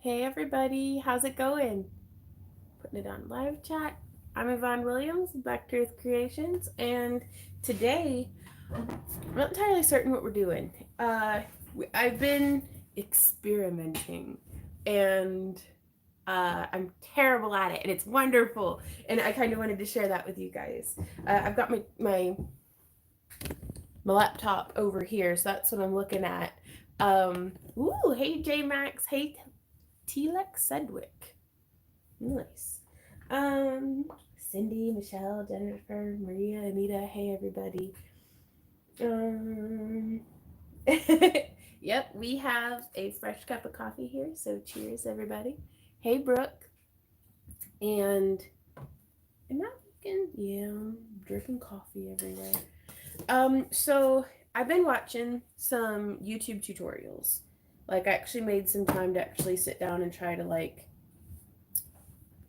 Hey everybody, how's it going? Putting it on live chat. I'm Yvonne Williams, Black Truth Creations, and today I'm not entirely certain what we're doing. I've been experimenting, and I'm terrible at it, and it's wonderful. And I kind of wanted to share that with you guys. I've got my laptop over here, so that's what I'm looking at. Ooh, hey J Max, hey T-Lex Sedgwick. Nice. Um, Cindy, Michelle, Jennifer, Maria, Anita. Hey, everybody. Um, yep, we have a fresh cup of coffee here. So cheers, everybody. Hey, Brooke. And am I looking? Yeah, I'm drinking coffee everywhere. So I've been watching some YouTube tutorials. Like, I actually made some time to actually sit down and try to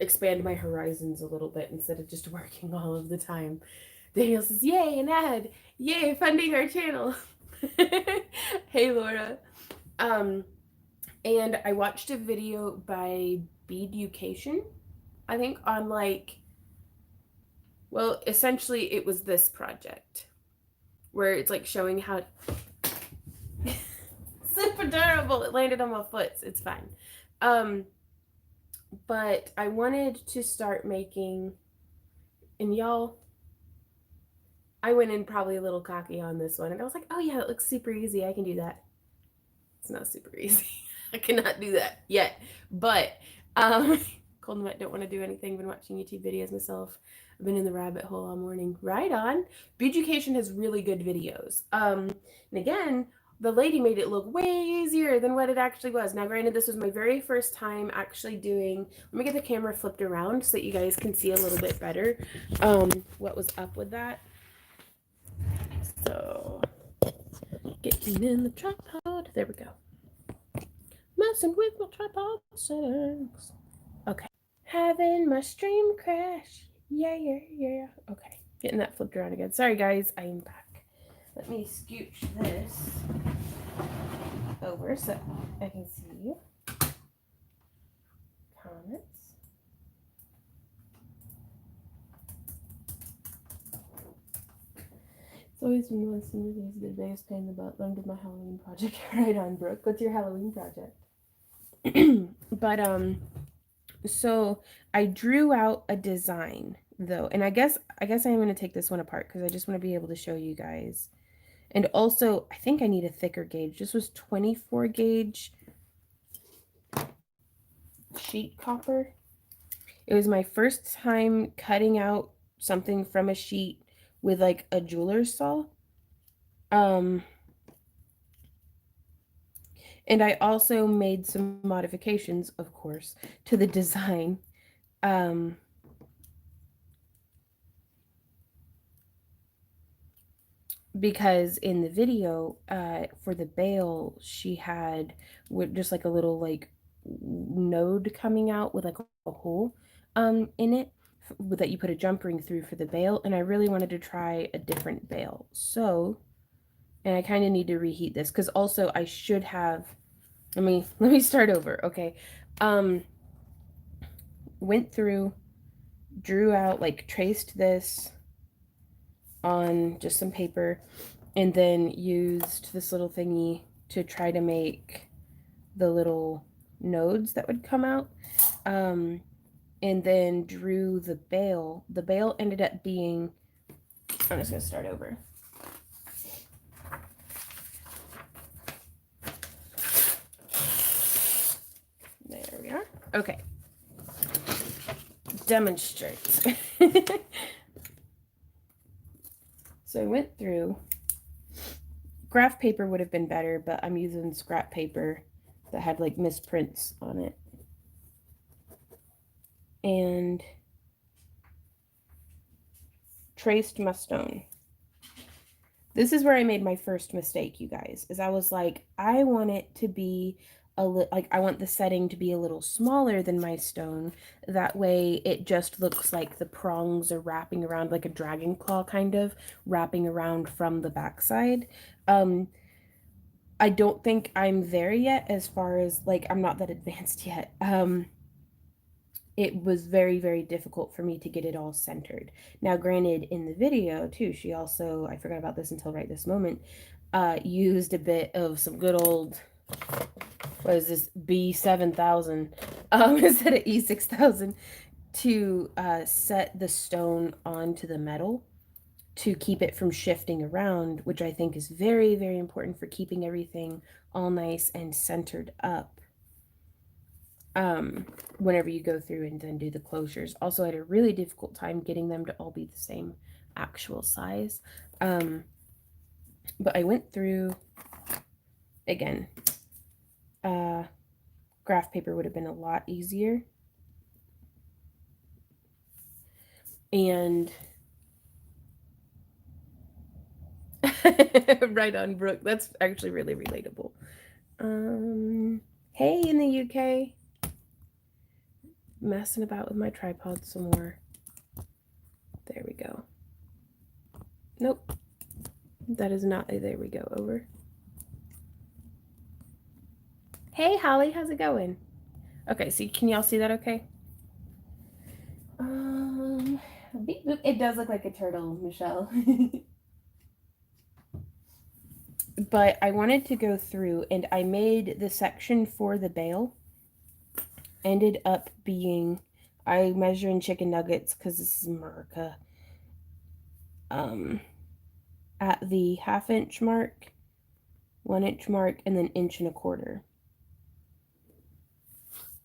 expand my horizons a little bit instead of just working all of the time. Daniel says, "Yay, an ad! Yay, funding our channel!" Hey, Laura. Um, and I watched a video by Beaducation, I think, on well, essentially, it was this project where it's like showing how super adorable. It landed on my foot. It's fine. Um, but I wanted to start making, and y'all, I went in probably a little cocky on this one, and I was like, "Oh yeah, that looks super easy. I can do that." It's not super easy. I cannot do that yet. But Cold and Wet don't want to do anything. Been watching YouTube videos myself. I've been in the rabbit hole all morning. Right on. Beaducation has really good videos. And again, the lady made it look way easier than what it actually was. Now, granted, this was my very first time actually doing. Let me get the camera flipped around so that you guys can see a little bit better what was up with that. So, getting in the tripod. There we go. Messing with my tripod settings. Okay. Having my stream crash. Yeah, yeah, yeah. Okay. Getting that flipped around again. Sorry, guys. I am back. Let me scooch this over so I can see you. Comments. It's always been listening to these the biggest pain in the butt. Learned of my Halloween project. Right on, Brooke. What's your Halloween project? But so I drew out a design though, and I guess I'm gonna take this one apart because I just want to be able to show you guys. And also, I think I need a thicker gauge. This was 24 gauge sheet copper. It was my first time cutting out something from a sheet with like a jeweler's saw. Um, and I also made some modifications, of course, to the design. Um, because in the video, for the bail, she had with just like a little like node coming out with like a hole in it that you put a jump ring through for the bail, and I really wanted to try a different bail. So, and I kind of need to reheat this because also I should have. Let me start over. Okay, um, went through, drew out, like traced this on just some paper, and then used this little thingy to try to make the little nodes that would come out. And then drew the bail. The bail ended up being, I'm just going to start over. There we are. Okay. Demonstrate. So I went through. Graph paper would have been better, but I'm using scrap paper that had like misprints on it. And traced my stone. This is where I made my first mistake, you guys, is I was like, I want it to be I want the setting to be a little smaller than my stone. That way it just looks like the prongs are wrapping around like a dragon claw kind of wrapping around from the backside. I don't think I'm there yet as far as like I'm not that advanced yet. It was very, very difficult for me to get it all centered. Now, granted, in the video too, she also, I forgot about this until right this moment, used a bit of some good old, what is this, B7000 instead of E6000 to set the stone onto the metal to keep it from shifting around, which I think is very, very important for keeping everything all nice and centered up whenever you go through and then do the closures. Also, I had a really difficult time getting them to all be the same actual size. But I went through, again, graph paper would have been a lot easier. And right on, Brooke. That's actually really relatable. Hey, in the UK, messing about with my tripod some more. There we go. Nope, that is not a there we go. Over. Hey, Holly, how's it going? Okay, so can y'all see that? Okay. Beep, boop. It does look like a turtle, Michelle. But I wanted to go through, and I made the section for the bale. Ended up being, I measure in chicken nuggets because this is America. At the 1/2 inch mark, 1 inch mark, and then 1.25 inches.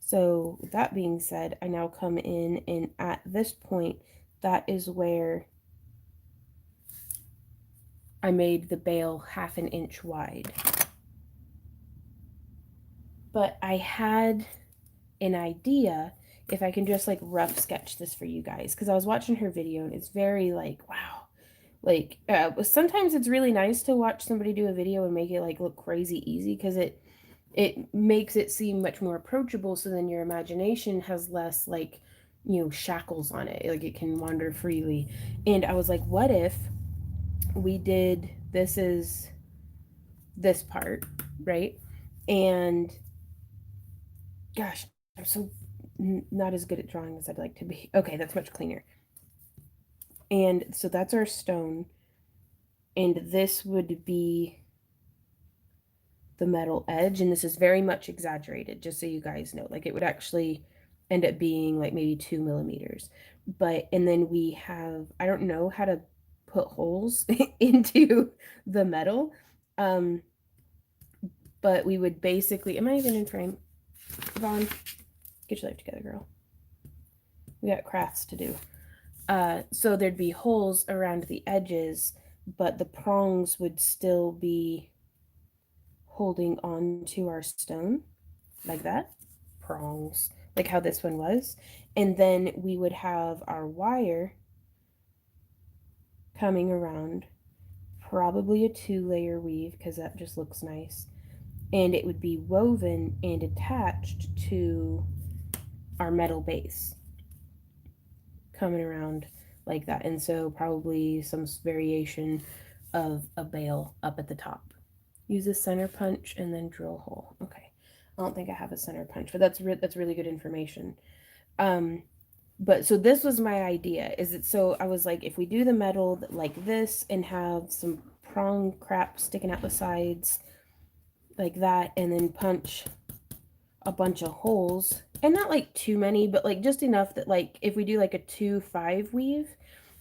So with that being said, I now come in, and at this point, that is where I made the bale 1/2 inch wide. But I had an idea if I can just like rough sketch this for you guys, because I was watching her video and it's very like, wow. Like sometimes it's really nice to watch somebody do a video and make it like look crazy easy, because it makes it seem much more approachable, so then your imagination has less like, you know, shackles on it, like it can wander freely. And I was like, what if we did, this is this part, right? And gosh, I'm so not as good at drawing as I'd like to be. Okay, that's much cleaner. And so that's our stone, and this would be the metal edge, and this is very much exaggerated, just so you guys know. Like it would actually end up being like maybe 2 millimeters. But and then we have, I don't know how to put holes into the metal. But we would basically, am I even in frame? Vaughn, get your life together, girl. We got crafts to do. So there'd be holes around the edges, but the prongs would still be holding on to our stone like that. Prongs, like how this one was. And then we would have our wire coming around, probably a 2-layer weave, because that just looks nice. And it would be woven and attached to our metal base, coming around like that. And so probably some variation of a bale up at the top. Use a center punch and then drill a hole. Okay, I don't think I have a center punch, but that's really good information. But so this was my idea, is it, so I was like, if we do the metal like this and have some prong crap sticking out the sides like that, and then punch a bunch of holes, and not like too many, but like just enough that like if we do like a 2-5 weave,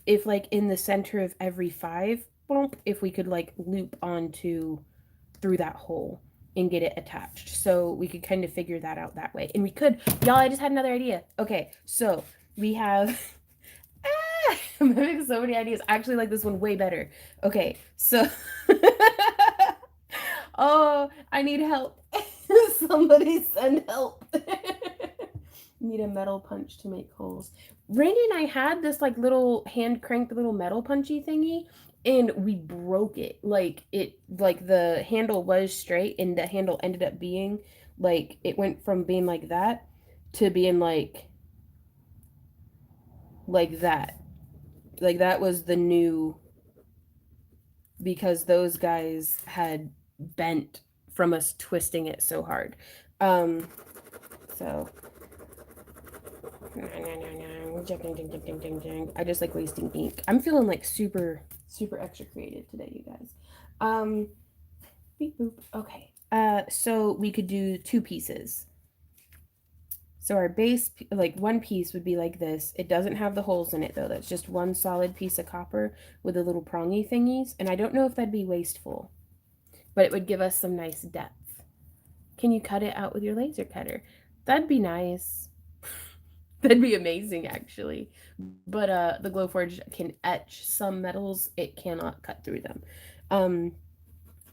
if like in the center of every 5 bump, if we could like loop onto through that hole and get it attached, so we could kind of figure that out that way. And we could, y'all, I just had another idea. Okay, so we have I'm having so many ideas. I actually like this one way better. Okay, so oh, I need help. Somebody send help. Need a metal punch to make holes. Randy and I had this like little hand cranked little metal punchy thingy, and we broke it. Like it, like the handle was straight, and the handle ended up being like, it went from being like that to being like that. Like that was the new, because those guys had bent from us twisting it so hard. So I just like wasting ink. I'm feeling like super super extra creative today, you guys. Beep boop. Okay. So we could do two pieces. So our base, like one piece would be like this. It doesn't have the holes in it though. That's just one solid piece of copper with the little prongy thingies. And I don't know if that'd be wasteful, but it would give us some nice depth. Can you cut it out with your laser cutter? That'd be nice. That'd be amazing, actually. But the Glowforge can etch some metals. It cannot cut through them.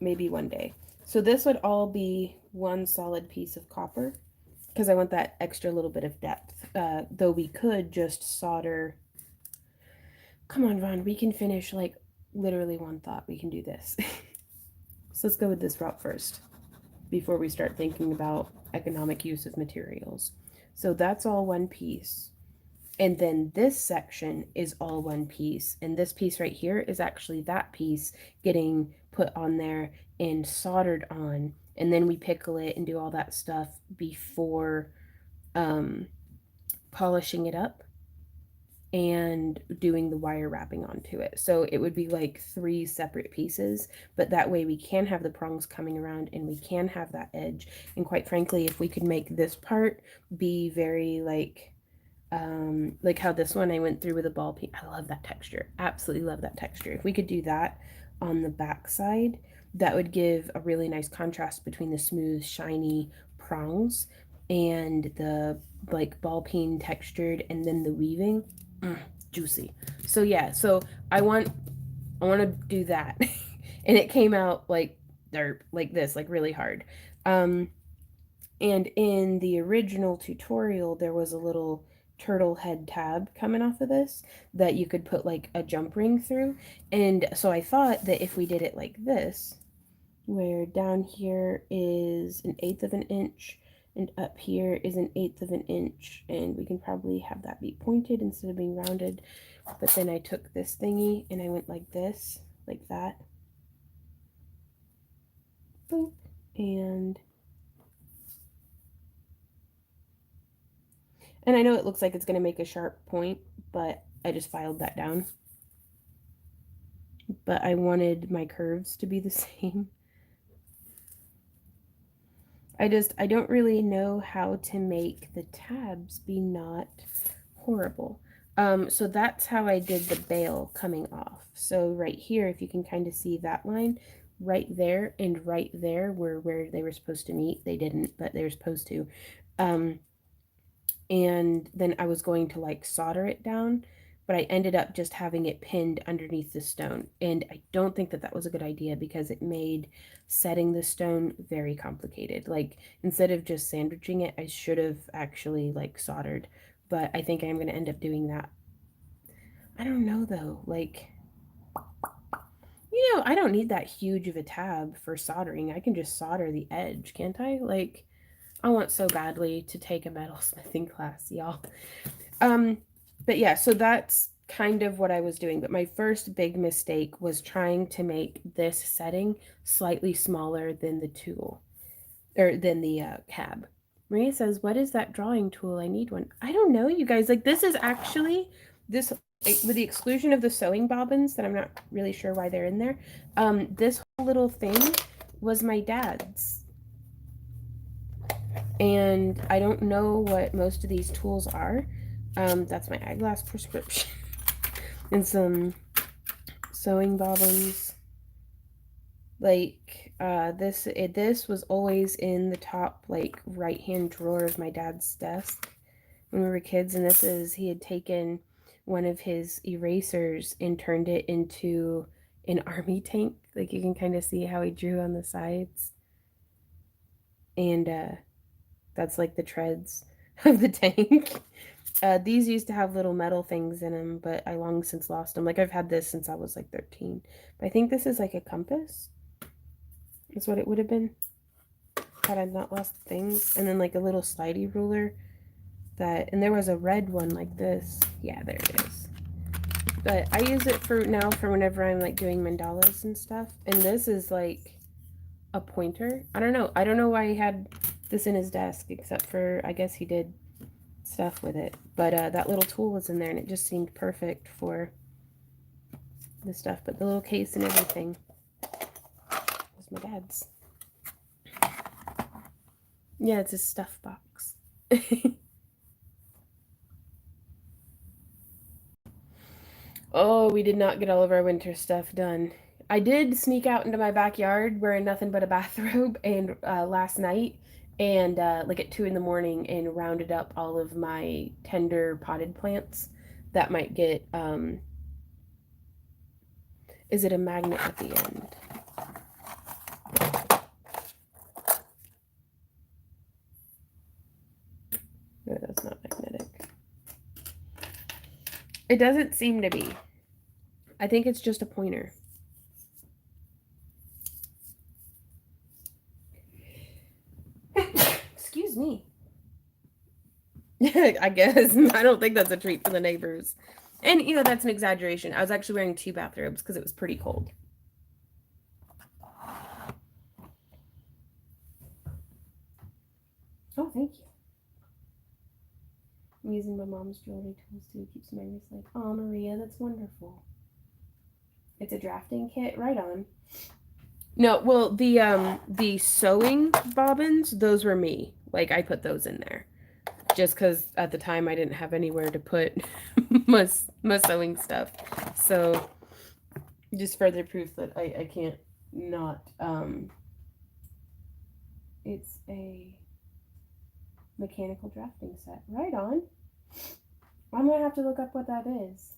Maybe one day. So this would all be one solid piece of copper because I want that extra little bit of depth. Though we could just solder. Come on, Ron. We can finish like literally one thought. We can do this. So let's go with this route first before we start thinking about economic use of materials. So that's all one piece. And then this section is all one piece. And this piece right here is actually that piece getting put on there and soldered on. And then we pickle it and do all that stuff before polishing it up and doing the wire wrapping onto it. So it would be like three separate pieces, but that way we can have the prongs coming around and we can have that edge. And quite frankly, if we could make this part be very like how this one I went through with a ball peen. I love that texture. Absolutely love that texture. If we could do that on the back side, that would give a really nice contrast between the smooth, shiny prongs and the like ball peen textured and then the weaving. Juicy. So yeah, so I want to do that. And it came out like dirt, like this, like really hard. And in the original tutorial, there was a little turtle head tab coming off of this that you could put like a jump ring through. And so I thought that if we did it like this, where down here is 1/8 of an inch and up here is 1/8 of an inch, and we can probably have that be pointed instead of being rounded. But then I took this thingy and I went like this, like that. Boop. And I know it looks like it's going to make a sharp point, but I just filed that down. But I wanted my curves to be the same. I don't really know how to make the tabs be not horrible. So that's how I did the bail coming off. So right here, if you can kind of see that line, right there and right there were where they were supposed to meet. They didn't, but they were supposed to. And then I was going to like solder it down, but I ended up just having it pinned underneath the stone. And I don't think that that was a good idea because it made setting the stone very complicated. Like instead of just sandwiching it, I should have actually like soldered, but I think I'm going to end up doing that. I don't know though, like, I don't need that huge of a tab for soldering. I can just solder the edge, can't I? Like, I want so badly to take a metalsmithing class, y'all. But yeah, so that's kind of what I was doing. But my first big mistake was trying to make this setting slightly smaller than the tool, or than the cab. Maria says, "What is that drawing tool? I need one." I don't know, you guys. Like, this is actually this, with the exclusion of the sewing bobbins that I'm not really sure why they're in there. This whole little thing was my dad's. And I don't know what most of these tools are. That's my eyeglass prescription. And some sewing bobbins. Like, this was always in the top, like, right-hand drawer of my dad's desk when we were kids. And this is, he had taken one of his erasers and turned it into an army tank. Like, you can kind of see how he drew on the sides. And, that's like the treads of the tank. These used to have little metal things in them, but I long since lost them. Like, I've had this since I was like 13. But I think this is like a compass. That's what it would have been had I not lost things. And then like a little slidey ruler and there was a red one like this. Yeah, there it is. But I use it for whenever I'm like doing mandalas and stuff. And this is like a pointer. I don't know. I don't know why he had this in his desk, except for I guess he did stuff with it. But that little tool was in there, and it just seemed perfect for the stuff. But the little case and everything was my dad's. Yeah, it's a stuff box. Oh, we did not get all of our winter stuff done. I did sneak out into my backyard wearing nothing but a bathrobe and last night and like at 2 in the morning and rounded up all of my tender potted plants that might get is it a magnet at the end? No, that's not magnetic. It doesn't seem to be. I think it's just a pointer. Excuse me. I guess. I don't think that's a treat for the neighbors. And, you know, that's an exaggeration. I was actually wearing 2 bathrobes because it was pretty cold. Oh, thank you. I'm using my mom's jewelry tools to keep some memories like, oh, Maria, that's wonderful. It's a drafting kit. Right on. No, well, the sewing bobbins, those were me. Like, I put those in there. Just because at the time I didn't have anywhere to put my sewing stuff. So just further proof that I can't not it's a mechanical drafting set. Right on. I'm gonna have to look up what that is.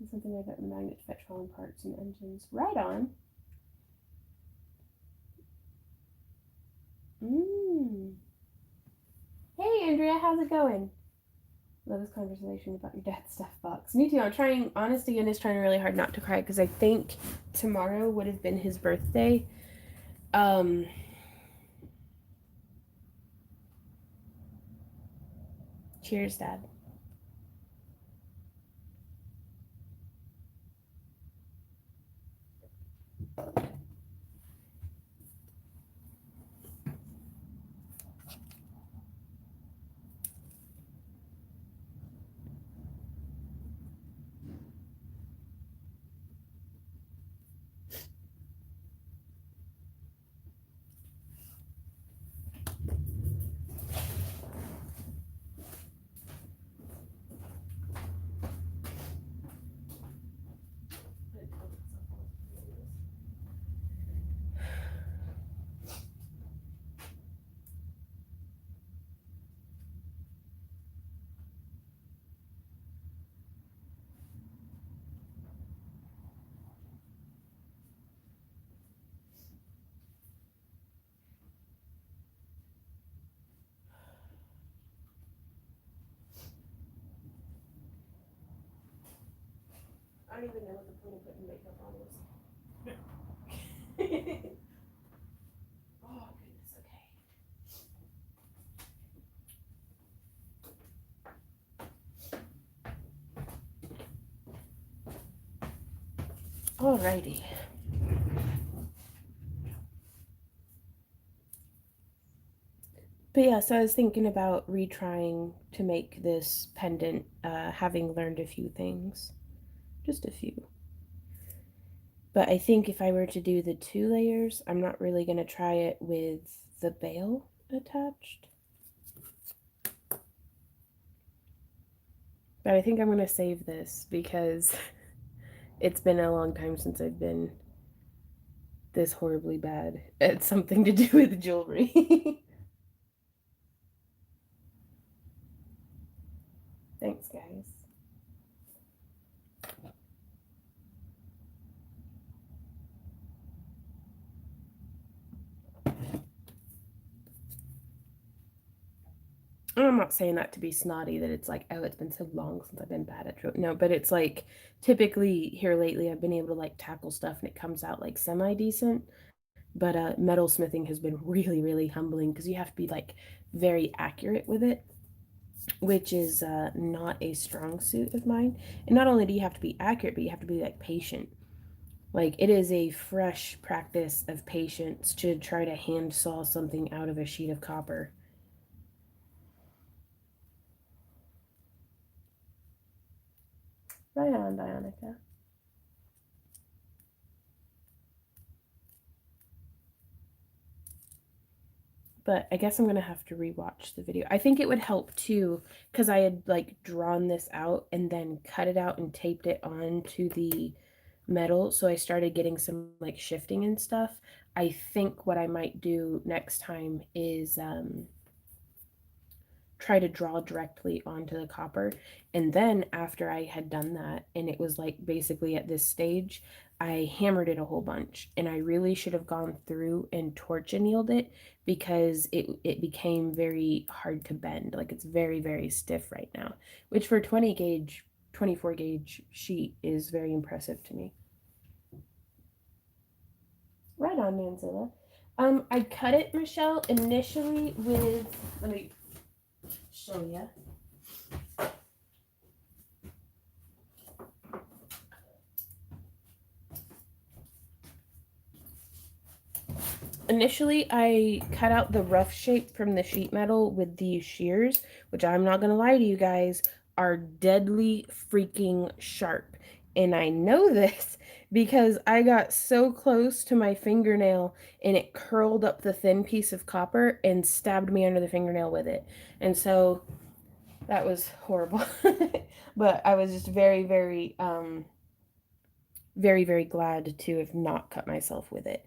It's something like that, the magnet to fetch falling parts and engines. Right on. Hey Andrea, how's it going? Love this conversation about your dad's stuff box. Me too. I'm trying, honest to goodness, trying really hard not to cry because I think tomorrow would have been his birthday. Um, Cheers, Dad. I don't even know what the point of putting makeup on is. Oh, goodness, okay. Alrighty. But yeah, so I was thinking about retrying to make this pendant, having learned a few things. Just a few. But I think if I were to do the 2 layers, I'm not really going to try it with the bail attached. But I think I'm going to save this because it's been a long time since I've been this horribly bad at something to do with jewelry. Thanks, guys. I'm not saying that to be snotty, that it's like, oh, it's been so long since I've been bad at jewelry. No, but it's like typically here lately I've been able to like tackle stuff and it comes out like semi decent. But metal smithing has been really, really humbling because you have to be like very accurate with it. which is not a strong suit of mine. And not only do you have to be accurate, but you have to be like patient. Like it is a fresh practice of patience to try to hand saw something out of a sheet of copper. Right on, Dionica. But I guess I'm gonna have to rewatch the video. I think it would help too, because I had like drawn this out and then cut it out and taped it onto the metal. So I started getting some like shifting and stuff. I think what I might do next time is try to draw directly onto the copper. And then after I had done that, and it was like basically at this stage, I hammered it a whole bunch. And I really should have gone through and torch annealed it because it became very hard to bend. Like it's very, very stiff right now, which for 20 gauge, 24 gauge sheet is very impressive to me. Right on, Manzilla. I cut it, Michelle, initially with, let me show you. Initially, I cut out the rough shape from the sheet metal with these shears, which I'm not going to lie to you guys, are deadly freaking sharp. And I know this because I got so close to my fingernail and it curled up the thin piece of copper and stabbed me under the fingernail with it. And so that was horrible. But I was just very, very, very glad to have not cut myself with it.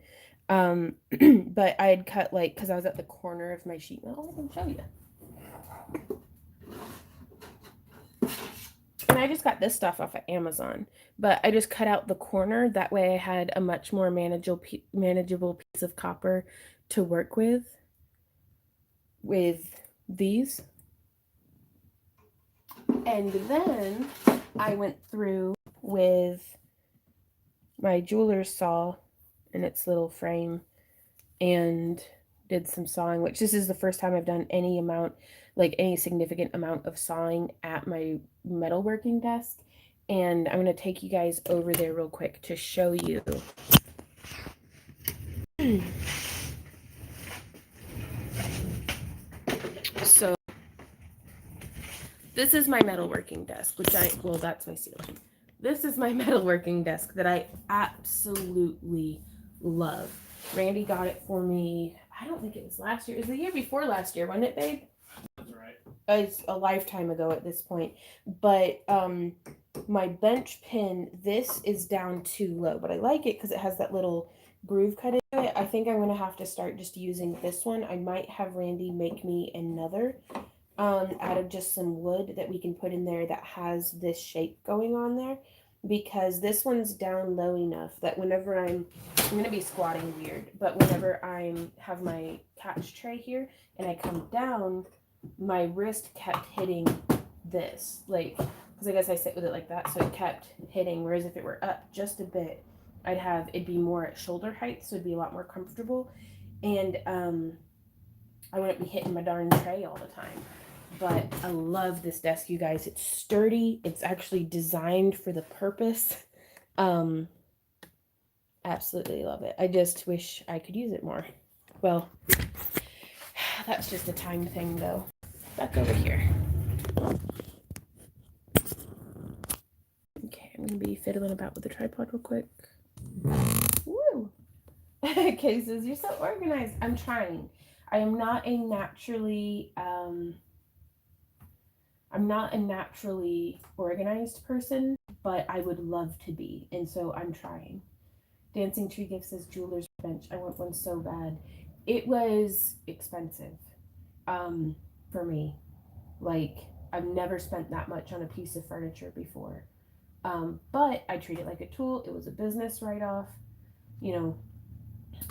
But I had cut like, because I was at the corner of my sheet metal. I can show you. And I just got this stuff off of Amazon, but I just cut out the corner. That way I had a much more manageable piece of copper to work with these. And then I went through with my jeweler's saw in its little frame and did some sawing, which this is the first time I've done any significant amount of sawing at my metalworking desk. And I'm going to take you guys over there real quick to show you. So this is my metalworking desk, that's my ceiling. This is my metalworking desk that I absolutely love. Randy got it for me. I don't think it was last year. It was the year before last year, wasn't it, babe? That's right. It's a lifetime ago at this point. But my bench pin, this is down too low, but I like it because it has that little groove cut into it. I think I'm gonna have to start just using this one. I might have Randy make me another out of just some wood that we can put in there that has this shape going on there, because this one's down low enough that whenever I'm going to be squatting weird, but whenever I'm have my catch tray here and I come down, my wrist kept hitting this, like, because I guess I sit with it like that, so it kept hitting, whereas if it were up just a bit, it'd be more at shoulder height, so it'd be a lot more comfortable, and I wouldn't be hitting my darn tray all the time. But I love this desk, you guys. It's sturdy. It's actually designed for the purpose. Absolutely love it. I just wish I could use it more. Well, that's just a time thing, though. Back over here. Okay, I'm going to be fiddling about with the tripod real quick. Woo! Okay, Sis, you're so organized. I'm trying. I am not a naturally... I'm not a naturally organized person, but I would love to be, and so I'm trying. Dancing Tree Gift says jeweler's bench. I want one so bad. It was expensive, for me. Like, I've never spent that much on a piece of furniture before. But I treat it like a tool. It was a business write-off, you know.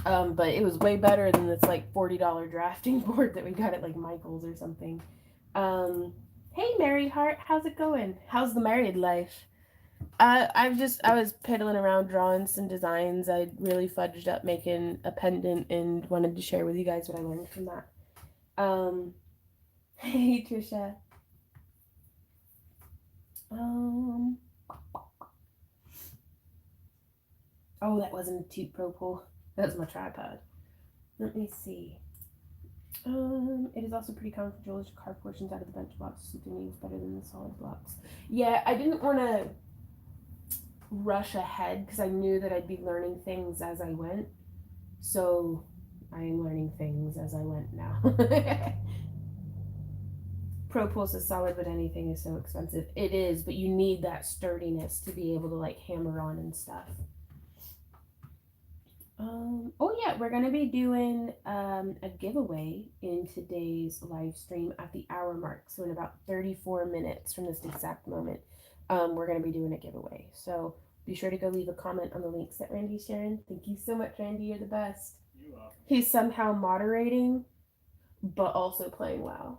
But it was way better than this like $40 drafting board that we got at like Michael's or something. Hey, Mary Hart, how's it going? How's the married life? I was piddling around drawing some designs. I really fudged up making a pendant and wanted to share with you guys what I learned from that. Hey, Trisha. Um, oh, that wasn't a tube propel. That was my tripod. Let me see. It is also pretty common for jewelers to carve portions out of the bench blocks. Something means better than the solid blocks. Yeah, I didn't want to rush ahead because I knew that I'd be learning things as I went. So I am learning things as I went now. Propulse is solid, but anything is so expensive. It is, but you need that sturdiness to be able to like hammer on and stuff. Oh yeah, we're gonna be doing a giveaway in today's live stream at the hour mark. So in about 34 minutes from this exact moment, we're gonna be doing a giveaway. So be sure to go leave a comment on the links that Randy's sharing. Thank you so much, Randy. You're the best. You're welcome. He's somehow moderating, but also playing WoW.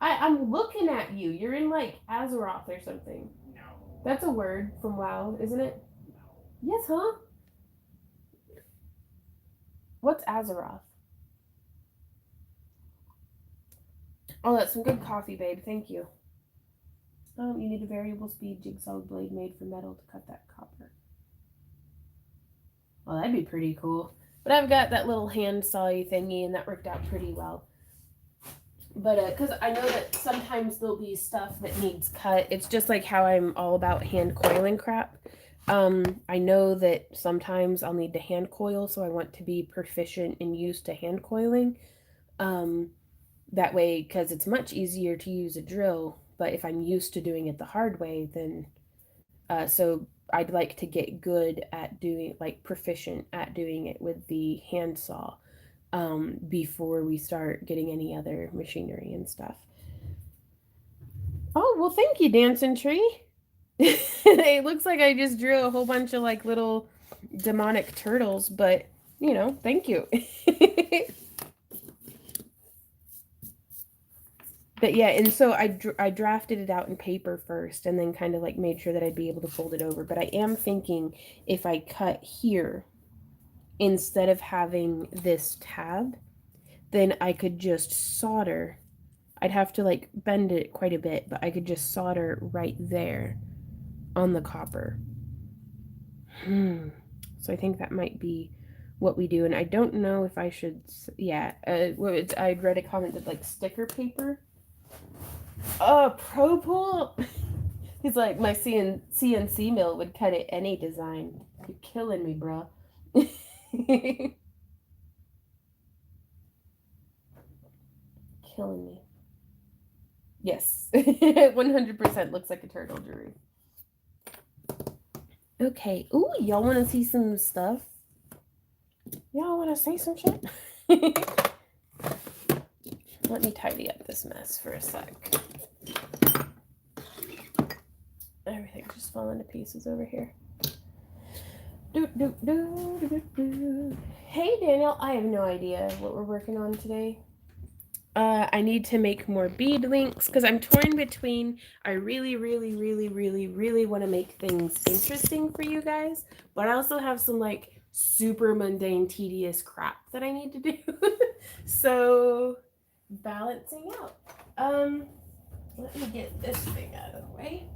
I'm looking at you. You're in like Azeroth or something. No. That's a word from WoW, isn't it? No. Yes, huh? What's Azeroth? Oh, that's some good coffee, babe. Thank you. You need a variable speed jigsaw blade made from metal to cut that copper. Well, that'd be pretty cool. But I've got that little hand sawy thingy, and that worked out pretty well. But because I know that sometimes there'll be stuff that needs cut. It's just like how I'm all about hand coiling crap. I know that sometimes I'll need to hand coil, so I want to be proficient and used to hand coiling. That way, because it's much easier to use a drill, but if I'm used to doing it the hard way, then so I'd like to get good at doing, like proficient at doing it with the handsaw before we start getting any other machinery and stuff. Oh, well, thank you, Dancing Tree. It looks like I just drew a whole bunch of like little demonic turtles, but you know, thank you. But yeah, and so I drafted it out in paper first and then kind of like made sure that I'd be able to fold it over. But I am thinking if I cut here instead of having this tab, then I could just solder. I'd have to like bend it quite a bit, but I could just solder right there on the copper. So I think that might be what we do. And I don't know if I should, yeah, I'd read a comment that like sticker paper. Oh, Propol. He's like, my CNC mill would cut it any design. You're killing me, bro. Killing me. Yes. 100% looks like a turtle, Drew. Okay. Ooh, y'all want to see some stuff? Y'all want to say some shit? Let me tidy up this mess for a sec. Everything's just falling to pieces over here. Hey, Daniel. I have no idea what we're working on today. I need to make more bead links because I'm torn between I really want to make things interesting for you guys, but I also have some like super mundane, tedious crap that I need to do. So balancing out. Let me get this thing out of the way.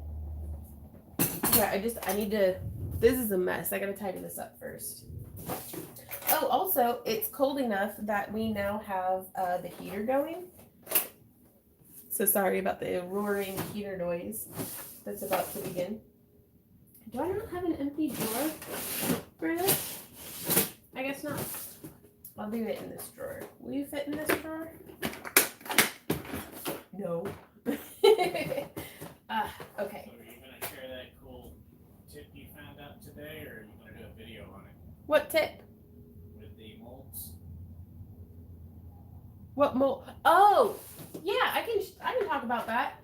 Yeah, I need to, this is a mess. I gotta tidy this up first. Oh, also, it's cold enough that we now have the heater going. So sorry about the roaring heater noise that's about to begin. Do I not have an empty drawer for this? I guess not. I'll do it in this drawer. Will you fit in this drawer? No. Okay. So are you going to share that cool tip you found out today, or are you going to do a video on it? What tip? With the molds? What mold? Oh, yeah, I can talk about that.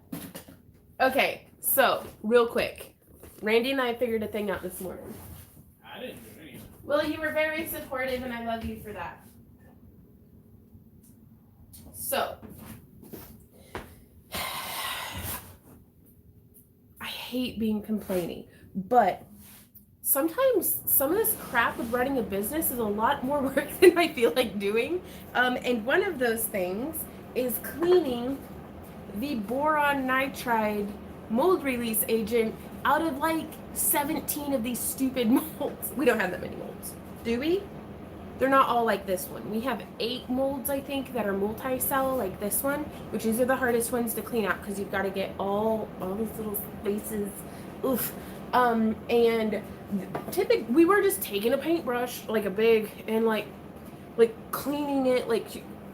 Okay, so real quick, Randy and I figured a thing out this morning. I didn't do anything. Well, you were very supportive, and I love you for that. So, I hate being complaining, but sometimes some of this crap with running a business is a lot more work than I feel like doing. And one of those things is cleaning the boron nitride mold release agent out of like 17 of these stupid molds. We don't have that many molds, do we? They're not all like this one. We have 8 molds, I think, that are multi-cell like this one, which these are the hardest ones to clean out because you've got to get all these little spaces. Oof. And typically we were just taking a paintbrush, like a big, and like cleaning it, like,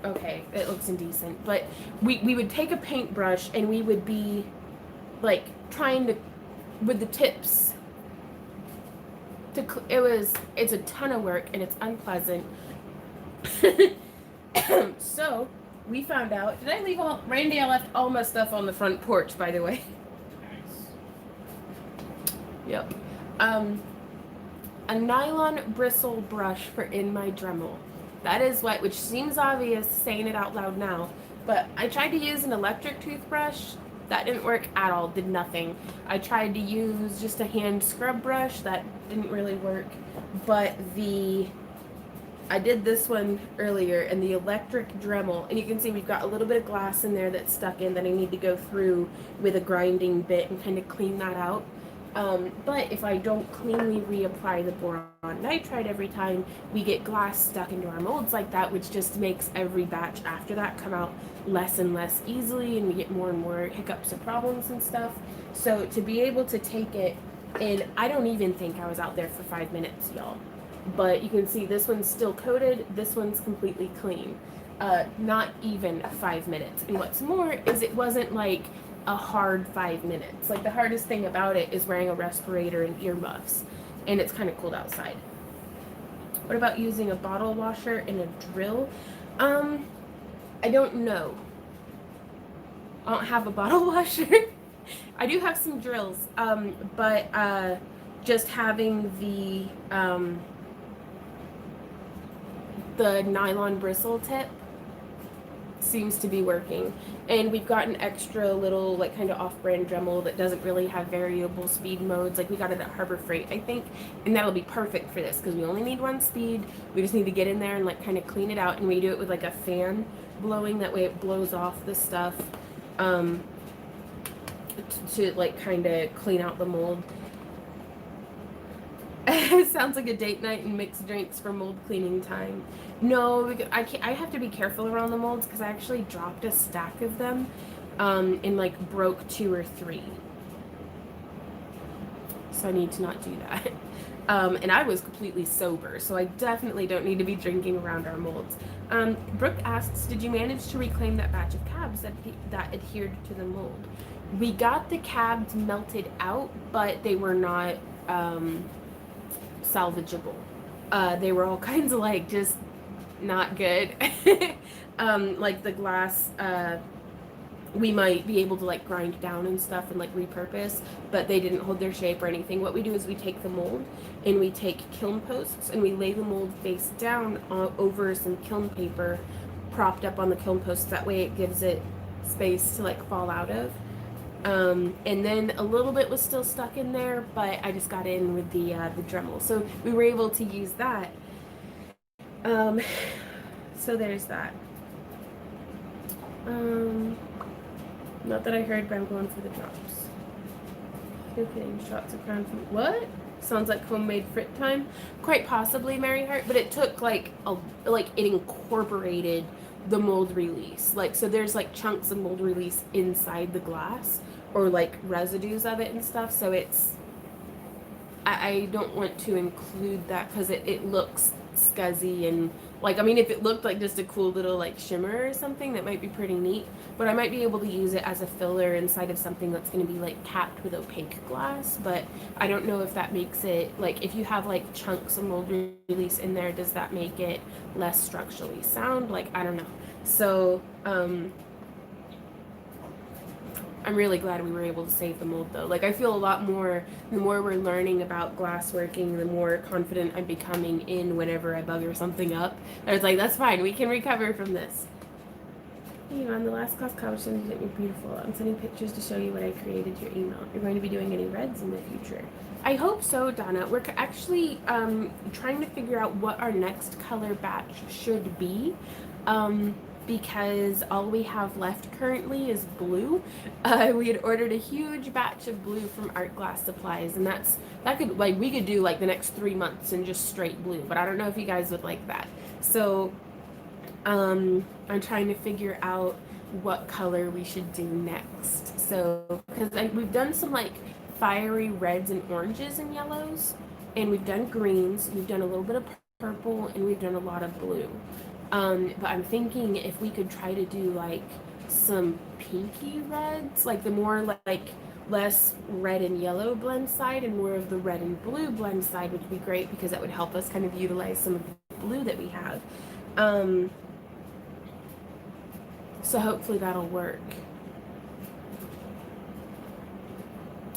okay, it looks indecent, but we would take a paintbrush and we would be like trying to, with the tips, it's a ton of work and it's unpleasant. So we found out, did I leave all, Randy, I left all my stuff on the front porch, by the way. Nice. Yep. A nylon bristle brush for in my Dremel. That is what, which seems obvious saying it out loud now, but I tried to use an electric toothbrush. That didn't work at all, did nothing. I tried to use just a hand scrub brush. That didn't really work. But I did this one earlier, and the electric Dremel, and you can see we've got a little bit of glass in there that's stuck in that I need to go through with a grinding bit and kind of clean that out. But if I don't cleanly reapply the boron nitride every time, we get glass stuck into our molds like that, which just makes every batch after that come out less and less easily, and we get more and more hiccups and problems and stuff. So to be able to take it, and I don't even think I was out there for 5 minutes, y'all. But you can see this one's still coated, this one's completely clean. Not even 5 minutes. And what's more is it wasn't like a hard 5 minutes. Like, the hardest thing about it is wearing a respirator and earmuffs, and it's kind of cold outside. What about using a bottle washer and a drill? I don't know. I don't have a bottle washer. I do have some drills, but just having the nylon bristle tip seems to be working. And we've got an extra little, like, kind of off-brand Dremel that doesn't really have variable speed modes. Like, we got it at Harbor Freight, I think, and that'll be perfect for this because we only need 1 speed. We just need to get in there and like kind of clean it out, and we do it with like a fan blowing, that way it blows off the stuff to like kind of clean out the mold. It sounds like a date night and mixed drinks for mold cleaning time. No, I can't. I have to be careful around the molds because I actually dropped a stack of them, and like broke 2 or 3. So I need to not do that. And I was completely sober, so I definitely don't need to be drinking around our molds. Brooke asks, did you manage to reclaim that batch of cabs that adhered to the mold? We got the cabs melted out, but they were not salvageable. They were all kinds of like just not good. Like the glass, we might be able to like grind down and stuff and like repurpose, but they didn't hold their shape or anything. What we do is we take the mold and we take kiln posts and we lay the mold face down over some kiln paper propped up on the kiln posts. That way it gives it space to like fall out of. And then a little bit was still stuck in there, but I just got in with the Dremel, so we were able to use that. So there's that. Not that I heard, but I'm going for the drops. You're getting shots of crown from what? Sounds like homemade frit time. Quite possibly, Mary Hart, but it took like it incorporated the mold release. Like, so there's like chunks of mold release inside the glass, or like residues of it and stuff. So it's, I don't want to include that because it looks scuzzy, and like, I mean, if it looked like just a cool little like shimmer or something, that might be pretty neat, but I might be able to use it as a filler inside of something that's going to be like capped with opaque glass. But I don't know if that makes it, like, if you have like chunks of mold release in there, does that make it less structurally sound? Like, I don't know. So I'm really glad we were able to save the mold though. Like, I feel a lot more, the more we're learning about glass working, the more confident I'm becoming in whenever I bugger something up. I was like, that's fine, we can recover from this. Hey, on the last class competition, you did me beautiful. I'm sending pictures to show you what I created, your email. You're going to be doing any reds in the future? I hope so, Donna. We're actually trying to figure out what our next color batch should be. because all we have left currently is blue. We had ordered a huge batch of blue from Art Glass Supplies, and that could like we could do like the next 3 months in just straight blue. But I don't know if you guys would like that. So I'm trying to figure out what color we should do next. So because we've done some like fiery reds and oranges and yellows, and we've done greens. We've done a little bit of purple, and we've done a lot of blue. But I'm thinking if we could try to do like some pinky reds, like the more like less red and yellow blend side and more of the red and blue blend side would be great because that would help us kind of utilize some of the blue that we have. Um, so hopefully that'll work.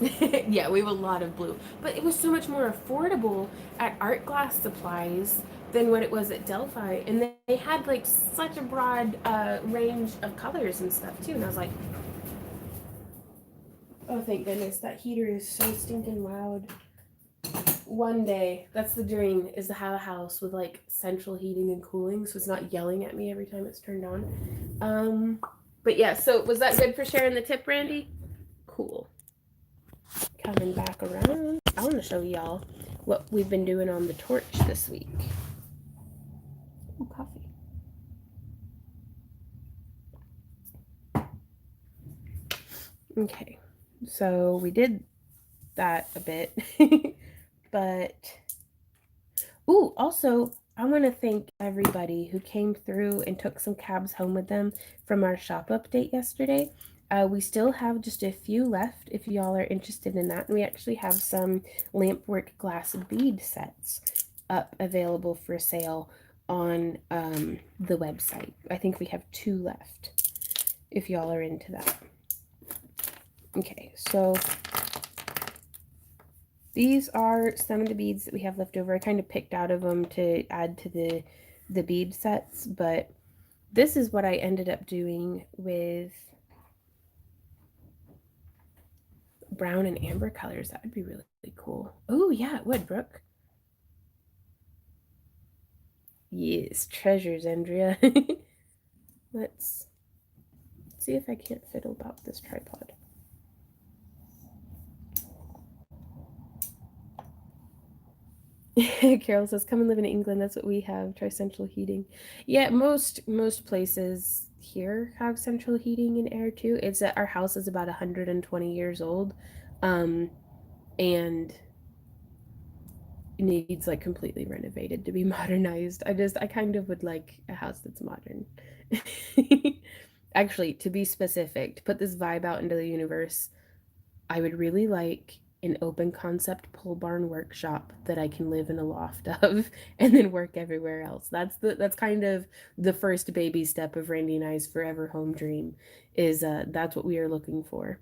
Yeah, we have a lot of blue. But it was so much more affordable at Art Glass Supplies than what it was at Delphi. And they had like such a broad range of colors and stuff too. And I was like, oh, thank goodness. That heater is so stinking loud. One day, that's the dream, is to have a house with like central heating and cooling so it's not yelling at me every time it's turned on. But yeah, so was that good for sharing the tip, Randy? Cool. Coming back around, I want to show y'all what we've been doing on the torch this week. Ooh, coffee. Okay, so we did that a bit, but ooh, also I want to thank everybody who came through and took some cabs home with them from our shop update yesterday. We still have just a few left if y'all are interested in that. And we actually have some Lampwork glass bead sets up available for sale on the website. I think we have 2 left if y'all are into that. Okay, so these are some of the beads that we have left over. I kind of picked out of them to add to the bead sets, but this is what I ended up doing with brown and amber colors. That would be really, really cool. Oh, yeah, it would, Brooke. Yes, treasures, Andrea. Let's see if I can't fiddle about this tripod. Carol says, "Come and live in England. That's what we have. Try central heating." Yeah, most places here have central heating and air too. It's that our house is about 120 years old, um, and needs like completely renovated to be modernized. I kind of would like a house that's modern. Actually, to be specific, to put this vibe out into the universe, I would really like an open concept pole barn workshop that I can live in a loft of and then work everywhere else. That's kind of the first baby step of Randy and I's forever home dream is that's what we are looking for.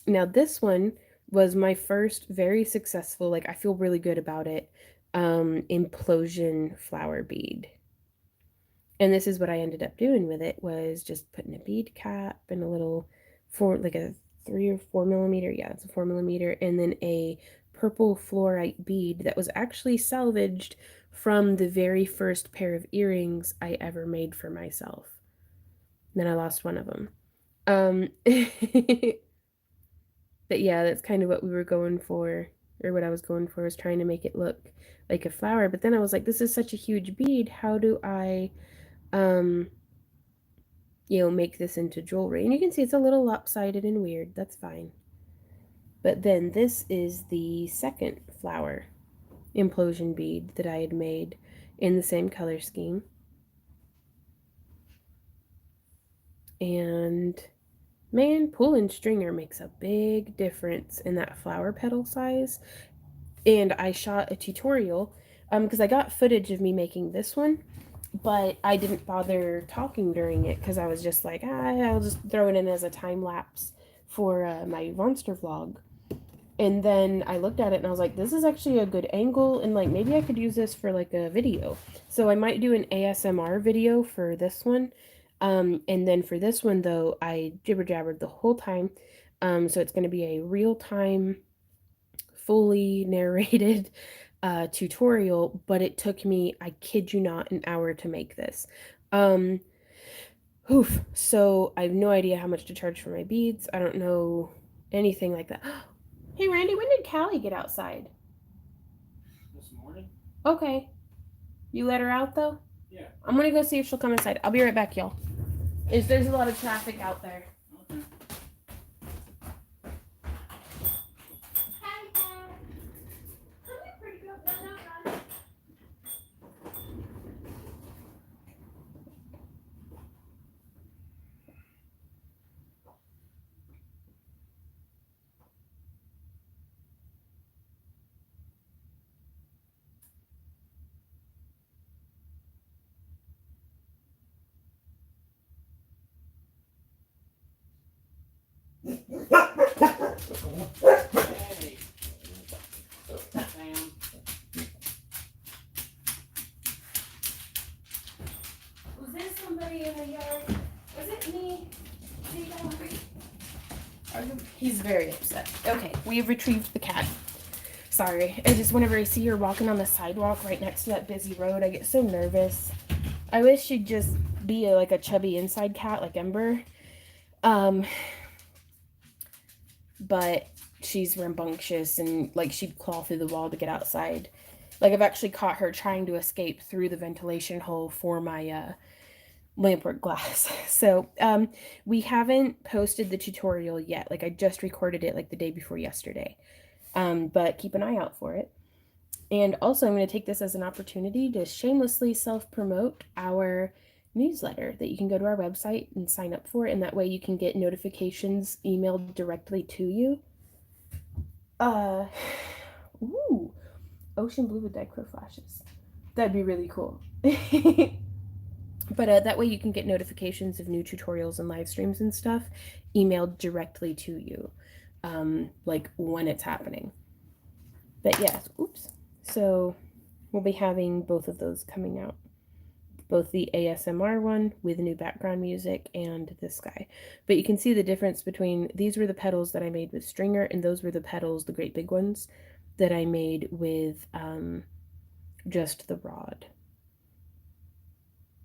Now this one was my first very successful, like I feel really good about it, implosion flower bead. And this is what I ended up doing with it was just putting a bead cap and a little like a 3 or 4 millimeter, yeah, it's a 4 millimeter, and then a purple fluorite bead that was actually salvaged from the very first pair of earrings I ever made for myself. And then I lost one of them. But yeah, that's kind of what we were going for, or what I was going for, was trying to make it look like a flower. But then I was like, this is such a huge bead. How do I um make this into jewelry? And you can see it's a little lopsided and weird. That's fine. But then this is the second flower implosion bead that I had made in the same color scheme. And man, pull and stringer makes a big difference in that flower petal size. And I shot a tutorial because I got footage of me making this one, but I didn't bother talking during it because I was just like, I'll just throw it in as a time lapse for my monster vlog. And then I looked at it and I was like, this is actually a good angle, and like maybe I could use this for like a video. So I might do an ASMR video for this one. And then for this one though, I jibber jabbered the whole time. So it's going to be a real time, fully narrated tutorial, but it took me, I kid you not, an hour to make this. Um, Oof. So I have no idea how much to charge for my beads. I don't know anything like that. Hey, Randy, when did Callie get outside? This morning? Okay. You let her out, though? Yeah. I'm gonna go see if she'll come inside. I'll be right back, y'all. There's a lot of traffic out there. Okay. Hi, Cal. Come here, pretty girl. No, no, no. Hey, Sam. Was there somebody in the yard? Was it me? He's very upset. Okay, we have retrieved the cat. Sorry, I just whenever I see her walking on the sidewalk right next to that busy road, I get so nervous. I wish she'd just be like a chubby inside cat like Ember. Um, but she's rambunctious and like she'd claw through the wall to get outside. Like I've actually caught her trying to escape through the ventilation hole for my Lampwork glass. So we haven't posted the tutorial yet. Like I just recorded it like the day before yesterday. But keep an eye out for it. And also, I'm going to take this as an opportunity to shamelessly self promote our newsletter that you can go to our website and sign up for. And that way, you can get notifications emailed directly to you. Uh, ooh, ocean blue with dichro flashes. That'd be really cool. But that way, you can get notifications of new tutorials and live streams and stuff emailed directly to you, like when it's happening. But yes, oops. So we'll be having both of those coming out. Both the ASMR one with new background music and this guy. But you can see the difference between these were the petals that I made with stringer, and those were the petals, the great big ones, that I made with just the rod.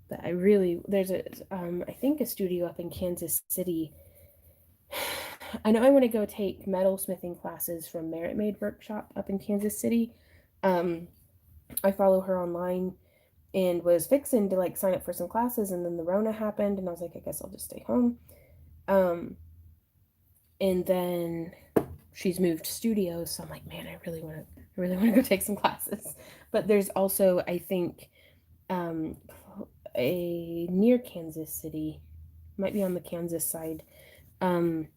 But I really, there's I think a studio up in Kansas City. I know I want to go take metal smithing classes from Merit Made Workshop up in Kansas City. Um, I follow her online and was fixing to like sign up for some classes, and then the Rona happened and I was like, I guess I'll just stay home. And then she's moved studios, so I'm like, man, I really want to go take some classes. But there's also, I think, um a near Kansas City, might be on the Kansas side, um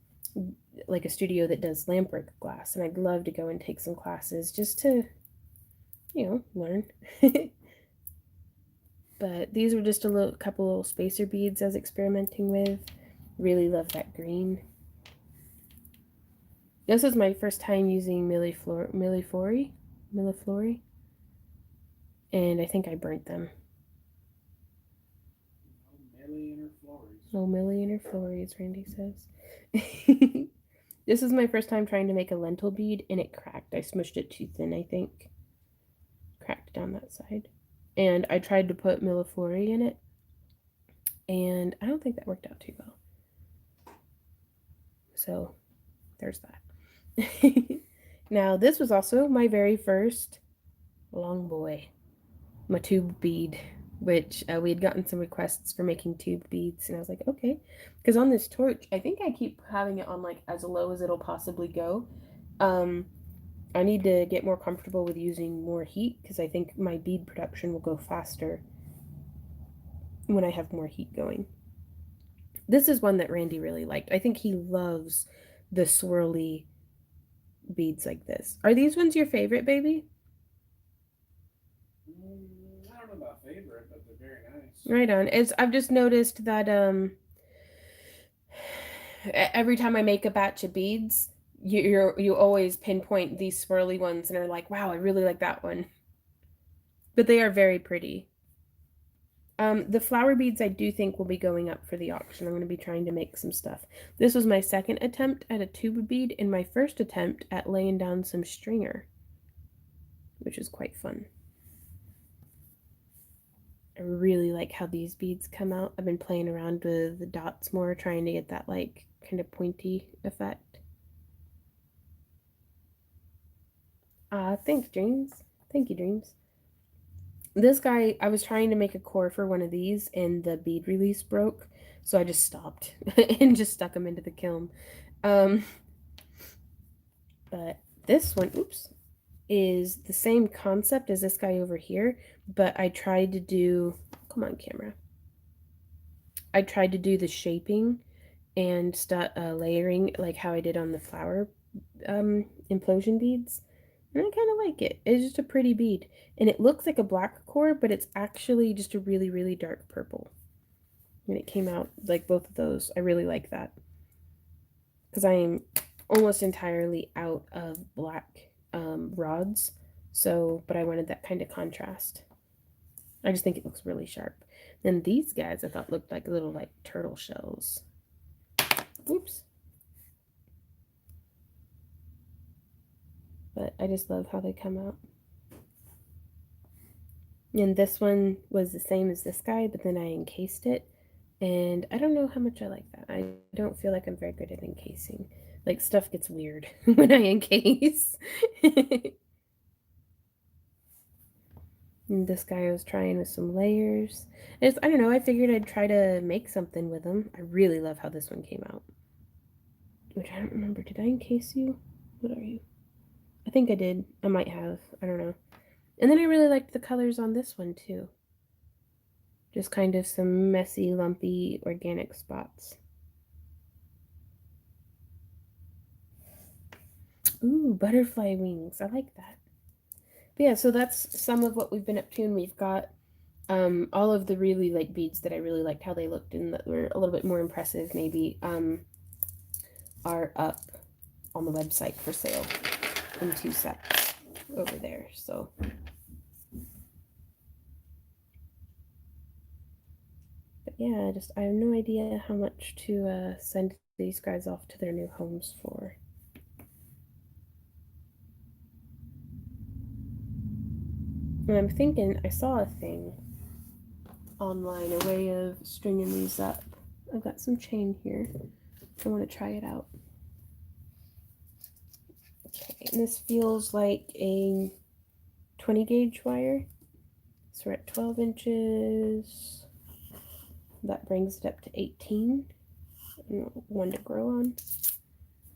like a studio that does Lampwork glass, and I'd love to go and take some classes just to learn. But these were just a little couple little spacer beads I was experimenting with. Really love that green. This was my first time using milliflori, and I think I burnt them. Millie and her flories. Oh, Millie and her flories, Randy says. This was my first time trying to make a lentil bead, and it cracked. I smushed it too thin, I think. Cracked down that side. And I tried to put milliflori in it, and I don't think that worked out too well. So there's that. Now, this was also my very first long boy, my tube bead, which we had gotten some requests for making tube beads, and I was like, okay. Because on this torch, I think I keep having it on like as low as it'll possibly go. I need to get more comfortable with using more heat because I think my bead production will go faster when I have more heat going. This is one that Randy really liked. I think he loves the swirly beads like this. Are these ones your favorite, baby? I don't know about favorite, but they're very nice. Right on. I've just noticed that every time I make a batch of beads, you always pinpoint these swirly ones and are like, wow, I really like that one. But they are very pretty. The flower beads I do think will be going up for the auction. I'm going to be trying to make some stuff. This was my second attempt at a tube bead and my first attempt at laying down some stringer, which is quite fun. I really like how these beads come out. I've been playing around with the dots more, trying to get that like kind of pointy effect. Thanks, Dreams. Thank you, Dreams. This guy, I was trying to make a core for one of these, and the bead release broke, so I just stopped and just stuck them into the kiln. Um, but this one, oops, is the same concept as this guy over here, but I tried to do, come on, camera. I tried to do the shaping and layering like how I did on the flower implosion beads. And I kind of like it. It's just a pretty bead. And it looks like a black core, but it's actually just a really, really dark purple. And it came out like both of those. I really like that. Because I am almost entirely out of black rods. So, but I wanted that kind of contrast. I just think it looks really sharp. Then these guys I thought looked like little like turtle shells. Oops. But I just love how they come out. And this one was the same as this guy, but then I encased it. And I don't know how much I like that. I don't feel like I'm very good at encasing. Like, stuff gets weird when I encase. And this guy I was trying with some layers. I don't know, I figured I'd try to make something with them. I really love how this one came out. Which I don't remember. Did I encase you? What are you? I think I did. I might have. I don't know. And then I really liked the colors on this one too. Just kind of some messy, lumpy, organic spots. Ooh, butterfly wings. I like that. But yeah, so that's some of what we've been up to, and we've got all of the really like beads that I really liked how they looked and that were a little bit more impressive maybe are up on the website for sale in 2 sets over there. So but yeah, I have no idea how much to send these guys off to their new homes for. And I'm thinking I saw a thing online, a way of stringing these up. I've got some chain here. I want to try it out. Okay, and this feels like a 20 gauge wire. So we're at 12 inches. That brings it up to 18. And one to grow on.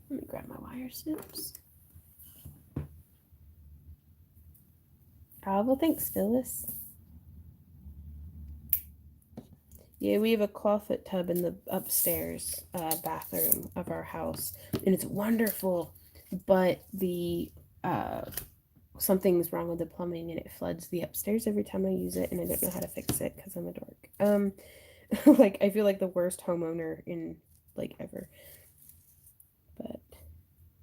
Let me grab my wire snips. Well, thanks, Phyllis. Yeah, we have a clawfoot tub in the upstairs bathroom of our house, and it's wonderful. But the something's wrong with the plumbing, and it floods the upstairs every time I use it, and I don't know how to fix it because I'm a dork. Like I feel like the worst homeowner in like ever. But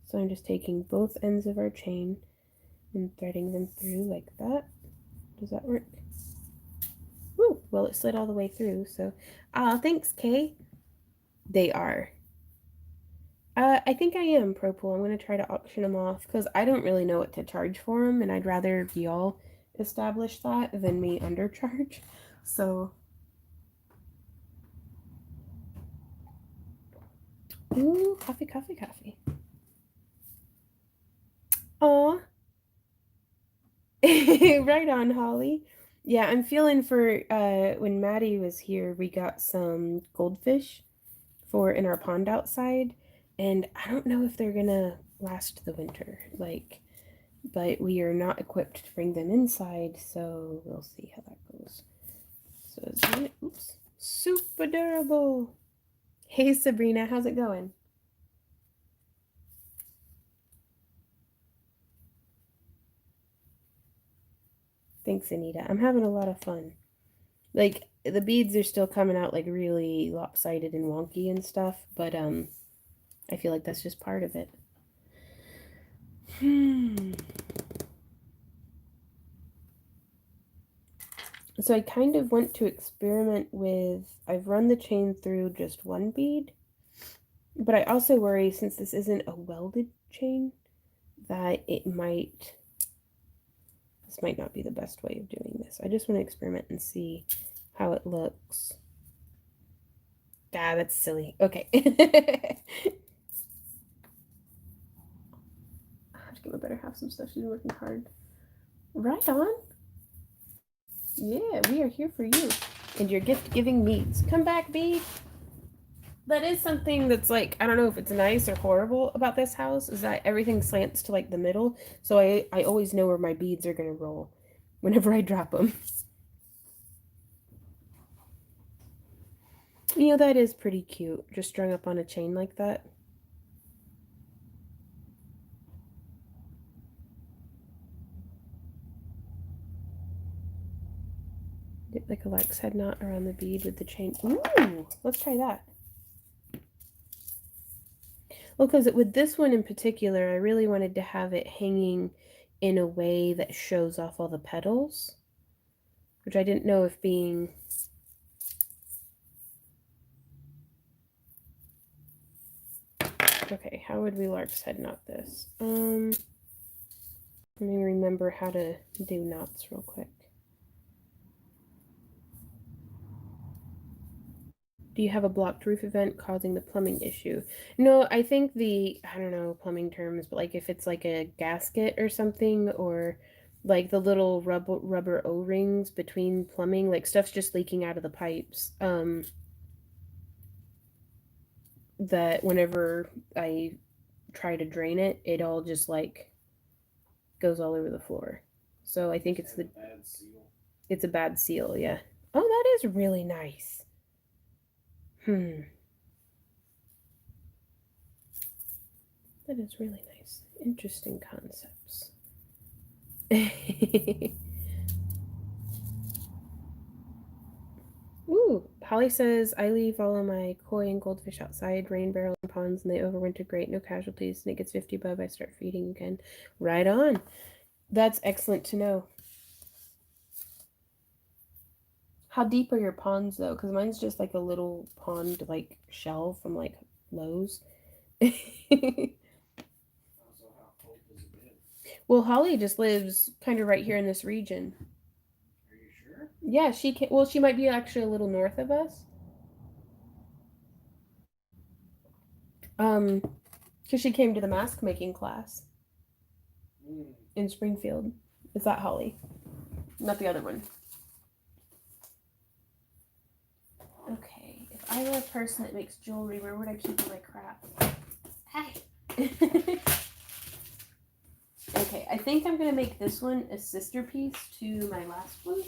so I'm just taking both ends of our chain and threading them through like that. Does that work? Woo! Well, it slid all the way through, so thanks, Kay. They are. I think I am, Propool. I'm going to try to auction them off because I don't really know what to charge for them, and I'd rather y'all establish that than me undercharge. So, ooh, coffee, coffee, coffee. Aw. Right on, Holly. Yeah, I'm feeling for when Maddie was here, we got some goldfish for in our pond outside, and I don't know if they're gonna last the winter. Like, but we are not equipped to bring them inside, so we'll see how that goes. So is it? Oops. Super durable. Hey Sabrina, how's it going? Thanks, Anita. I'm having a lot of fun. Like the beads are still coming out like really lopsided and wonky and stuff, but I feel like that's just part of it. So I kind of want to experiment with, I've run the chain through just one bead, but I also worry since this isn't a welded chain that this might not be the best way of doing this. I just want to experiment and see how it looks. Ah, that's silly. Okay. I have to give my better half some stuff. She's working hard. Right on. Yeah, we are here for you and your gift giving needs. Come back, B. That is something that's like, I don't know if it's nice or horrible about this house, is that everything slants to like the middle. So I always know where my beads are going to roll whenever I drop them. You know, that is pretty cute, just strung up on a chain like that. Get like a Lex head knot around the bead with the chain. Ooh, let's try that. Well, because with this one in particular, I really wanted to have it hanging in a way that shows off all the petals, which I didn't know if being... Okay, how would we Lark's head knot this? Let me remember how to do knots real quick. Do you have a blocked roof event causing the plumbing issue? No, I think I don't know plumbing terms, but like if it's like a gasket or something, or like the little rubber O-rings between plumbing, like stuff's just leaking out of the pipes. That whenever I try to drain it, it all just like goes all over the floor. So I think it's the bad seal. It's a bad seal, yeah. Oh, that is really nice. That is really nice. Interesting concepts. Ooh, Holly says, I leave all of my koi and goldfish outside, rain barrel and ponds, and they overwinter great, no casualties, and it gets 50 above, I start feeding again. Right on. That's excellent to know. How deep are your ponds, though? Because mine's just like a little pond, like, shell from, like, Lowe's. Well, Holly just lives kind of right here in this region. Are you sure? Yeah, she can. Well, she might be actually a little north of us. Because she came to the mask making class in Springfield. Is that Holly? Not the other one. Okay, if I were a person that makes jewelry, where would I keep all my crap? Hey. Okay, I think I'm gonna make this one a sister piece to my last one.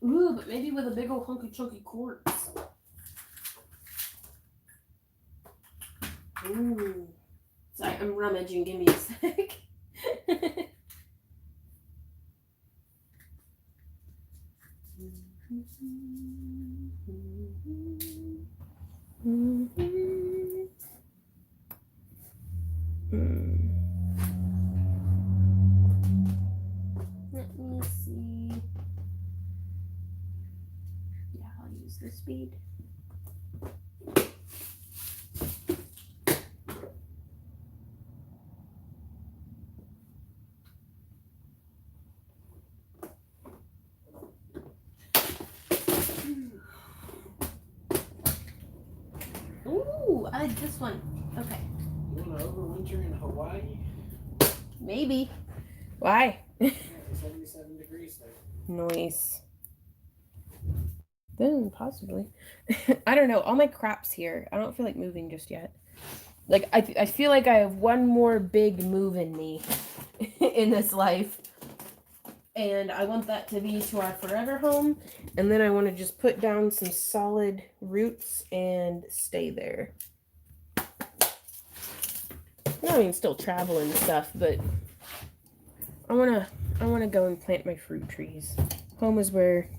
Ooh, but maybe with a big old hunky chunky quartz. Ooh. Sorry, I'm rummaging. Give me a sec. Let me see. Yeah, I'll use this bead. Ooh, I like this one. Okay. You want to overwinter in Hawaii? Maybe. Why? Yeah, 77 degrees there. Nice. Then possibly. I don't know. All my crap's here. I don't feel like moving just yet. Like I feel like I have one more big move in me in this life. And I want that to be to our forever home. And then I want to just put down some solid roots and stay there. I mean, still travel and stuff, but I wanna go and plant my fruit trees. Home is where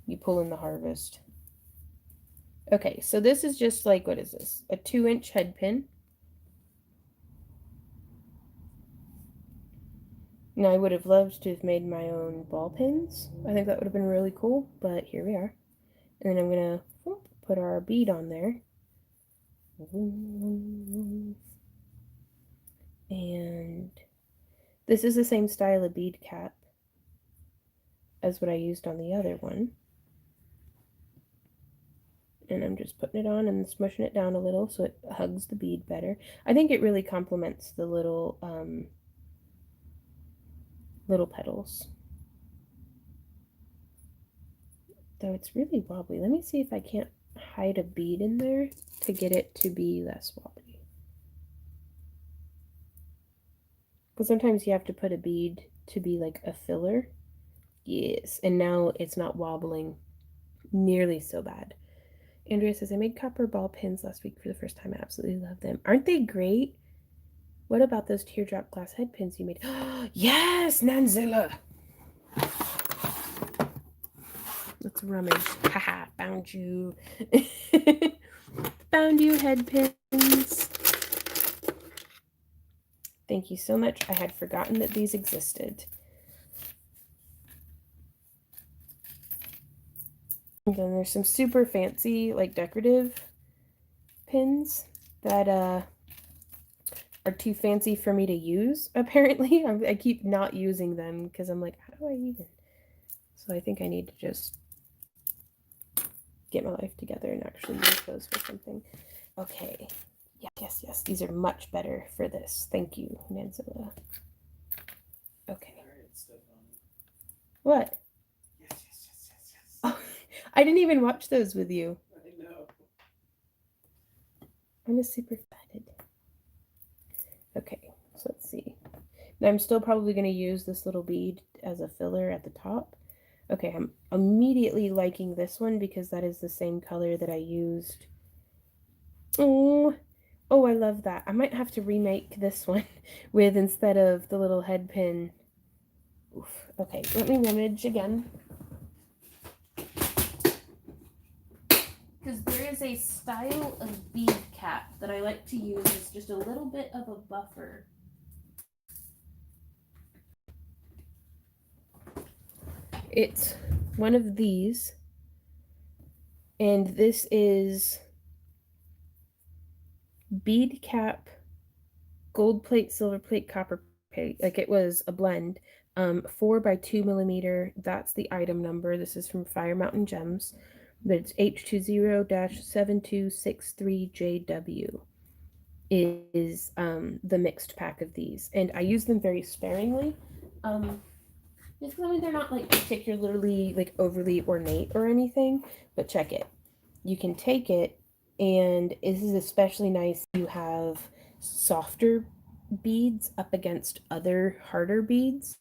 you pull in the harvest. Okay, so this is just like, what is this? A 2-inch head pin. Now, I would have loved to have made my own ball pins. I think that would have been really cool, but here we are. And then I'm gonna put our bead on there. And This is the same style of bead cap as what I used on the other one. And I'm just putting it on and smushing it down a little so it hugs the bead better. I think it really complements the little petals. Though it's really wobbly. Let me see if I can't hide a bead in there to get it to be less wobbly. Because sometimes you have to put a bead to be like a filler. Yes, and now it's not wobbling nearly so bad. Andrea says, I made copper ball pins last week for the first time. I absolutely love them. Aren't they great? What about those teardrop glass head pins you made? Yes, Nanzilla! Let's rummage. Haha, found you. Found you, head pins. Thank you so much. I had forgotten that these existed. And then there's some super fancy, like decorative pins that are too fancy for me to use, apparently. I keep not using them because I'm like, how do I even? So I think I need to just get my life together and actually use those for something. Okay. Yes. These are much better for this. Thank you, Nanzilla. Okay. What? Yes. Oh, I didn't even watch those with you. I know. I'm just super excited. Okay, so let's see. Now I'm still probably going to use this little bead as a filler at the top. Okay, I'm immediately liking this one because that is the same color that I used. Oh, I love that. I might have to remake this one with, instead of the little head pin. Oof. Okay, let me rummage again. Because there is a style of bead cap that I like to use as just a little bit of a buffer. It's one of these, and this is bead cap, gold plate, silver plate, copper plate. Like it was a blend. 4 by 2 millimeter. That's the item number. This is from Fire Mountain Gems. But it's H20-7263JW is the mixed pack of these, and I use them very sparingly. Just because they're not like particularly like overly ornate or anything, but check it. You can take it, and this is especially nice. You have softer beads up against other harder beads.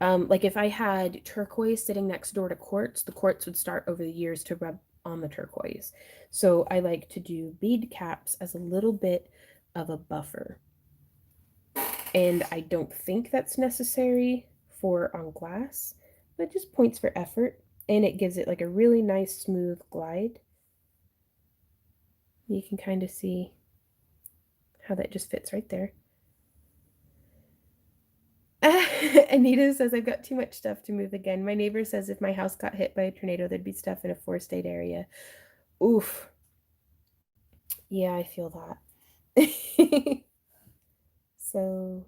Like if I had turquoise sitting next door to quartz, the quartz would start over the years to rub on the turquoise. So I like to do bead caps as a little bit of a buffer. And I don't think that's necessary for on glass, but just points for effort. And it gives it like a really nice smooth glide. You can kind of see how that just fits right there. Anita says, I've got too much stuff to move again. My neighbor says if my house got hit by a tornado, there'd be stuff in a 4-state area. Oof. Yeah, I feel that. So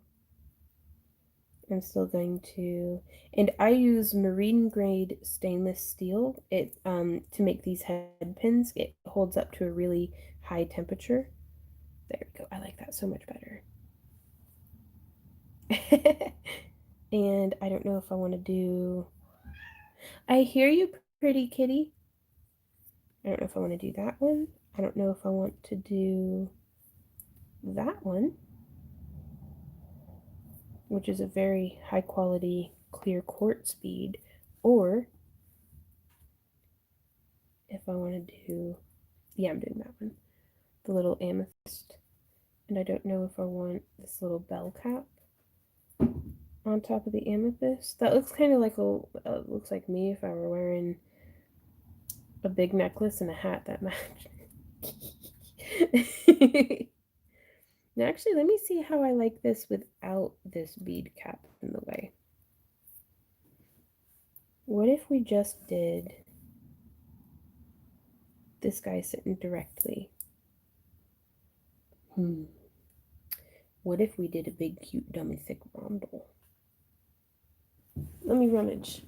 I'm still going to, and I use marine grade stainless steel to make these head pins. It holds up to a really high temperature. There we go. I like that so much better. And I don't know if I want to do. I hear you, pretty kitty. I don't know if I want to do that one. I don't know if I want to do that one, which is a very high quality clear quartz bead, or if I want to do, yeah, I'm doing that one, the little amethyst. And I don't know if I want this little bell cap on top of the amethyst. That looks kind of like looks like me if I were wearing a big necklace and a hat that matched. Now, actually, let me see how I like this without this bead cap in the way. What if we just did this guy sitting directly? What if we did a big, cute, dumb, and thick rondel? Let me rummage.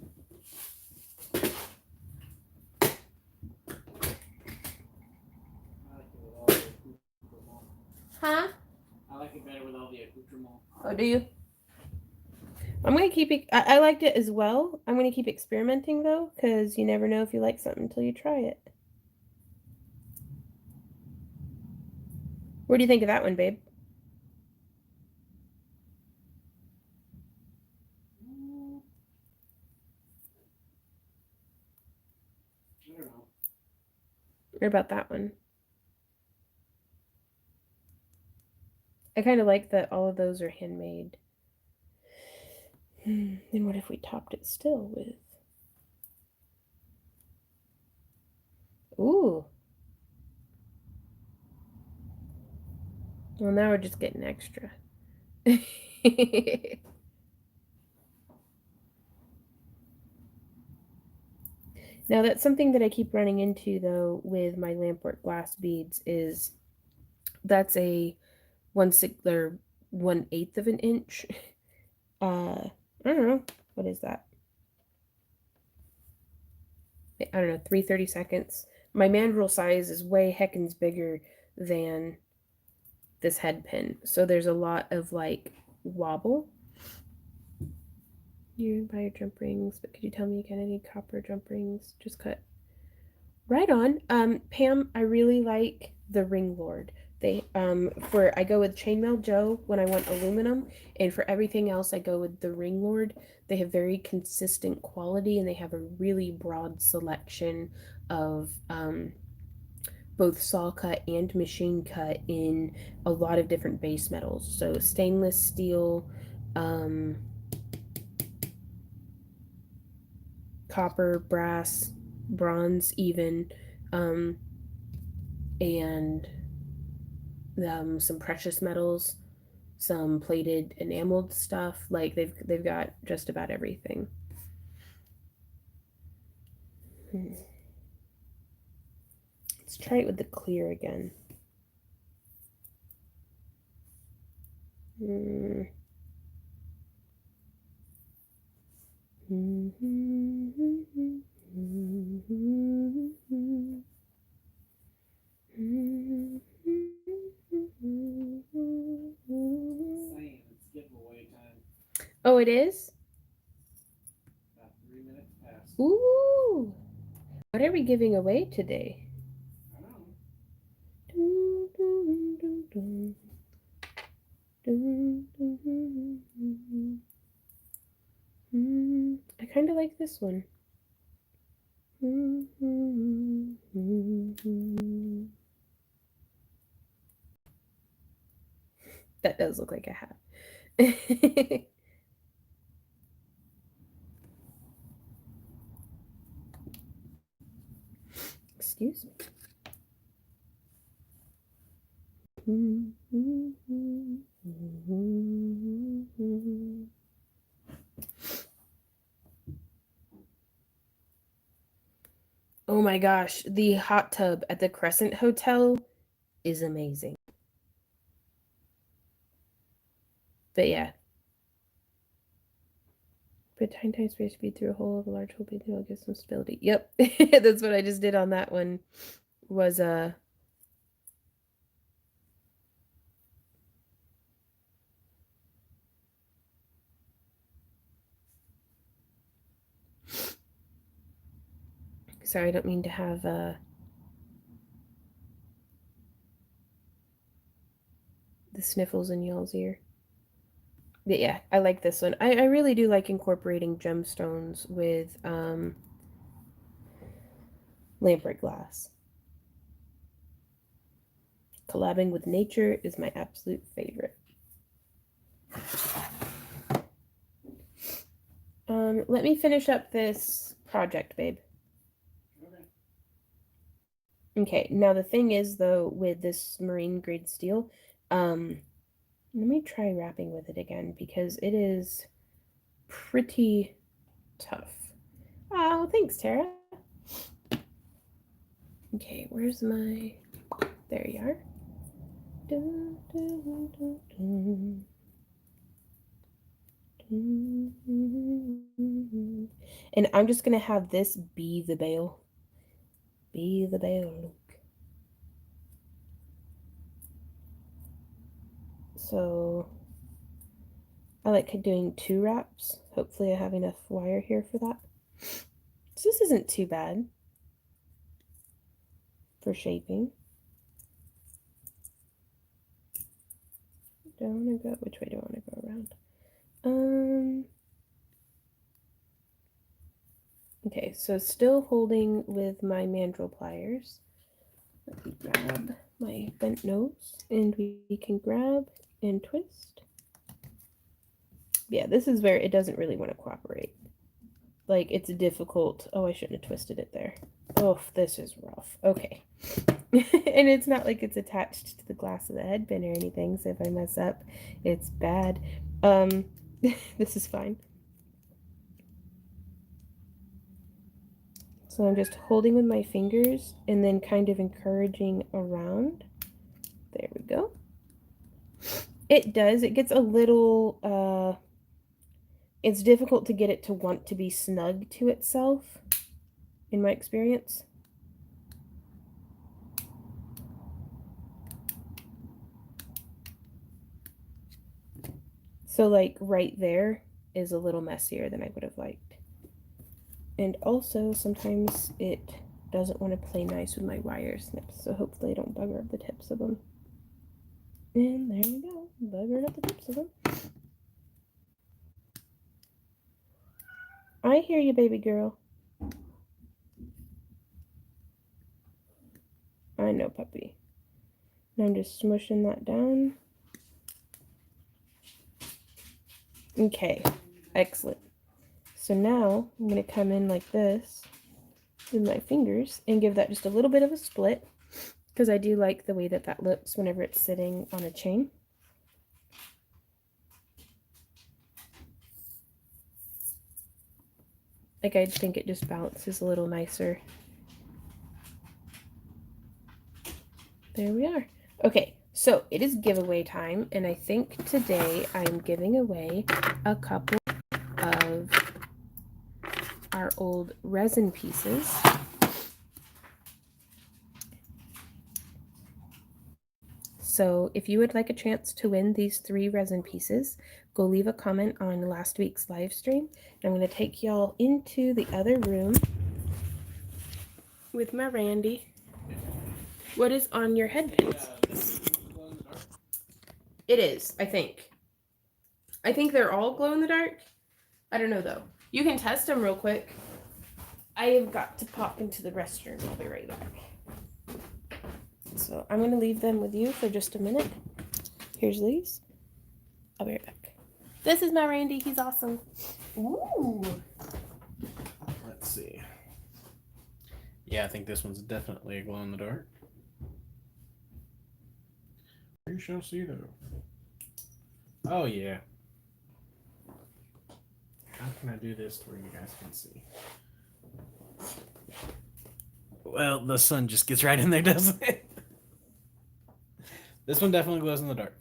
Huh? I like it better with all the accoutrement. Oh, do you? I'm gonna keep it. I liked it as well. I'm gonna keep experimenting though, because you never know if you like something until you try it. What do you think of that one, babe? I don't know. What about that one? I kind of like that all of those are handmade. Then what if we topped it still with? Ooh. Well, now we're just getting extra. Now that's something that I keep running into though with my Lampwork glass beads is that's a 1/6 or 1/8 of an inch. I don't know. What is that? I don't know, 3/32. My mandrel size is way heckins bigger than this head pin. So there's a lot of like wobble. You buy your jump rings, but could you tell me again? I need copper jump rings. Just cut. Right on. Pam, I really like the Ring Lord. They for I go with Chainmail Joe when I want aluminum, and for everything else I go with the Ring Lord. They have very consistent quality, and they have a really broad selection of both saw cut and machine cut in a lot of different base metals. So stainless steel, um, copper, brass, bronze, even, um, and some precious metals, some plated enameled stuff. Like they've got just about everything. Let's try it with the clear again. Mm. Saying it's giveaway time. Oh, it is? About 3 minutes past. Ooh. What are we giving away today? I don't know. I kind of like this one. That does look like a hat. Excuse me. Oh my gosh, the hot tub at the Crescent Hotel is amazing. But yeah. Put tiny space feed through a hole of a large hole, it'll give some stability. Yep. That's what I just did on that one. Was sorry, I don't mean to have the sniffles in y'all's ear. But yeah, I like this one. I really do like incorporating gemstones with Lampwork glass. Collabing with nature is my absolute favorite. Let me finish up this project, babe. Okay. Okay, now the thing is though, with this marine grade steel, let me try wrapping with it again because it is pretty tough. Oh, thanks, Tara. Okay, where's my... There you are. And I'm just gonna have this be the bale. Be the bale, Luke. So I like doing 2 wraps. Hopefully I have enough wire here for that. So this isn't too bad for shaping. Do I want to go? Which way do I want to go around? Okay, so still holding with my mandrel pliers. Let me grab my bent nose and we can grab and twist. Yeah, this is where it doesn't really want to cooperate. Like, it's difficult. Oh, I shouldn't have twisted it there. Oh, this is rough. Okay. And it's not like it's attached to the glass of the headband or anything, so if I mess up, it's bad. This is fine. So I'm just holding with my fingers and then kind of encouraging around. There we go. It gets a little, it's difficult to get it to want to be snug to itself, in my experience. So like right there is a little messier than I would have liked. And also sometimes it doesn't want to play nice with my wire snips, so hopefully I don't bugger up the tips of them. And there we go, buggered up the tips of them. I hear you, baby girl. I know, puppy. Now I'm just smushing that down. Okay, excellent. So now I'm going to come in like this with my fingers and give that just a little bit of a split, because I do like the way that that looks whenever it's sitting on a chain. Like, I think it just bounces a little nicer. There we are. Okay, so it is giveaway time, and I think today I'm giving away a couple of our old resin pieces. So if you would like a chance to win these 3 resin pieces, go leave a comment on last week's live stream. And I'm going to take y'all into the other room with my Randy. What is on your headbands? It is, I think. I think they're all glow in the dark. I don't know though. You can test them real quick. I have got to pop into the restroom. I'll be right back. So I'm going to leave them with you for just a minute. Here's these. I'll be right back. This is my Randy. He's awesome. Ooh. Let's see. Yeah, I think this one's definitely a glow in the dark. We shall see though. Oh yeah. How can I do this where you guys can see? Well, the sun just gets right in there, doesn't it? This one definitely glows in the dark.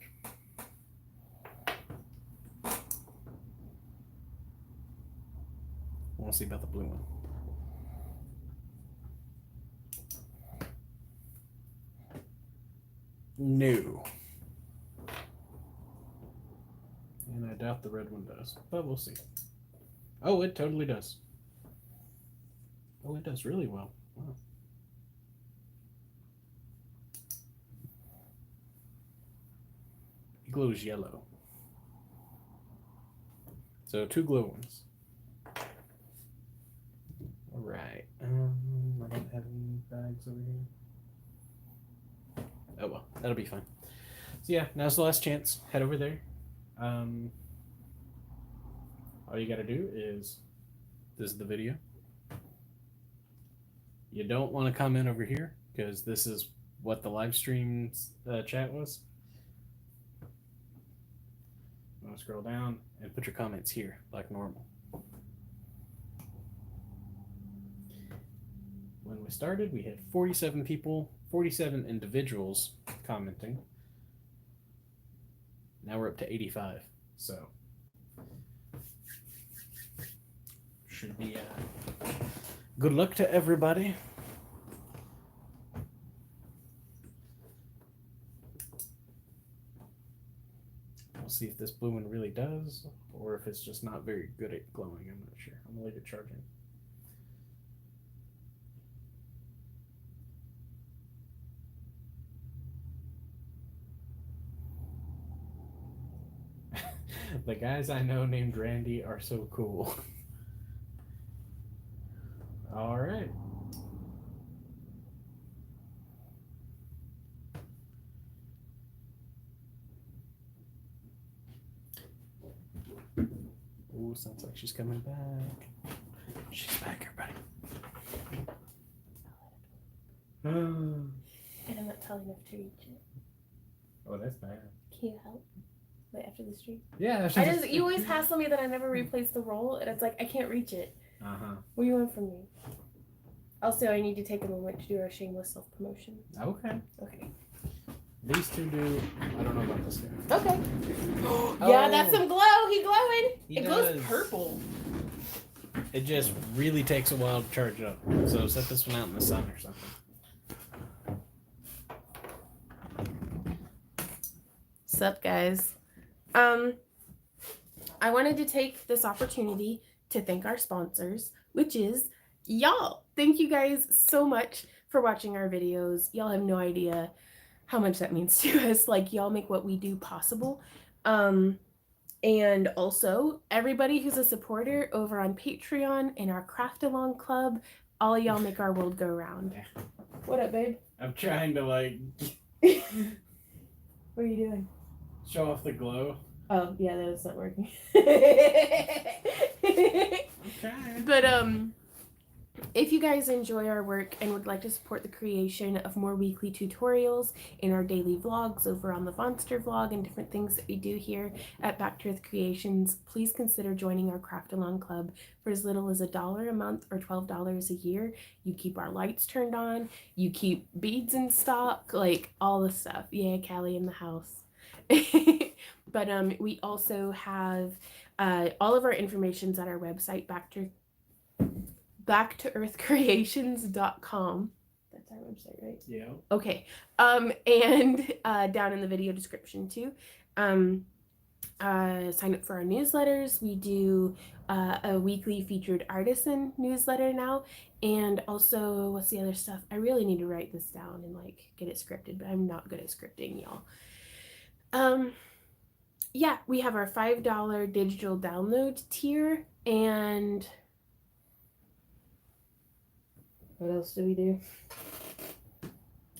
We'll see about the blue one. No. And I doubt the red one does, but we'll see. Oh, it totally does. Oh, it does really well. Wow. It glows yellow. So 2 glow ones. All right. I don't have any bags over here. Oh well, that'll be fine. So yeah, now's the last chance. Head over there. All you got to do is, this is the video. You don't want to comment over here because this is what the live stream chat was. You want to scroll down and put your comments here like normal. When we started, we had 47 people, 47 individuals commenting. Now we're up to 85. So should be good luck to everybody. We'll see if this blue one really does, or if it's just not very good at glowing. I'm not sure. I'm gonna leave it charging. The guys I know named Randy are so cool. All right. Ooh, sounds like she's coming back. She's back, everybody. And I'm not tall enough to reach it. Oh, that's bad. Can you help? Wait, after the stream? Yeah. You always hassle me that I never replace the roll, and it's like, I can't reach it. Uh-huh. What do you want from me? Also, I need to take a moment to do our shameless self-promotion. Okay. Okay. These two do. I don't know about this guy. Okay. Yeah, that's some glow. He glowing. It glows does. purple. It just really takes a while to charge up. So set this one out in the sun or something. Sup, guys? I wanted to take this opportunity to thank our sponsors, which is y'all. Thank you guys so much for watching our videos. Y'all have no idea how much that means to us. Like, y'all make what we do possible. And also everybody who's a supporter over on Patreon and our Craft Along Club, all y'all make our world go round. What up, babe? I'm trying to like What are you doing? show off the glow. Oh, yeah, that is not working. Okay. But if you guys enjoy our work and would like to support the creation of more weekly tutorials in our daily vlogs over on the Monster vlog and different things that we do here at Back to Earth Creations, please consider joining our Craft Along Club for as little as $1 a month or $12 a year. You keep our lights turned on, you keep beads in stock, like all the stuff. Yeah, Callie in the house. But we also have all of our information's at our website, backtoearthcreations.com. That's our website, right? Yeah. Okay. And down in the video description too. Sign up for our newsletters. We do a weekly featured artisan newsletter now. And also, what's the other stuff? I really need to write this down and like get it scripted, but I'm not good at scripting, y'all. Yeah, we have our $5 digital download tier, and what else do we do?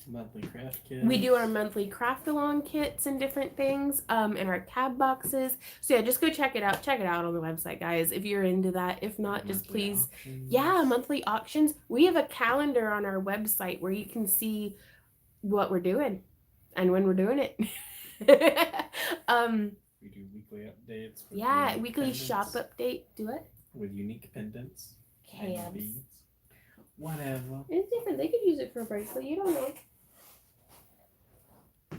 Monthly craft kits. We do our monthly craft along kits and different things, and our cab boxes. So yeah, just go check it out. Check it out on the website, guys, if you're into that. If not, just please. Auctions. Yeah, monthly auctions. We have a calendar on our website where you can see what we're doing and when we're doing it. We do weekly updates. Yeah, weekly pendants. shop update. Do it. With unique pendants. Cabs. Beads. Whatever. It's different. They could use it for a bracelet. You don't know.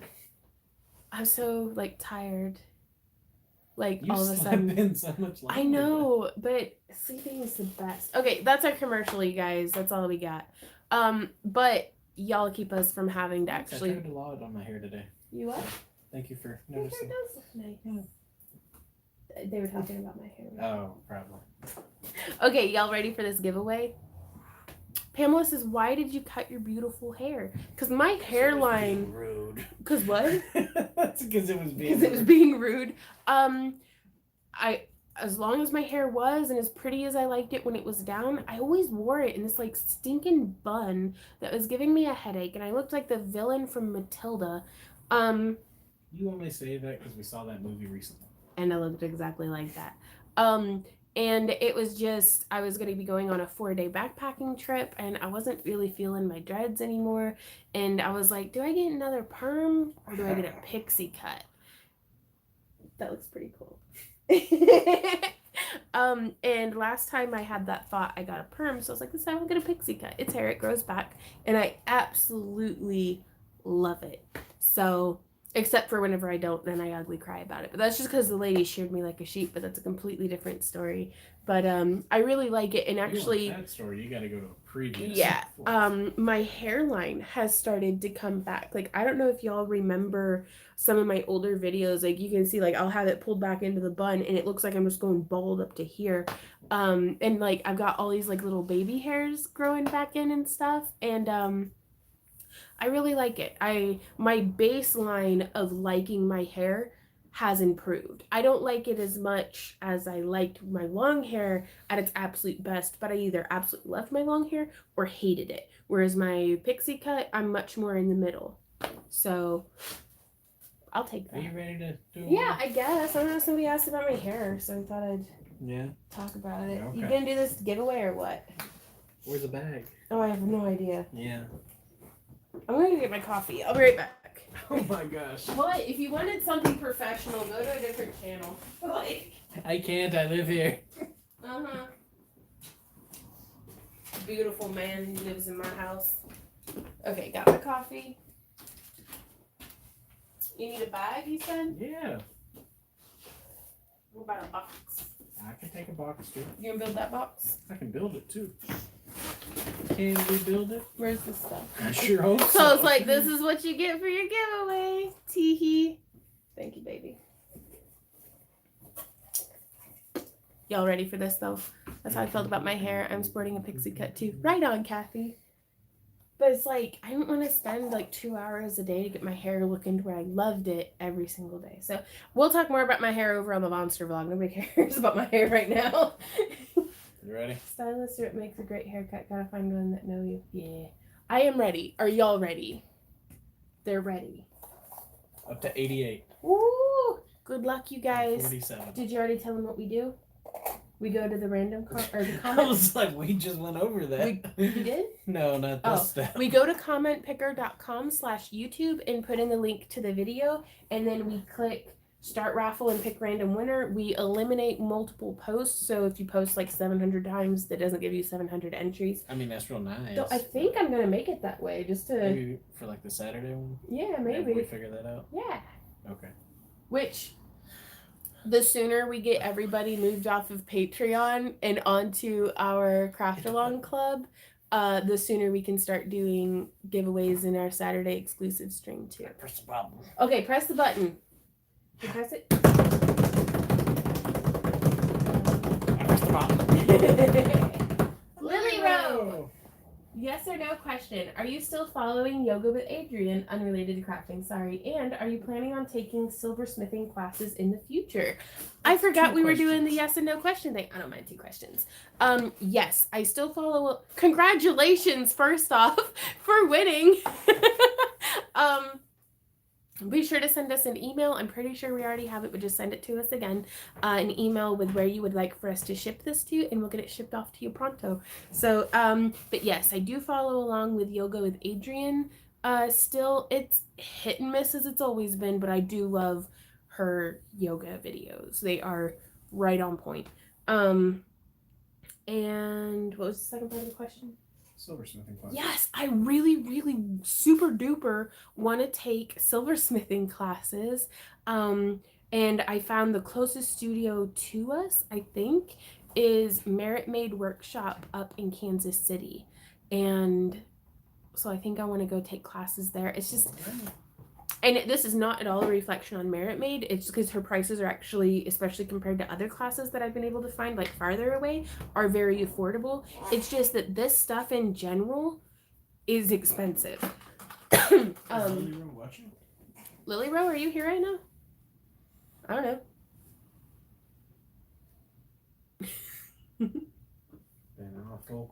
I'm so like tired. Like You all of a slept sudden. in so much longer. I know, but sleeping is the best. Okay, that's our commercial, you guys. That's all we got. But y'all keep us from having to actually. I turned a lot on my hair today. You what? Thank you for Your hair noticing. does look nice. They were talking about my hair. Oh, probably. Okay, y'all ready for this giveaway? Pamela says, "Why did you cut your beautiful hair?" Because my hairline. Rude. Because what? That's because it was being. Because it was being rude. As long as my hair was and as pretty as I liked it when it was down, I always wore it in this like stinking bun that was giving me a headache, and I looked like the villain from Matilda. You only say that because we saw that movie recently. And I looked exactly like that. And it was just, I was going to be going on a 4-day backpacking trip, and I wasn't really feeling my dreads anymore. And I was like, do I get another perm or do I get a pixie cut? That looks pretty cool. And last time I had that thought, I got a perm. So I was like, this time I'll get a pixie cut. It's hair, it grows back. And I absolutely love it. So Except for whenever I don't, then I ugly cry about it. But that's just because the lady sheared me like a sheep. But that's a completely different story. But I really like it, and actually, you want that story, you got to go to a previous. yeah, my hairline has started to come back. Like I don't know if y'all remember some of my older videos. Like you can see, like I'll have it pulled back into the bun, and it looks like I'm just going bald up to here. And like I've got all these like little baby hairs growing back in and stuff, and I really like it. My baseline of liking my hair has improved. I don't like it as much as I liked my long hair at its absolute best, but I either absolutely loved my long hair or hated it. Whereas my pixie cut, I'm much more in the middle. So I'll take that. Are you ready to do it? Yeah, I guess. I don't know, somebody asked about my hair, so I thought I'd talk about it. Okay. You gonna do this giveaway or what? Where's the bag? Oh, I have no idea. Yeah. I'm gonna get my coffee. I'll be right back. Oh my gosh. What? If you wanted something professional, go to a different channel. Like, I can't. I live here. uh-huh. Beautiful man who lives in my house. Okay, got my coffee. You need a bag, you said? Yeah. What about a box? I can take a box too. You gonna build that box? I can build it too. Can we build it? Where's the stuff? I sure hope so. So it's like, this is what you get for your giveaway. Teehee. Thank you, baby. Y'all ready for this, though? That's how I felt about my hair. I'm sporting a pixie cut, too. Right on, Kathy. But it's like, I don't want to spend like 2 hours a day to get my hair looking to where I loved it every single day. So we'll talk more about my hair over on the monster vlog. Nobody cares about my hair right now. You ready? Stylist or it makes a great haircut. Gotta find one that know you. Yeah. I am ready. Are y'all ready? They're ready. Up to 88. Woo! Good luck, you guys. 47. Did you already tell them what we do? We go to the random or the I comment. was like, we just went over that. We did? No, not this stuff. We go to commentpicker.com/YouTube and put in the link to the video, and then we click start raffle and pick random winner. We eliminate multiple posts, so if you post like 700 times, that doesn't give you 700 entries. I mean, that's real nice. So I think I'm gonna make it that way, just to maybe for like the Saturday one. Yeah, maybe. Maybe we figure that out. Yeah. Okay. Which, the sooner we get everybody moved off of Patreon and onto our craft along club, the sooner we can start doing giveaways in our Saturday exclusive stream too. Press the button. Okay, press the button. You press it. I pressed the button. Lily Rowe. Yes or no question. Are you still following Yoga with Adrian, unrelated to crafting, sorry, and are you planning on taking silversmithing classes in the future? I forgot we were doing the yes and no question thing. I don't mind 2 questions. Yes, I still follow. Congratulations, first off, for winning. Be sure to send us an email. I'm pretty sure we already have it, but just send it to us again. An email with where you would like for us to ship this to, and we'll get it shipped off to you pronto. So, but yes, I do follow along with Yoga with Adrian. Still, it's hit and miss as it's always been, but I do love her yoga videos. They are right on point. And what was the second part of the question? Silversmithing class. Yes, I really, really super duper want to take silversmithing classes. And I found the closest studio to us, I think, is Merit Made Workshop up in Kansas City. And so I think I want to go take classes there. It's just, and this is not at all a reflection on Merit Made. It's because her prices are actually, especially compared to other classes that I've been able to find like farther away, are very affordable. It's just that this stuff in general is expensive. Lily Rowe watching? Lily Rowe, are you here right now? I don't know.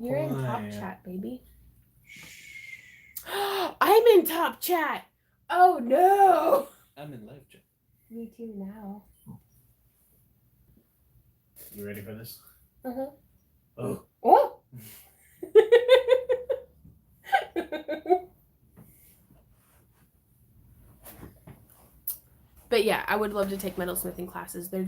You're in top chat, baby. I'm in top chat. Oh no! I'm in live chat. Me too now. You ready for this? Uh-huh. Oh. Oh! But yeah, I would love to take metalsmithing classes. They're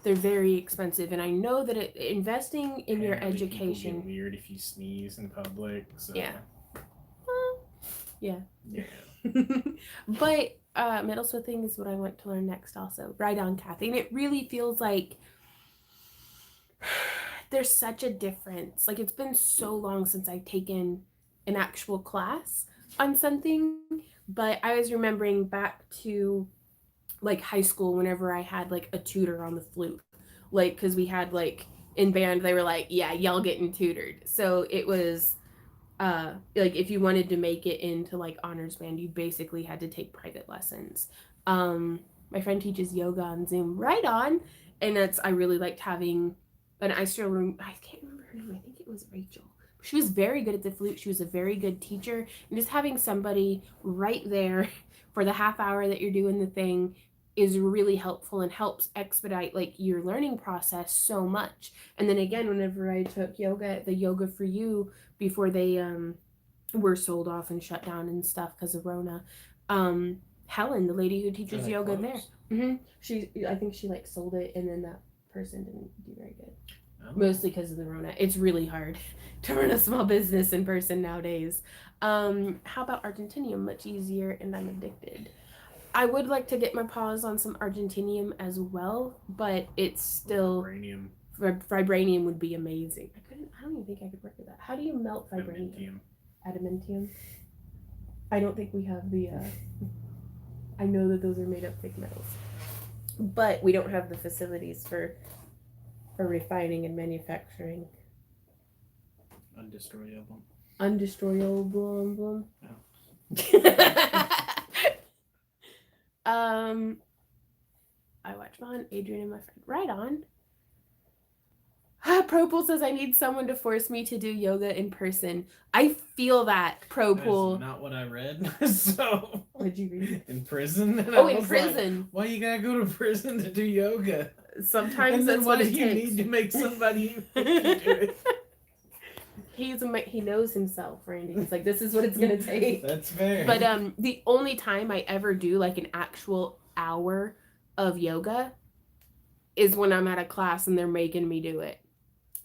very expensive, and I know that investing in your education. Get weird if you sneeze in public. So. Yeah. Yeah. Yeah. But Metalsmithing is what I want to learn next also. Right on, Kathy. And it really feels like there's such a difference. Like it's been so long since I've taken an actual class on something, but I was remembering back to like high school whenever I had like a tutor on the flute. Like cuz we had like in band they were like, "Yeah, y'all getting tutored." So it was like if you wanted to make it into like honors band, you basically had to take private lessons. My friend teaches yoga on Zoom. Right on. And that's I really liked having and I still I can't remember her name. I think it was Rachel. She was very good at the flute. She was a very good teacher. And just having somebody right there for the half hour that you're doing the thing is really helpful and helps expedite like your learning process so much. And then again, whenever I took yoga, the yoga for you before they were sold off and shut down and stuff because of Rona, Helen, the lady who teaches yoga there, she I think she like sold it and then that person didn't do very good. Oh. Mostly because of the Rona. It's really hard to run a small business in person nowadays. How about Argentinium? Much easier, and I'm addicted. I would like to get my paws on some Argentinium as well, but it's still vibranium. Vibranium would be amazing. I don't even think I could work with that. How do you melt vibranium? Adamantium. I don't think we have the. I know that those are made of thick metals, but we don't have the facilities for refining and manufacturing. Undestroyable. Undestroyable. Oh. I watch Vaughn, Adrian, and my friend. Right on. Propool says I need someone to force me to do yoga in person. I feel that, Propool. That's not what I read. So what'd you read? In prison. And in prison. Like, why you gotta go to prison to do yoga? Sometimes that's what it takes. Why do you need to make somebody do it? He knows himself, Randy. He's like, this is what it's gonna take. That's fair. But the only time I ever do like an actual hour of yoga is when I'm at a class and they're making me do it.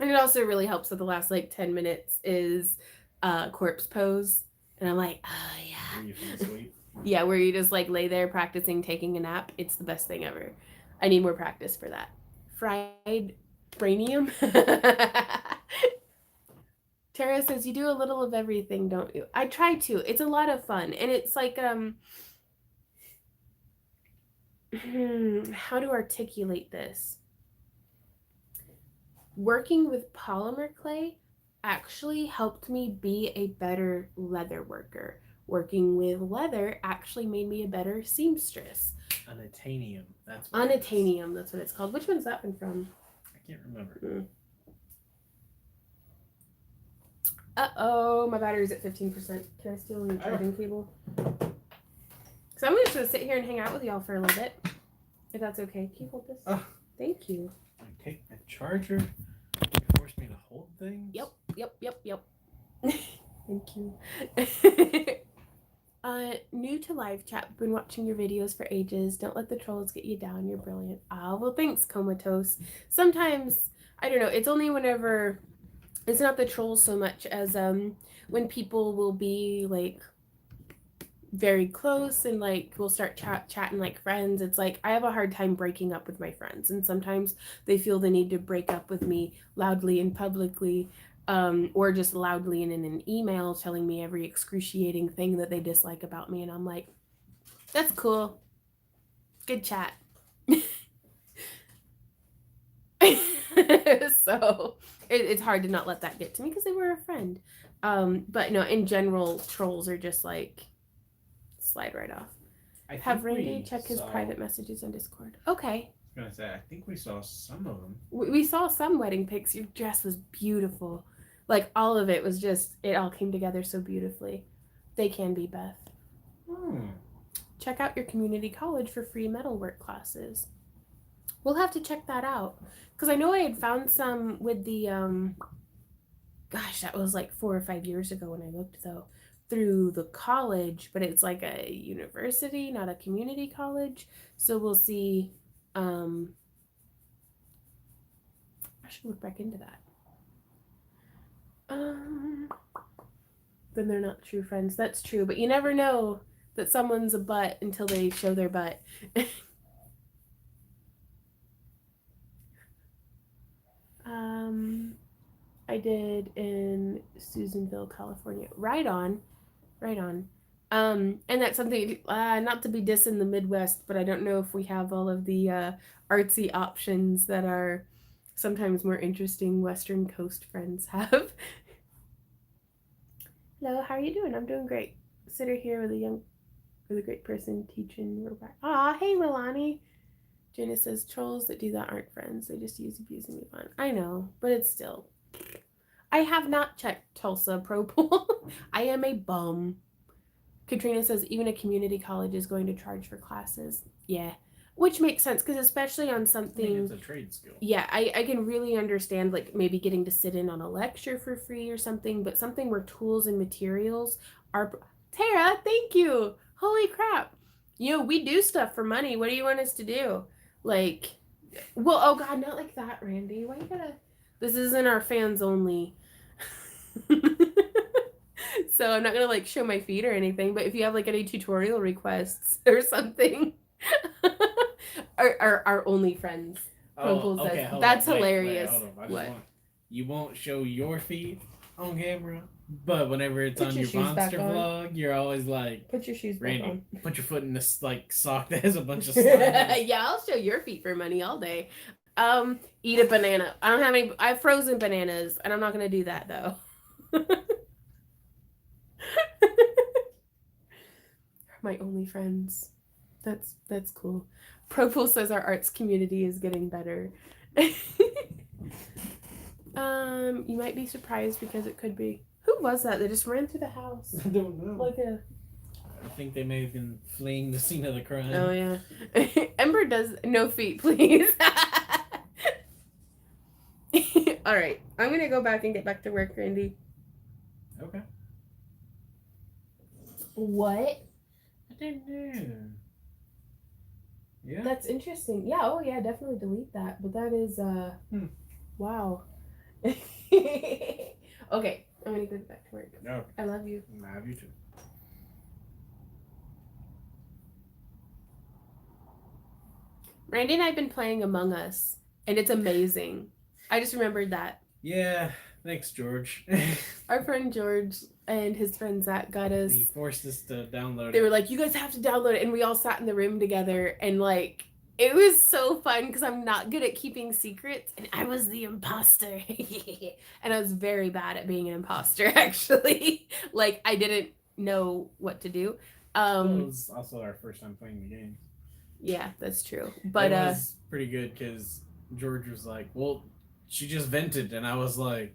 And it also really helps that the last like 10 minutes is corpse pose. And I'm like, oh yeah. Where you feel sweet. Yeah, where you just like lay there practicing taking a nap. It's the best thing ever. I need more practice for that. Fried branium. Tara says you do a little of everything, don't you? I try to. It's a lot of fun. And it's like how to articulate this? Working with polymer clay actually helped me be a better leather worker. Working with leather actually made me a better seamstress. Unatanium. That's what it's called. Which one's that one from? I can't remember. Uh-oh, my battery's at 15%. Can I steal your charging cable? So I'm just going to sit here and hang out with y'all for a little bit. If that's okay. Can you hold this? Thank you. I take my charger. You force me to hold things? Yep. Thank you. New to live chat. Been watching your videos for ages. Don't let the trolls get you down. You're brilliant. Well, thanks, Comatose. Sometimes, I don't know, it's only whenever, it's not the trolls so much as when people will be like very close and like we'll start chatting like friends. It's like I have a hard time breaking up with my friends, and sometimes they feel the need to break up with me loudly and publicly, or just loudly and in an email telling me every excruciating thing that they dislike about me, and I'm like, that's cool, good chat. So it's hard to not let that get to me because they were a friend. But no, in general, trolls are just like slide right off. Have Randy check his private messages on Discord. Okay. I was gonna say, I think we saw some of them. We saw some wedding pics. Your dress was beautiful. Like all of it was just, it all came together so beautifully. They can be, Beth. Check out your community college for free metalwork classes. We'll have to check that out. Because I know I had found some with the, gosh, that was like 4 or 5 years ago when I looked though. Through the college, but it's like a university, not a community college. So we'll see. I should look back into that. Then they're not true friends. That's true, but you never know that someone's a butt until they show their butt. um, I did in Susanville, California. Right on, right on. And that's something, not to be dissing the Midwest, but I don't know if we have all of the artsy options that our sometimes more interesting Western Coast friends have. Hello, how are you doing? I'm doing great. Sitter here with a great person teaching. Aw, hey, Milani. Jenna says trolls that do that aren't friends. They just use, abuse, and move on. I know, but it's still. I have not checked Tulsa Pro Pool. I am a bum. Katrina says even a community college is going to charge for classes. Yeah, which makes sense because especially on something. I mean, it's a trade skill. Yeah, I can really understand like maybe getting to sit in on a lecture for free or something, but something where tools and materials are. Tara, thank you. Holy crap. We do stuff for money. What do you want us to do? Like, well, oh God, not like that, Randy. Why you gotta. This isn't our fans only. So I'm not gonna like show my feet or anything, but if you have like any tutorial requests or something, our only friends. Oh, okay. That's on. hilarious. Hold on. What? You won't show your feet on camera, but whenever it's Put on your your shoes back monster on. vlog, you're always like, Put your shoes back Randy, on. put your foot in this like sock that has a bunch of slime. Yeah, I'll show your feet for money all day. Eat a banana. I don't have any. I have frozen bananas, and I'm not gonna do that though. My only friends. That's cool. Propol says our arts community is getting better. You might be surprised because it could be. Who was that? They just ran through the house. I don't know. Like a. I think they may have been fleeing the scene of the crime. Oh yeah. Ember does no feet, please. All right, I'm gonna go back and get back to work, Randy. Okay. What? I didn't know. Yeah. That's interesting. Yeah. Oh yeah. Definitely delete that. But that is wow. Okay, I'm gonna go back to work. No. I love you. I love you too. Randy and I have been playing Among Us, and it's amazing. I just remembered that. Yeah, thanks, George. Our friend George and his friend Zach got us. He forced us to download it. They were like, you guys have to download it. And we all sat in the room together, and like, it was so fun because I'm not good at keeping secrets, and I was the imposter. And I was very bad at being an imposter, actually. Like, I didn't know what to do. Well, it was also our first time playing the game. Yeah, that's true. But it was pretty good because George was like, well, she just vented, and I was like,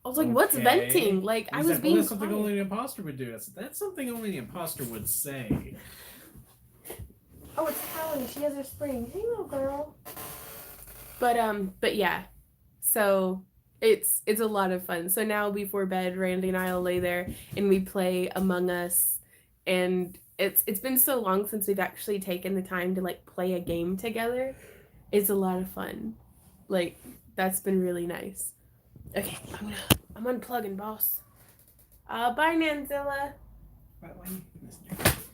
what's venting? Like, I was being that's something only an imposter would do. I said, that's something only an imposter would say. Oh, it's Callie. She has her spring. Hey, little girl. But yeah. So it's a lot of fun. So now before bed, Randy and I'll lay there and we play Among Us, and it's been so long since we've actually taken the time to like play a game together. It's a lot of fun. Like, that's been really nice. Okay, I'm unplugging, boss. Bye, Nanzilla.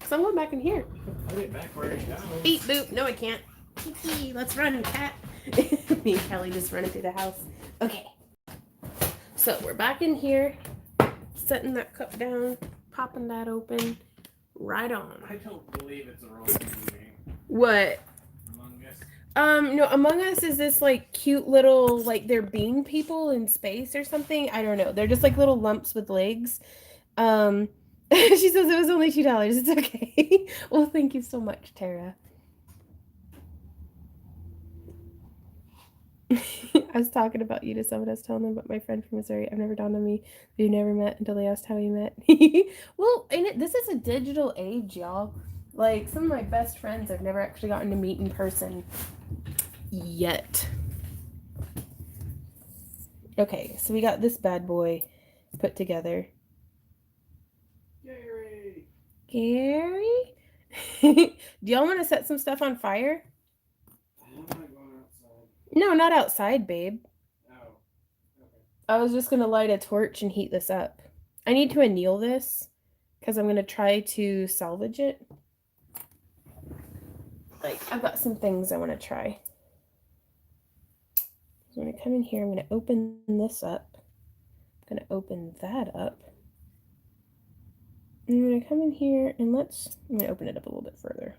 So I'm going back in here. Put it back where it goes. Beep boop. No, I can't. Let's run, cat. Me and Kelly just running through the house. Okay. So we're back in here, setting that cup down, popping that open. Right on. I don't believe it's a role-playing game. What? Among Us. No, Among Us is this like cute little, like they're bean people in space or something. I don't know. They're just like little lumps with legs. She says it was only $2. It's okay. Well, thank you so much, Tara. I was talking about you to someone. I was telling them about my friend from Missouri. I've never dawned on me. We never met until they asked how we met. Well, this is a digital age, y'all. Like, some of my best friends I've never actually gotten to meet in person yet. Okay, so we got this bad boy put together. Gary? Do y'all want to set some stuff on fire? No, not outside, babe. Oh, okay. I was just going to light a torch and heat this up. I need to anneal this because I'm going to try to salvage it. Like, I've got some things I want to try. So I'm going to come in here. I'm going to open this up. I'm going to open that up. I'm going to come in here and I'm going to open it up a little bit further.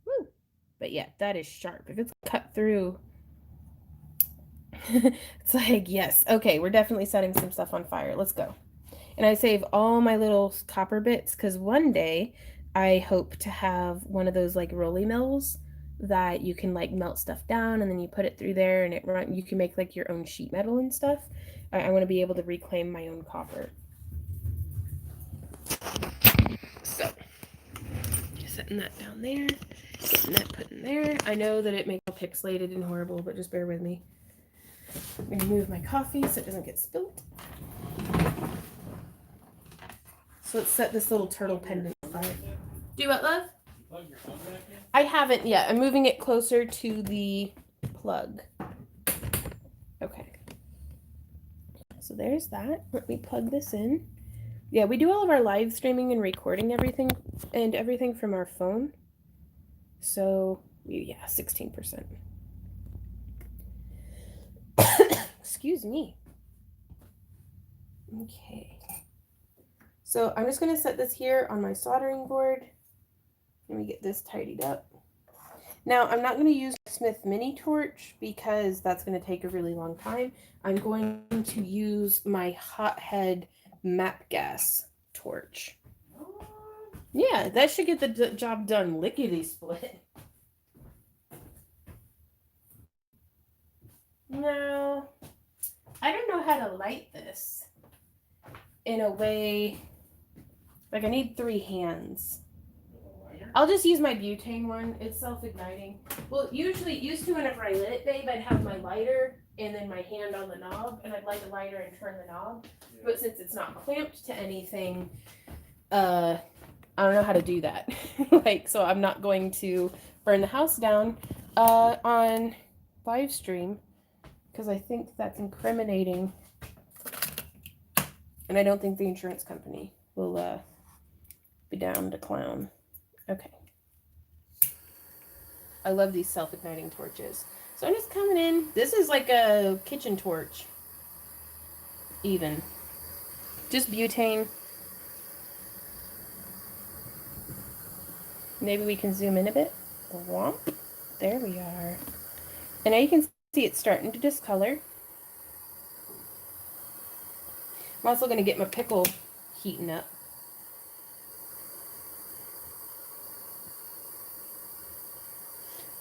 Woo! But yeah, that is sharp. If it's cut through, it's like, yes. Okay, we're definitely setting some stuff on fire. Let's go. And I save all my little copper bits because one day I hope to have one of those like rolly mills that you can like melt stuff down and then you put it through there and you can make like your own sheet metal and stuff. I want to be able to reclaim my own copper. So, just setting that down there, getting that put in there. I know that it may go pixelated and horrible, but just bear with me. I'm going to move my coffee so it doesn't get spilled. So let's set this little turtle pendant on fire. Do what, love? I haven't yet. I'm moving it closer to the plug. Okay. So there's that. Let me plug this in. Yeah, we do all of our live streaming and recording everything from our phone. So, yeah, 16%. Excuse me. Okay. So I'm just going to set this here on my soldering board. Let me get this tidied up. Now, I'm not going to use Smith mini torch because that's going to take a really long time. I'm going to use my hothead map gas torch. Yeah, that should get the job done lickety-split. Now, I don't know how to light this in a way, like I need 3 hands. I'll just use my butane one. It's self-igniting. Well, usually, used to whenever I lit it, babe, I'd have my lighter and then my hand on the knob, and I'd light the lighter and turn the knob. Yeah. But since it's not clamped to anything, I don't know how to do that. Like, so I'm not going to burn the house down on live stream because I think that's incriminating, and I don't think the insurance company will be down to clown. Okay. I love these self-igniting torches. So I'm just coming in. This is like a kitchen torch. Even. Just butane. Maybe we can zoom in a bit. Womp. There we are. And now you can see it's starting to discolor. I'm also going to get my pickle heating up.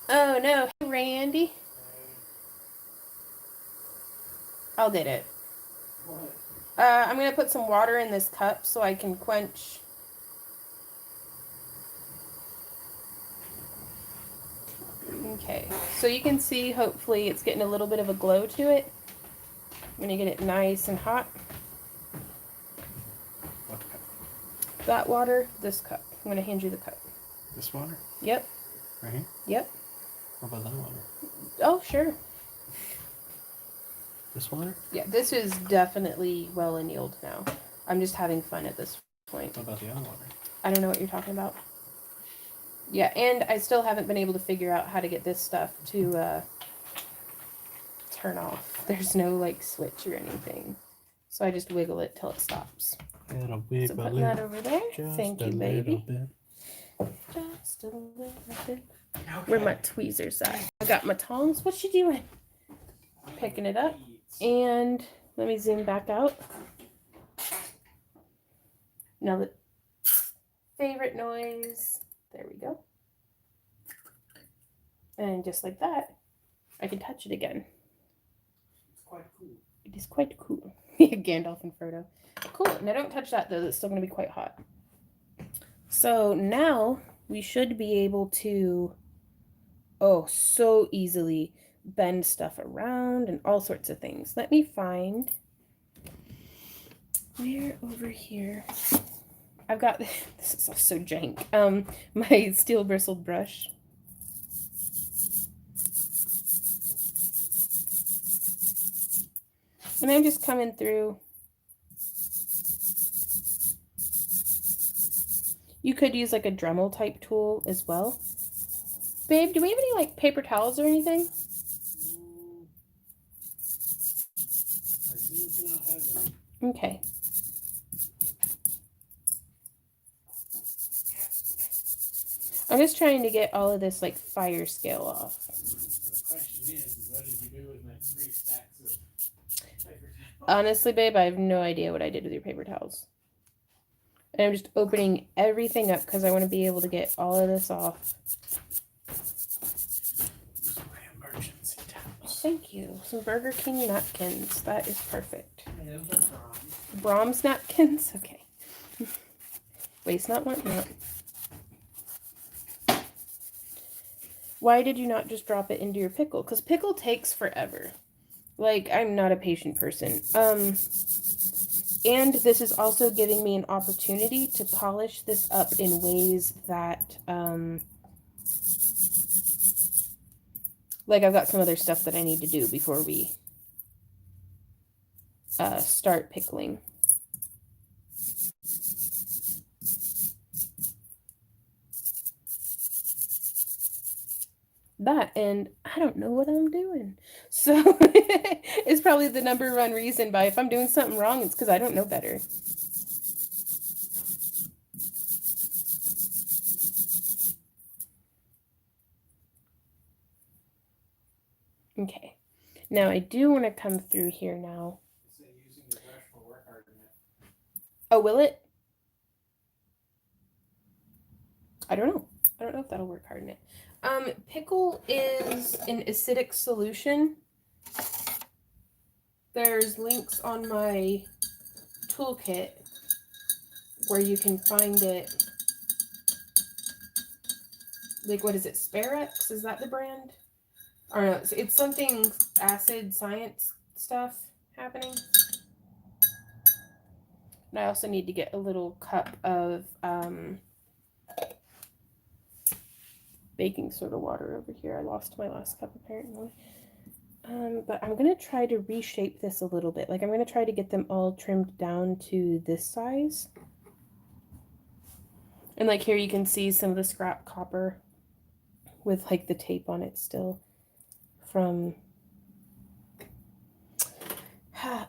Oh no, hey Randy. I'll did it. What? I'm gonna put some water in this cup so I can quench. Okay, so you can see hopefully it's getting a little bit of a glow to it. I'm gonna get it nice and hot. What cup? That water, this cup. I'm gonna hand you the cup. This water? Yep. Right here? Yep. What about that water? Oh, sure. This water? Yeah, this is definitely well annealed now. I'm just having fun at this point. What about the other water? I don't know what you're talking about. Yeah, and I still haven't been able to figure out how to get this stuff to turn off. There's no like switch or anything. So I just wiggle it till it stops. It'll wiggle. So putting that over there. Thank you, baby. Just a little bit. Okay. Where my tweezers at? I got my tongs. What's she doing? Picking it up. And let me zoom back out. Now the favorite noise. There we go. And just like that, I can touch it again. It's quite cool. It is quite cool. Gandalf and Frodo. Cool. Now don't touch that though. It's still going to be quite hot. So now we should be able to, so easily bend stuff around and all sorts of things. Let me find where over here. I've got, this is also jank, my steel bristled brush. And I'm just coming through. You could use like a Dremel type tool as well. Babe, do we have any like paper towels or anything? I seem to not have any. Okay. I'm just trying to get all of this like fire scale off. So the question is what did you do with my 3 stacks of paper towels? Honestly, babe, I have no idea what I did with your paper towels. And I'm just opening everything up because I want to be able to get all of this off. These are my emergency towels. Thank you. Some Burger King napkins. That is perfect. Yeah, those are Brahms. Brahms napkins? Okay. Waste not, want not. Why did you not just drop it into your pickle? Because pickle takes forever. Like, I'm not a patient person. And this is also giving me an opportunity to polish this up in ways that, like I've got some other stuff that I need to do before we start pickling. That, and I don't know what I'm doing. So it's probably the number one reason by if I'm doing something wrong, it's because I don't know better. Okay. Now I do want to come through here now. Say using the brush will work hardening it. Oh, will it? I don't know. I don't know if that'll work harden it. Pickle is an acidic solution. There's links on my toolkit where you can find it. Like, what is it? Sparex? Is that the brand? Or no, it's something acid science stuff happening. And I also need to get a little cup of baking soda water over here. I lost my last cup apparently. But I'm going to try to reshape this a little bit. Like, I'm going to try to get them all trimmed down to this size. And like here you can see some of the scrap copper with like the tape on it still from...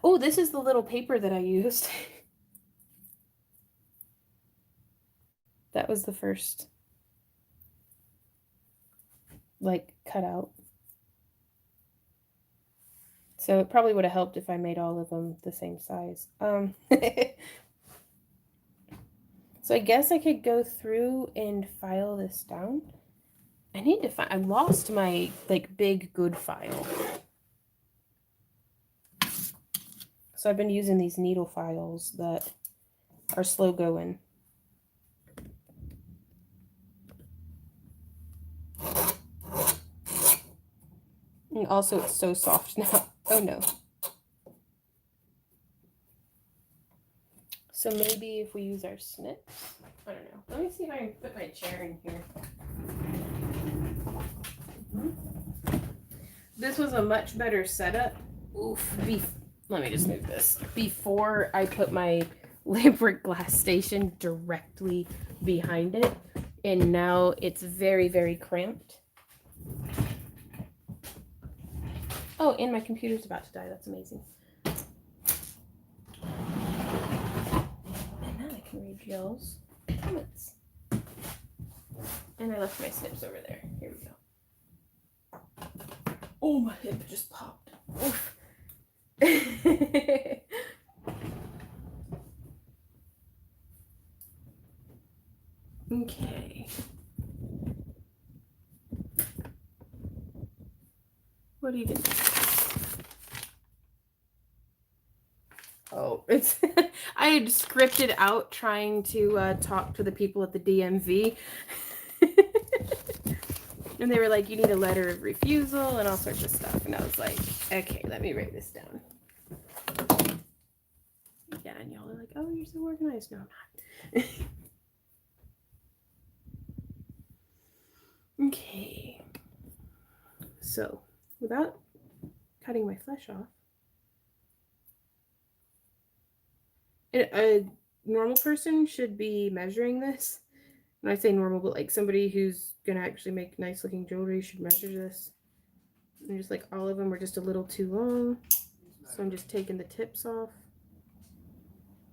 Oh, this is the little paper that I used. That was the first like cutout. So it probably would have helped if I made all of them the same size. So I guess I could go through and file this down. I need to find... I lost my like big good file. So I've been using these needle files that are slow going. And also it's so soft now. Oh no. So maybe if we use our snips, I don't know. Let me see if I can put my chair in here. This was a much better setup. Oof. Let me just move this. Before I put my Lampwork glass station directly behind it. And now it's very, very cramped. Oh, and my computer's about to die. That's amazing. Read y'all's comments. And I left my snips over there. Here we go. Oh, my hip just popped. Oof. Okay. What do you think? Oh, it's... I had scripted out trying to talk to the people at the DMV. And they were like, you need a letter of refusal and all sorts of stuff. And I was like, okay, let me write this down. Yeah, and y'all are like, oh, you're so organized. No, I'm not. Okay. So, without cutting my flesh off, A normal person should be measuring this. When I say normal, but like somebody who's gonna actually make nice looking jewelry should measure this. And just like all of them were just a little too long. So I'm just taking the tips off.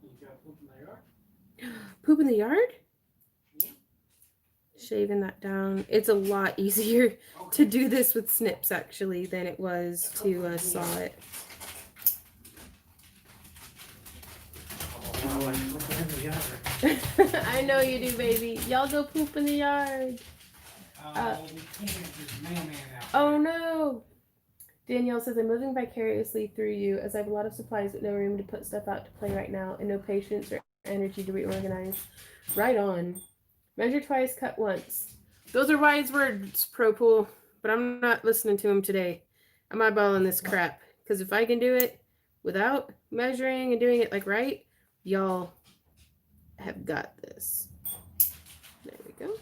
You got poop in the yard? Poop in the yard? Yeah. Shaving that down. It's a lot easier to do this with snips actually than it was to saw it. Oh, I like pooping in the yard. I know you do, baby. Y'all go poop in the yard. We can't. There's mailman out. Oh no. Danielle says, I'm living vicariously through you as I have a lot of supplies but no room to put stuff out to play right now and no patience or energy to reorganize. Right on. Measure twice, cut once. Those are wise words, Pro Pool, but I'm not listening to them today. I'm eyeballing this crap because if I can do it without measuring and doing it like right, y'all have got this. There we go.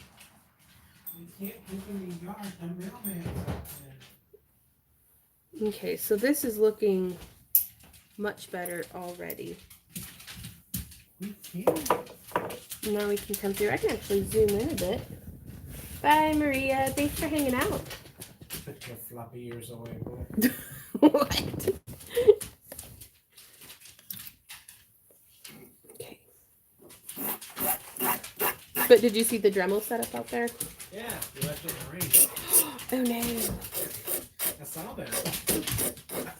We can't poop in the yard. The mailman's out there. Okay, so this is looking much better already. We can't. Now we can come through. I can actually zoom in a bit. Bye, Maria. Thanks for hanging out. Put your floppy ears away, boy. What? Okay. But did you see the Dremel setup out there? Yeah, you left it in the rain. Oh no. I saw that. I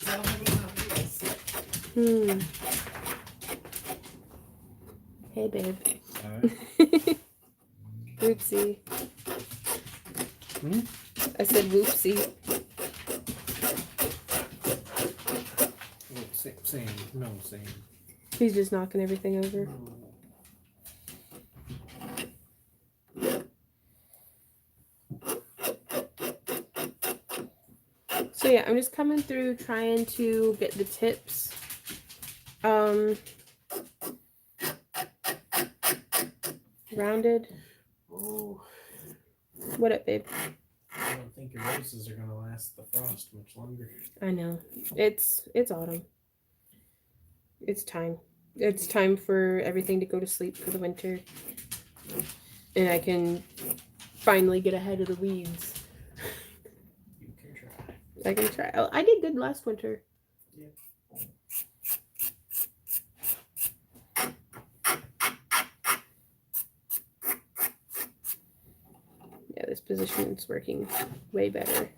saw that with my wheels. Hey, babe. Alright. Whoopsie. I said whoopsie. Same. No, same. He's just knocking everything over. So yeah, I'm just coming through trying to get the tips. Rounded. Oh. What up, babe? I don't think your roses are gonna last the frost much longer. I know. It's autumn. It's time. It's time for everything to go to sleep for the winter. And I can finally get ahead of the weeds. You can try. I can try. Oh, I did good last winter. Yeah. Yeah, this position is working way better.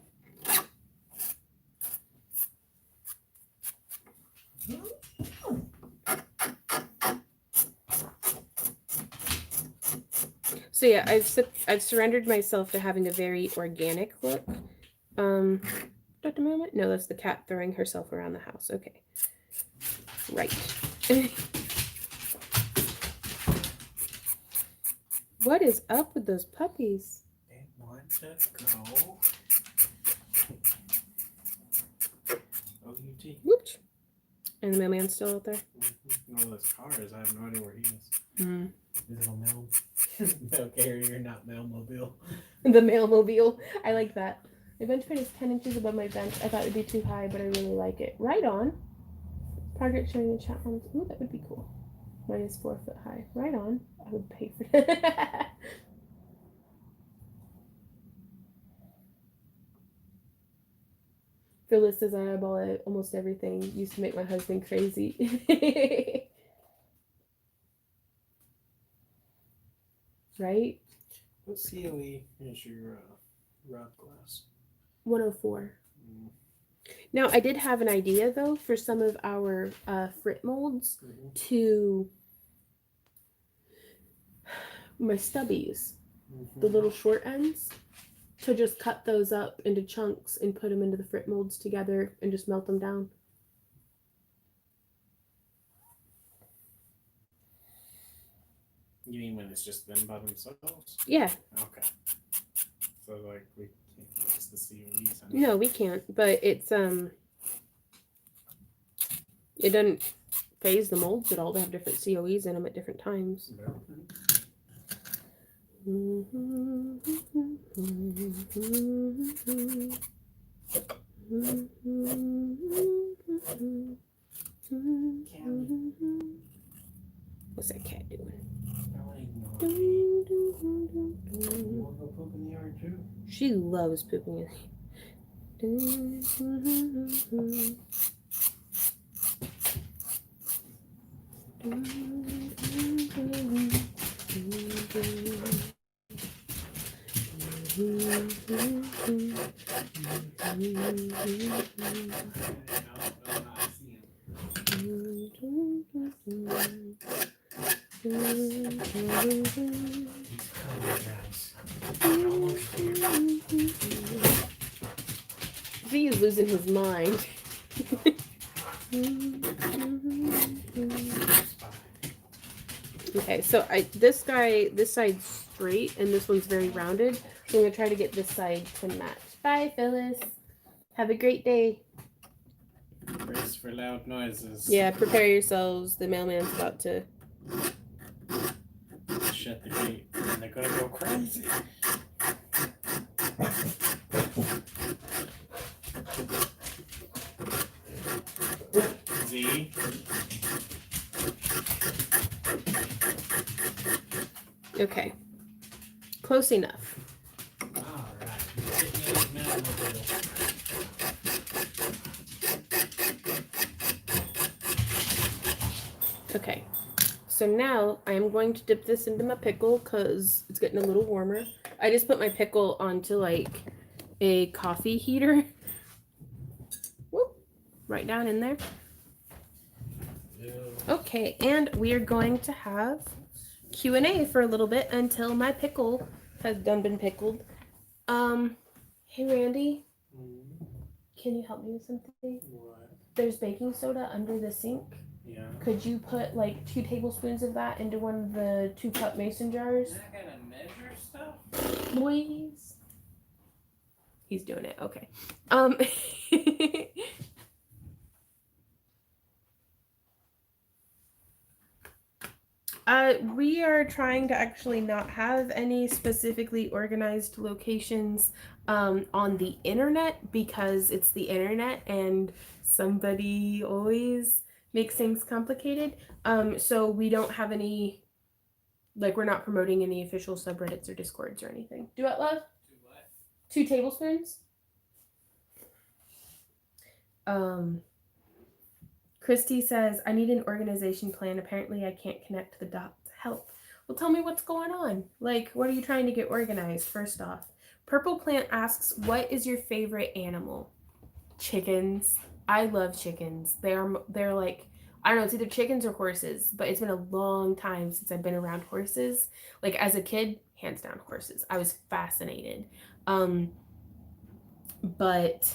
So yeah, I've surrendered myself to having a very organic look. Dr. Merriman? No, that's the cat throwing herself around the house. Okay. Right. What is up with those puppies? They want to go. OUT. Whoops. And the mailman's still out there? One of those cars. I have no idea where he is. Mm. Little mail. Mail carrier, not mailmobile. The mailmobile. I like that. My bench height is 10 inches above my bench. I thought it would be too high, but I really like it. Right on. Project showing in chat rooms. Ooh, that would be cool. Mine is 4 foot high. Right on. I would pay for that. Phyllis says I eyeball almost everything. Used to make my husband crazy. Right? What COE is your rod glass? 104. Now, I did have an idea, though, for some of our frit molds to my stubbies, the little short ends, to just cut those up into chunks and put them into the frit molds together and just melt them down. You mean when it's just them by themselves? Yeah. Okay. So, like, we can't mix the COEs. Huh? No, we can't, but it's, it doesn't phase the molds at all to have different COEs in them at different times. What's that cat doing? You want to go poop in the yard too? She loves pooping. He is losing his mind. Okay, so this side's straight and this one's very rounded. So I'm gonna try to get this side to match. Bye, Phyllis. Have a great day. Brace for loud noises. Yeah, prepare yourselves. The mailman's about to shut the gate and they're gonna go crazy. Z. Okay. Close enough. Okay. So now I'm going to dip this into my pickle because it's getting a little warmer. I just put my pickle onto like a coffee heater. Whoop, right down in there. Okay, and we are going to have Q&A for a little bit until my pickle has done been pickled. Hey Randy, can you help me with something? What? There's baking soda under the sink. Yeah. Could you put like 2 tablespoons of that into one of the 2-cup mason jars? Is that gonna measure stuff? Please. He's doing it. Okay. We are trying to actually not have any specifically organized locations on the internet because it's the internet and somebody always makes things complicated. So we don't have any, like, we're not promoting any official subreddits or discords or anything. Do what, love? Do what? 2 tablespoons. Christy says, I need an organization plan. Apparently I can't connect the dots. Help. Well, tell me what's going on. Like, what are you trying to get organized, first off? Purple Plant asks, what is your favorite animal? Chickens. I love chickens. They're like, I don't know, it's either chickens or horses, but it's been a long time since I've been around horses. Like, as a kid, hands down, horses. I was fascinated. But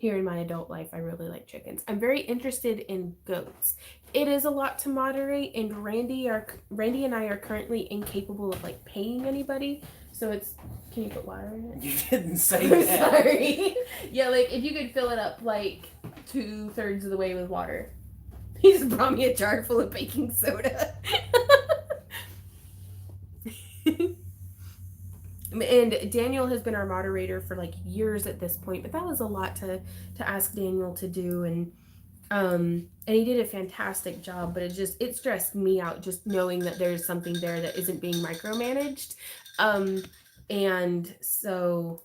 here in my adult life, I really like chickens. I'm very interested in goats. It is a lot to moderate, and Randy and I are currently incapable of like paying anybody. So it's, can you put water in it? You didn't say that. Sorry. Yeah, like if you could fill it up like 2/3 of the way with water. He just brought me a jar full of baking soda. And Daniel has been our moderator for like years at this point, but that was a lot to ask Daniel to do, and he did a fantastic job, but it stressed me out just knowing that there's something there that isn't being micromanaged. And so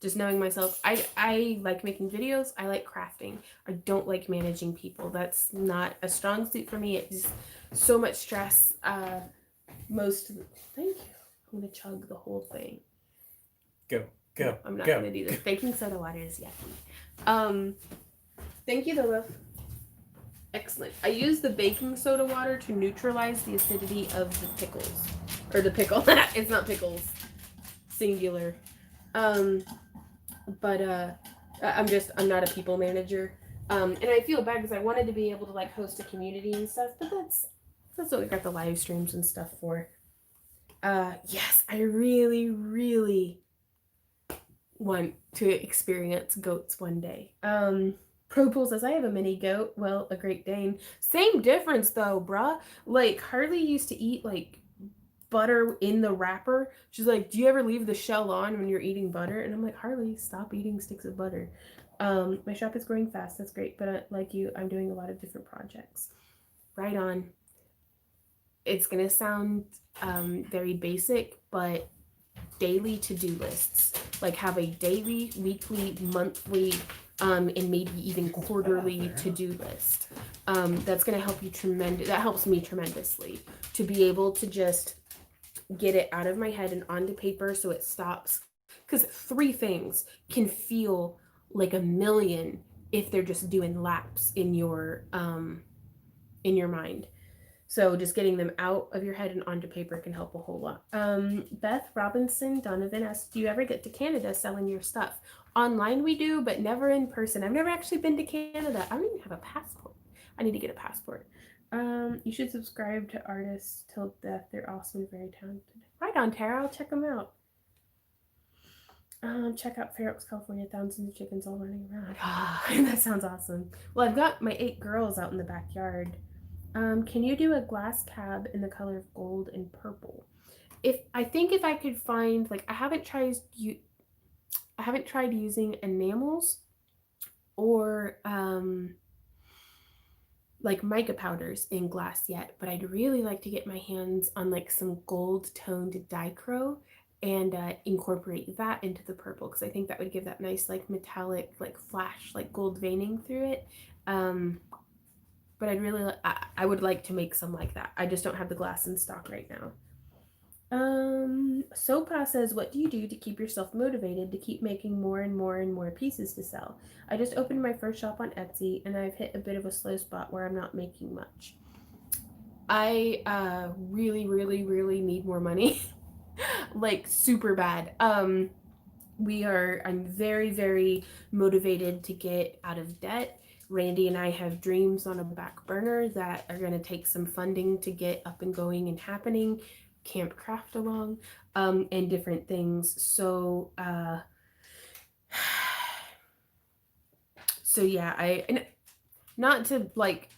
just knowing myself, I like making videos, I like crafting. I don't like managing people. That's not a strong suit for me. It's just so much stress. Thank you. I'm gonna chug the whole thing. Go. No, I'm not gonna do this. Baking soda water is yucky. Thank you, though. Excellent. I use the baking soda water to neutralize the acidity of the pickles. Or the pickle. It's not pickles. Singular. But I'm not a people manager. And I feel bad because I wanted to be able to like host a community and stuff, but that's what we got the live streams and stuff for. Yes, I really, really want to experience goats one day. Propol says, I have a mini goat. Well, a Great Dane. Same difference though, bruh. Like, Harley used to eat like butter in the wrapper. She's like, do you ever leave the shell on when you're eating butter? And I'm like, Harley, stop eating sticks of butter. My shop is growing fast. That's great. But like you, I'm doing a lot of different projects. Right on. It's going to sound very basic, but daily to-do lists. Like have a daily, weekly, monthly, and maybe even quarterly to-do list. That's going to help you tremendous. That helps me tremendously to be able to just get it out of my head and onto paper so it stops. Because three things can feel like a million if they're just doing laps in your mind. So just getting them out of your head and onto paper can help a whole lot. Beth Robinson Donovan asks, do you ever get to Canada selling your stuff? Online we do, but never in person. I've never actually been to Canada. I don't even have a passport. I need to get a passport. You should subscribe to Artists Till Death. They're awesome and very talented. Right on, Tara. I'll check them out. Check out Fair Oaks, California. Thousands of chickens all running around. That sounds awesome. Well, I've got my 8 girls out in the backyard. Can you do a glass cab in the color of gold and purple? If I could find, like, I haven't tried using enamels or like mica powders in glass yet, but I'd really like to get my hands on like some gold toned dichro and incorporate that into the purple because I think that would give that nice like metallic like flash like gold veining through it. Um, but I would like to make some like that. I just don't have the glass in stock right now. Sopa says, what do you do to keep yourself motivated to keep making more and more and more pieces to sell? I just opened my first shop on Etsy and I've hit a bit of a slow spot where I'm not making much. I really, really, really need more money. Like super bad. I'm very, very motivated to get out of debt. Randy and I have dreams on a back burner that are going to take some funding to get up and going and happening. Camp Craft along, and different things. So yeah, and not to like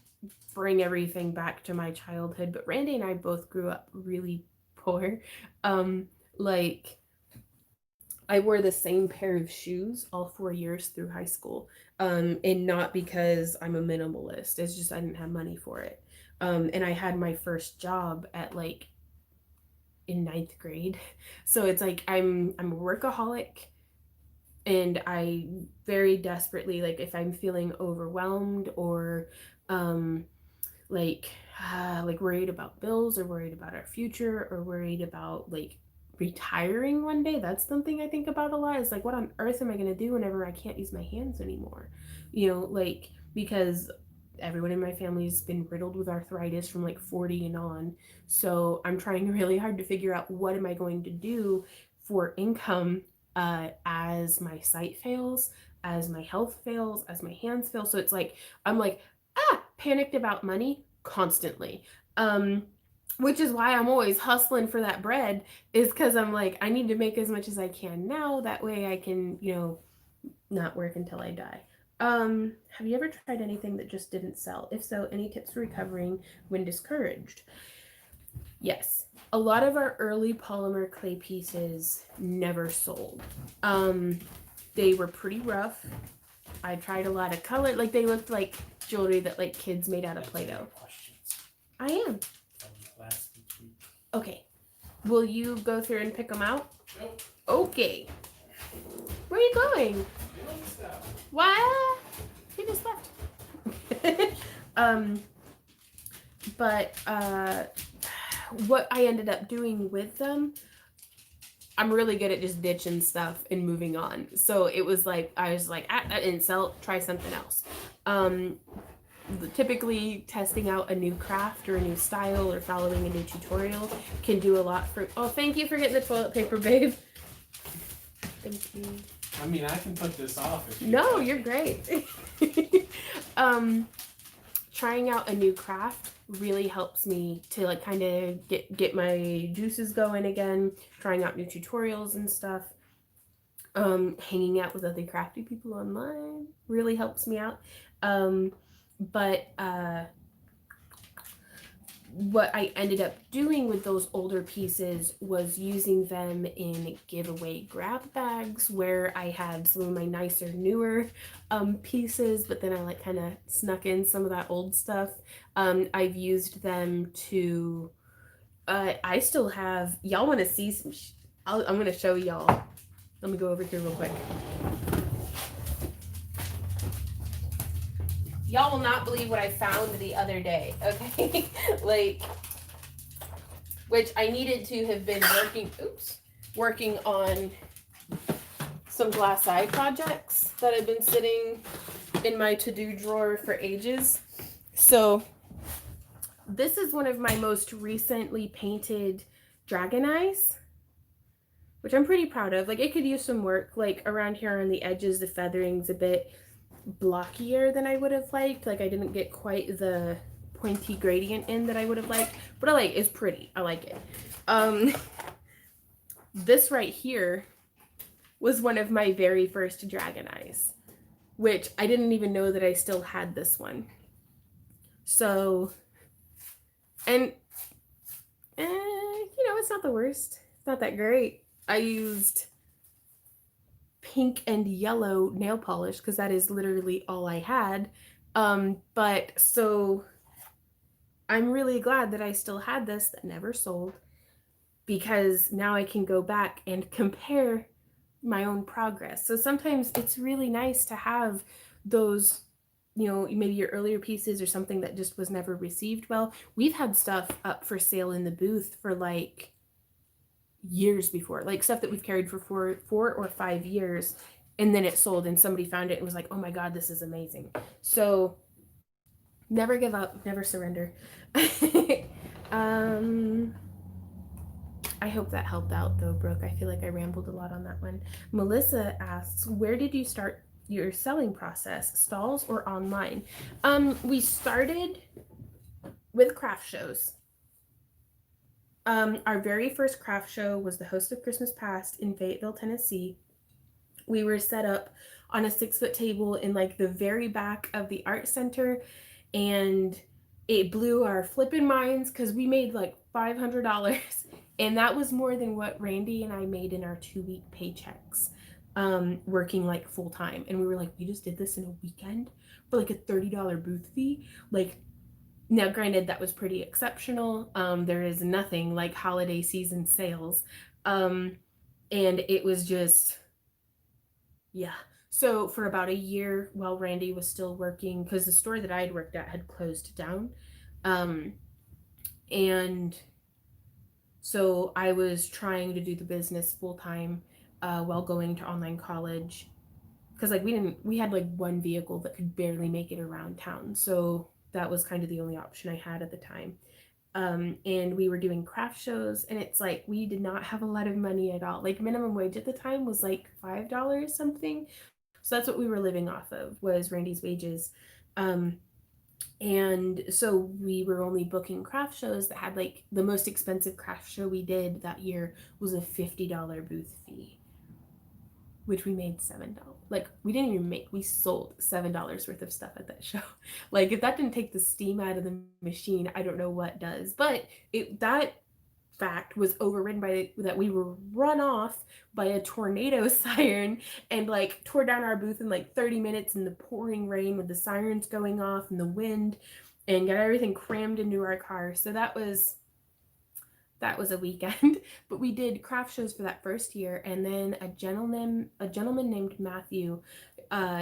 bring everything back to my childhood, but Randy and I both grew up really poor. Like I wore the same pair of shoes all 4 years through high school. And not because I'm a minimalist. It's just I didn't have money for it. And I had my first job at like in ninth grade. So it's like I'm a workaholic and I very desperately like if I'm feeling overwhelmed or um like like worried about bills or worried about our future or worried about like retiring one day. That's something I think about a lot. Is like what on earth am I going to do whenever I can't use my hands anymore? Like because everyone in my family's been riddled with arthritis from like 40 and on. So I'm trying really hard to figure out what am I going to do for income as my sight fails, as my health fails, as my hands fail. So it's like I'm like panicked about money constantly. Um, which is why I'm always hustling for that bread, is because I'm like, I need to make as much as I can now. That way I can, not work until I die. Have you ever tried anything that just didn't sell? If so, any tips for recovering when discouraged? Yes. A lot of our early polymer clay pieces never sold. Um, they were pretty rough. I tried a lot of color, like they looked like jewelry that like kids made out of Play-Doh. I am. Okay. Will you go through and pick them out? Nope. Okay. Where are you going? What? He just left. But what I ended up doing with them, I'm really good at just ditching stuff and moving on. So it was like I was like, that didn't sell. Try something else. Typically, testing out a new craft or a new style or following a new tutorial can do a lot for. Oh, thank you for getting the toilet paper, babe. Thank you. I mean, I can put this off if you No, like. you're great. Trying out a new craft really helps me to like kind of get my juices going again. Trying out new tutorials and stuff. Hanging out with other crafty people online really helps me out. But what I ended up doing with those older pieces was using them in giveaway grab bags where I had some of my nicer, newer pieces, but then I like kind of snuck in some of that old stuff. I've used them to, I still have, y'all want to see some, I'm going to show y'all. Let me go over here real quick. Y'all will not believe what I found the other day, okay? Like, which I needed to have been working on some glass eye projects that have been sitting in my to-do drawer for ages. So this is one of my most recently painted dragon eyes, which I'm pretty proud of. Like, it could use some work. Like, around here on the edges, the feathering's a bit blockier than I would have liked. Like, I didn't get quite the pointy gradient in that I would have liked, but I like it's pretty. I like it. This right here was one of my very first dragon eyes, which I didn't even know that I still had this one. So, and it's not the worst. It's not that great. I used pink and yellow nail polish because that is literally all I had. But so I'm really glad that I still had this that never sold, because now I can go back and compare my own progress. So sometimes it's really nice to have those, maybe your earlier pieces or something that just was never received well. We've had stuff up for sale in the booth for like years before, like stuff that we've carried for 4 or 5 years, and then it sold and somebody found it and was like, oh my God, this is amazing. So never give up, never surrender. um I hope that helped out though, Brooke. I feel like I rambled a lot on that one. Melissa asks, where did you start your selling process, stalls or online? We started with craft shows. Our very first craft show was the Host of Christmas Past in Fayetteville, Tennessee. We were set up on a 6-foot table in like the very back of the art center, and it blew our flipping minds because we made like $500, and that was more than what Randy and I made in our 2-week paychecks, working like full time. And we were like, we just did this in a weekend for like a $30 booth fee. Like, now granted, that was pretty exceptional. There is nothing like holiday season sales, and it was just, yeah. So for about a year while Randy was still working, because the store that I had worked at had closed down, um, and so I was trying to do the business full time, while going to online college, because like we had like one vehicle that could barely make it around town, so that was kind of the only option I had at the time. And we were doing craft shows, and it's like we did not have a lot of money at all. Like minimum wage at the time was like $5 something, so that's what we were living off of, was Randy's wages. And so we were only booking craft shows that had, like, the most expensive craft show we did that year was a $50 booth fee, which we made $7. Like, we didn't even make, we sold $7 worth of stuff at that show. Like, if that didn't take the steam out of the machine, I don't know what does. But that fact was overridden by that we were run off by a tornado siren and like tore down our booth in like 30 minutes in the pouring rain with the sirens going off and the wind, and got everything crammed into our car. So that was a weekend. But we did craft shows for that first year, and then a gentleman named Matthew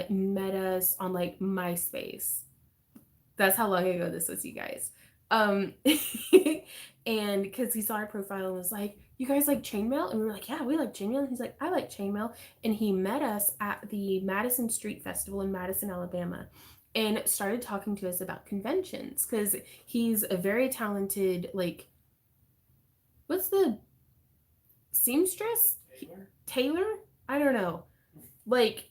met us on like MySpace. That's how long ago this was, you guys. Um, and because he saw our profile and was like, you guys like chainmail? And we were like, yeah, we like chainmail. And he's like, I like chainmail. And he met us at the Madison Street Festival in Madison, Alabama, and started talking to us about conventions, because he's a very talented, like, what's the seamstress? Tailor? I don't know. Like,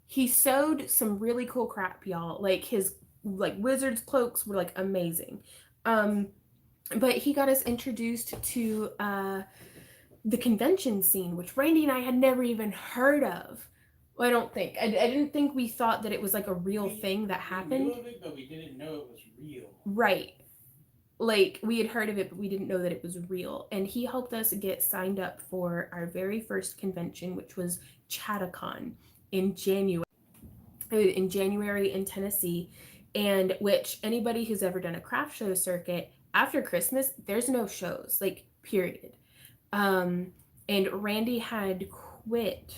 he sewed some really cool crap, y'all. Like, his like wizard's cloaks were like amazing. But he got us introduced to the convention scene, which Randy and I had never even heard of. Well, I don't think. I didn't think, we thought that it was like a real thing that happened. We knew of it, but we didn't know it was real. Right. like we had heard of it, but we didn't know that it was real. And he helped us get signed up for our very first convention, which was Chattacon in January. In January in Tennessee, and which anybody who's ever done a craft show circuit after Christmas, there's no shows, like period. Um, and Randy had quit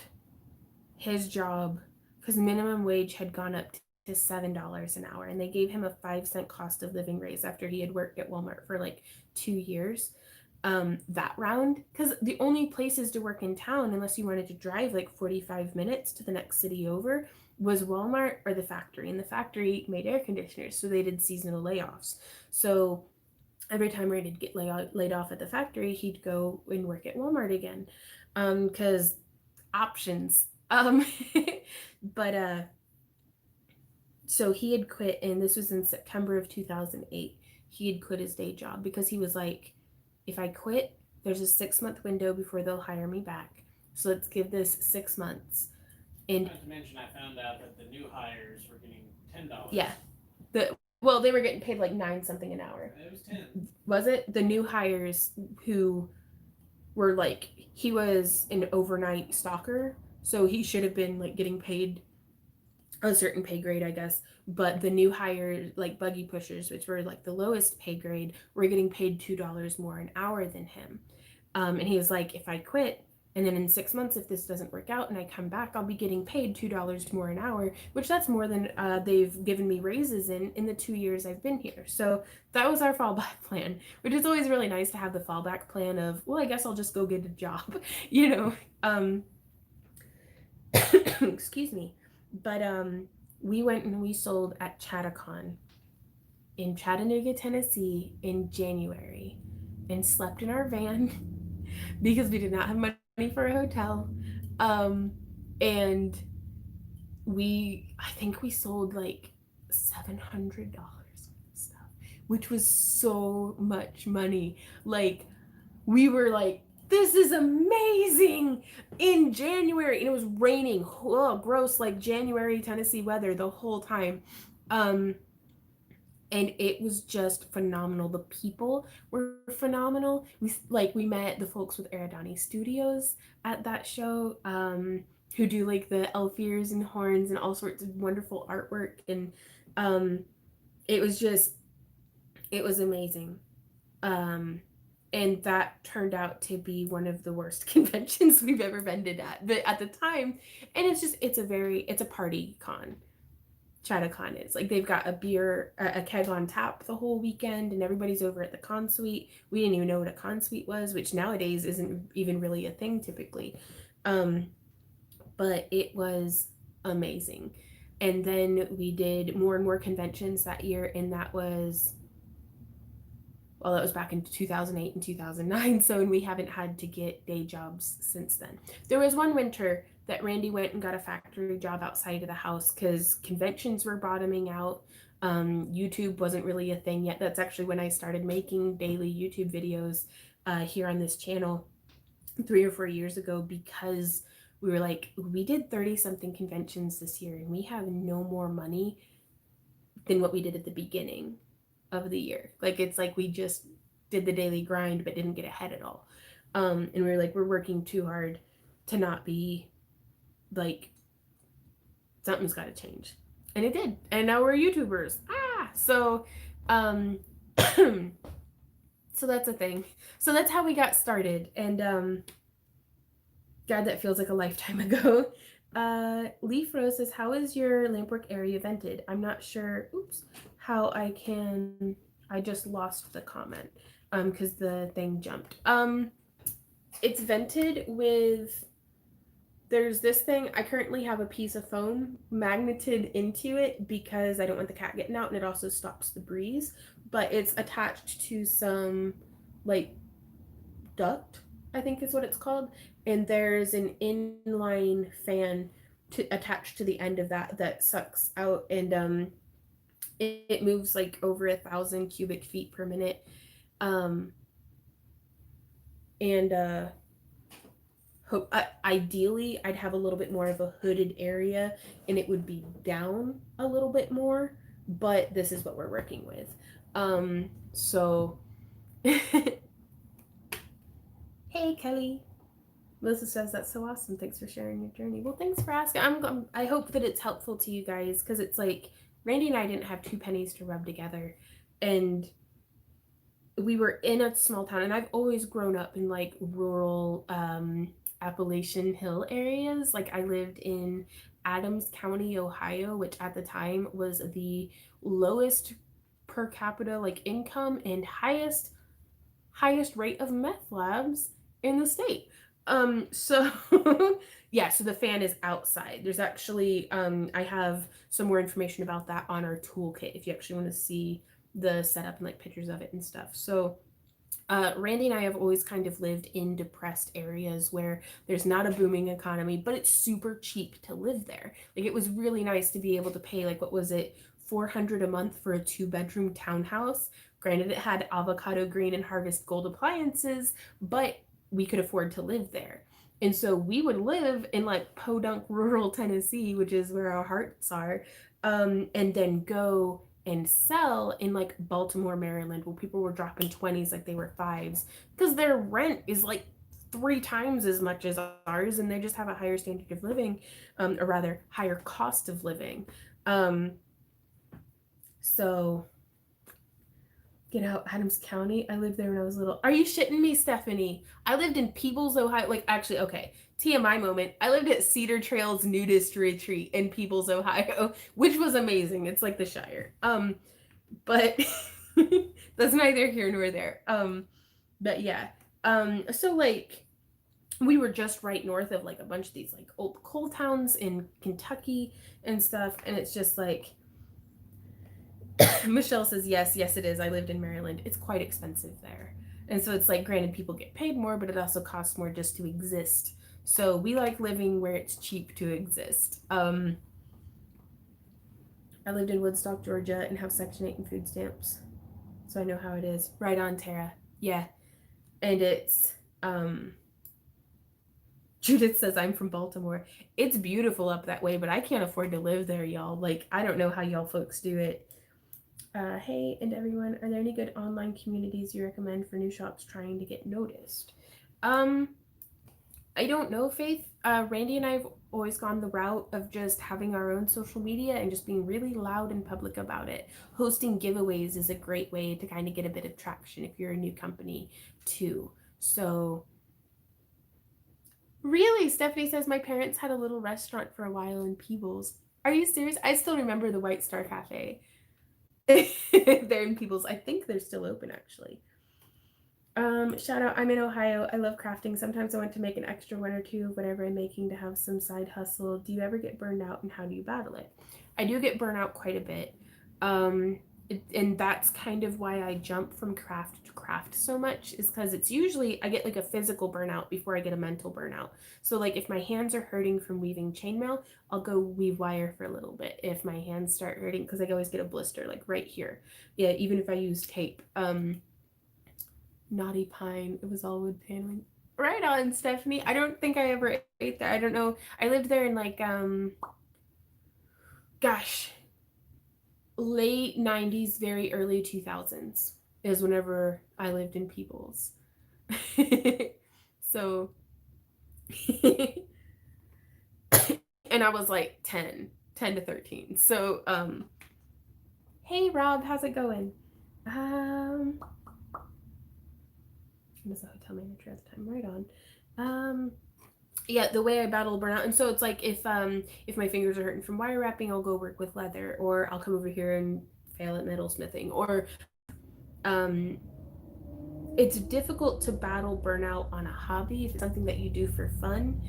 his job because minimum wage had gone up to $7 an hour, and they gave him a 5 cent cost of living raise after he had worked at Walmart for like 2 years. That round, because the only places to work in town, unless you wanted to drive like 45 minutes to the next city over, was Walmart or the factory. And the factory made air conditioners, so they did seasonal layoffs. So every time Randy'd get laid off at the factory, he'd go and work at Walmart again, because options. But so he had quit, and this was in September of 2008. He had quit his day job because he was like, if I quit, there's a 6 month window before they'll hire me back. So let's give this 6 months. And Not to mention, I found out that the new hires were getting $10. yeah, well, they were getting paid like nine something an hour. It was 10. Was it the new hires who were like, he was an overnight stalker, so he should have been like getting paid a certain pay grade, I guess. But the new hires, like buggy pushers, which were like the lowest pay grade, were getting paid $2 more an hour than him. And he was like, if I quit, and then in 6 months, if this doesn't work out and I come back, I'll be getting paid $2 more an hour, which that's more than they've given me raises in the 2 years I've been here. So that was our fallback plan, which is always really nice to have the fallback plan of, well, I guess I'll just go get a job, you know. Excuse me. But we went and we sold at Chattacon in Chattanooga, Tennessee in January, and slept in our van because we did not have money for a hotel. And I think we sold like $700 stuff, which was so much money. Like, we were like, this is amazing in January. And it was raining. Oh, gross, like January Tennessee weather the whole time. Um, and it was just phenomenal. The people were phenomenal. We met the folks with Aerodani Studios at that show, who do like the elf ears and horns and all sorts of wonderful artwork. And um, it was just, it was amazing. Um, and that turned out to be one of the worst conventions we've ever vended at. But at the time, and it's a party con. Chattacon is like, they've got a beer, a keg on tap the whole weekend, and everybody's over at the con suite. We didn't even know what a con suite was, which nowadays isn't even really a thing typically. Um, but it was amazing. And then we did more and more conventions that year, and that was back in 2008 and 2009. So, and we haven't had to get day jobs since then. There was one winter that Randy went and got a factory job outside of the house because conventions were bottoming out. YouTube wasn't really a thing yet. That's actually when I started making daily YouTube videos here on this channel 3 or 4 years ago, because we were like, we did 30 something conventions this year and we have no more money than what we did at the beginning of the year. Like, it's like we just did the daily grind but didn't get ahead at all. And we were like, we're working too hard to not be like, something's got to change. And it did. And now we're YouTubers. So so that's a thing. So that's how we got started. And God, that feels like a lifetime ago. Leaf Rose says, how is your Lampwork area vented? I'm not sure. Oops. How I just lost the comment because the thing jumped. It's vented with, there's this thing. I currently have a piece of foam magneted into it because I don't want the cat getting out, and it also stops the breeze. But it's attached to some like duct, I think is what it's called, and there's an inline fan attached to the end of that sucks out, and it moves like over 1,000 cubic feet per minute, and ideally I'd have a little bit more of a hooded area and it would be down a little bit more, but this is what we're working with. So hey Kelly. Melissa says that's so awesome. Thanks for sharing your journey. Well, thanks for asking. I hope that it's helpful to you guys because it's like Randy and I didn't have two pennies to rub together, and we were in a small town. And I've always grown up in like rural Appalachian Hill areas. Like I lived in Adams County, Ohio, which at the time was the lowest per capita like income and highest rate of meth labs in the state. So yeah, so the fan is outside. There's actually I have some more information about that on our toolkit if you actually want to see the setup and like pictures of it and stuff. So Randy and I have always kind of lived in depressed areas where there's not a booming economy, but it's super cheap to live there. Like it was really nice to be able to pay like what was it, 400 a month for a two-bedroom townhouse. Granted, it had avocado green and harvest gold appliances, but we could afford to live there. And so we would live in like podunk rural Tennessee, which is where our hearts are, and then go and sell in like Baltimore, Maryland, where people were dropping 20s like they were fives because their rent is like three times as much as ours and they just have a higher standard of living, or rather, higher cost of living. Um, so, get out, Adams County. I lived there when I was little. Are you shitting me, Stephanie? I lived in Peebles, Ohio. Like, actually, okay. TMI moment. I lived at Cedar Trails Nudist Retreat in Peebles, Ohio, which was amazing. It's like the Shire. But that's neither here nor there. But yeah. So like we were just right north of like a bunch of these like old coal towns in Kentucky and stuff, and it's just like Michelle says yes, yes it is. I lived in Maryland. It's quite expensive there. And so it's like granted people get paid more, but it also costs more just to exist. So we like living where it's cheap to exist. I lived in Woodstock, Georgia and have Section 8 and food stamps. So I know how it is. Right on, Tara. Yeah. And it's Judith says I'm from Baltimore. It's beautiful up that way, but I can't afford to live there, y'all. Like I don't know how y'all folks do it. Hey, and everyone, are there any good online communities you recommend for new shops trying to get noticed? Um, I don't know, Faith. Randy and I have always gone the route of just having our own social media and just being really loud and public about it. Hosting giveaways is a great way to kind of get a bit of traction if you're a new company, too. So, really, Stephanie says my parents had a little restaurant for a while in Peebles. Are you serious? I still remember the White Star Cafe. They're in Peebles. I think they're still open actually. Shout out, I'm in Ohio. I love crafting. Sometimes I want to make an extra one or two of whatever I'm making to have some side hustle. Do you ever get burned out and how do you battle it? I do get burned out quite a bit. And that's kind of why I jump from craft to craft so much is because it's usually I get like a physical burnout before I get a mental burnout. So like if my hands are hurting from weaving chainmail, I'll go weave wire for a little bit. If my hands start hurting, because I always get a blister like right here. Yeah, even if I use tape. Naughty Pine. It was all wood paneling. Right on, Stephanie. I don't think I ever ate there. I don't know. I lived there in like gosh, late 90s, very early 2000s is whenever I lived in Peoples. So and I was like 10 to 13. So hey Rob, how's it going? I was a hotel manager at the time. Right on. Yeah, the way I battle burnout, and so it's like if my fingers are hurting from wire wrapping, I'll go work with leather, or I'll come over here and fail at metalsmithing, or um it's difficult to battle burnout on a hobby if it's something that you do for fun,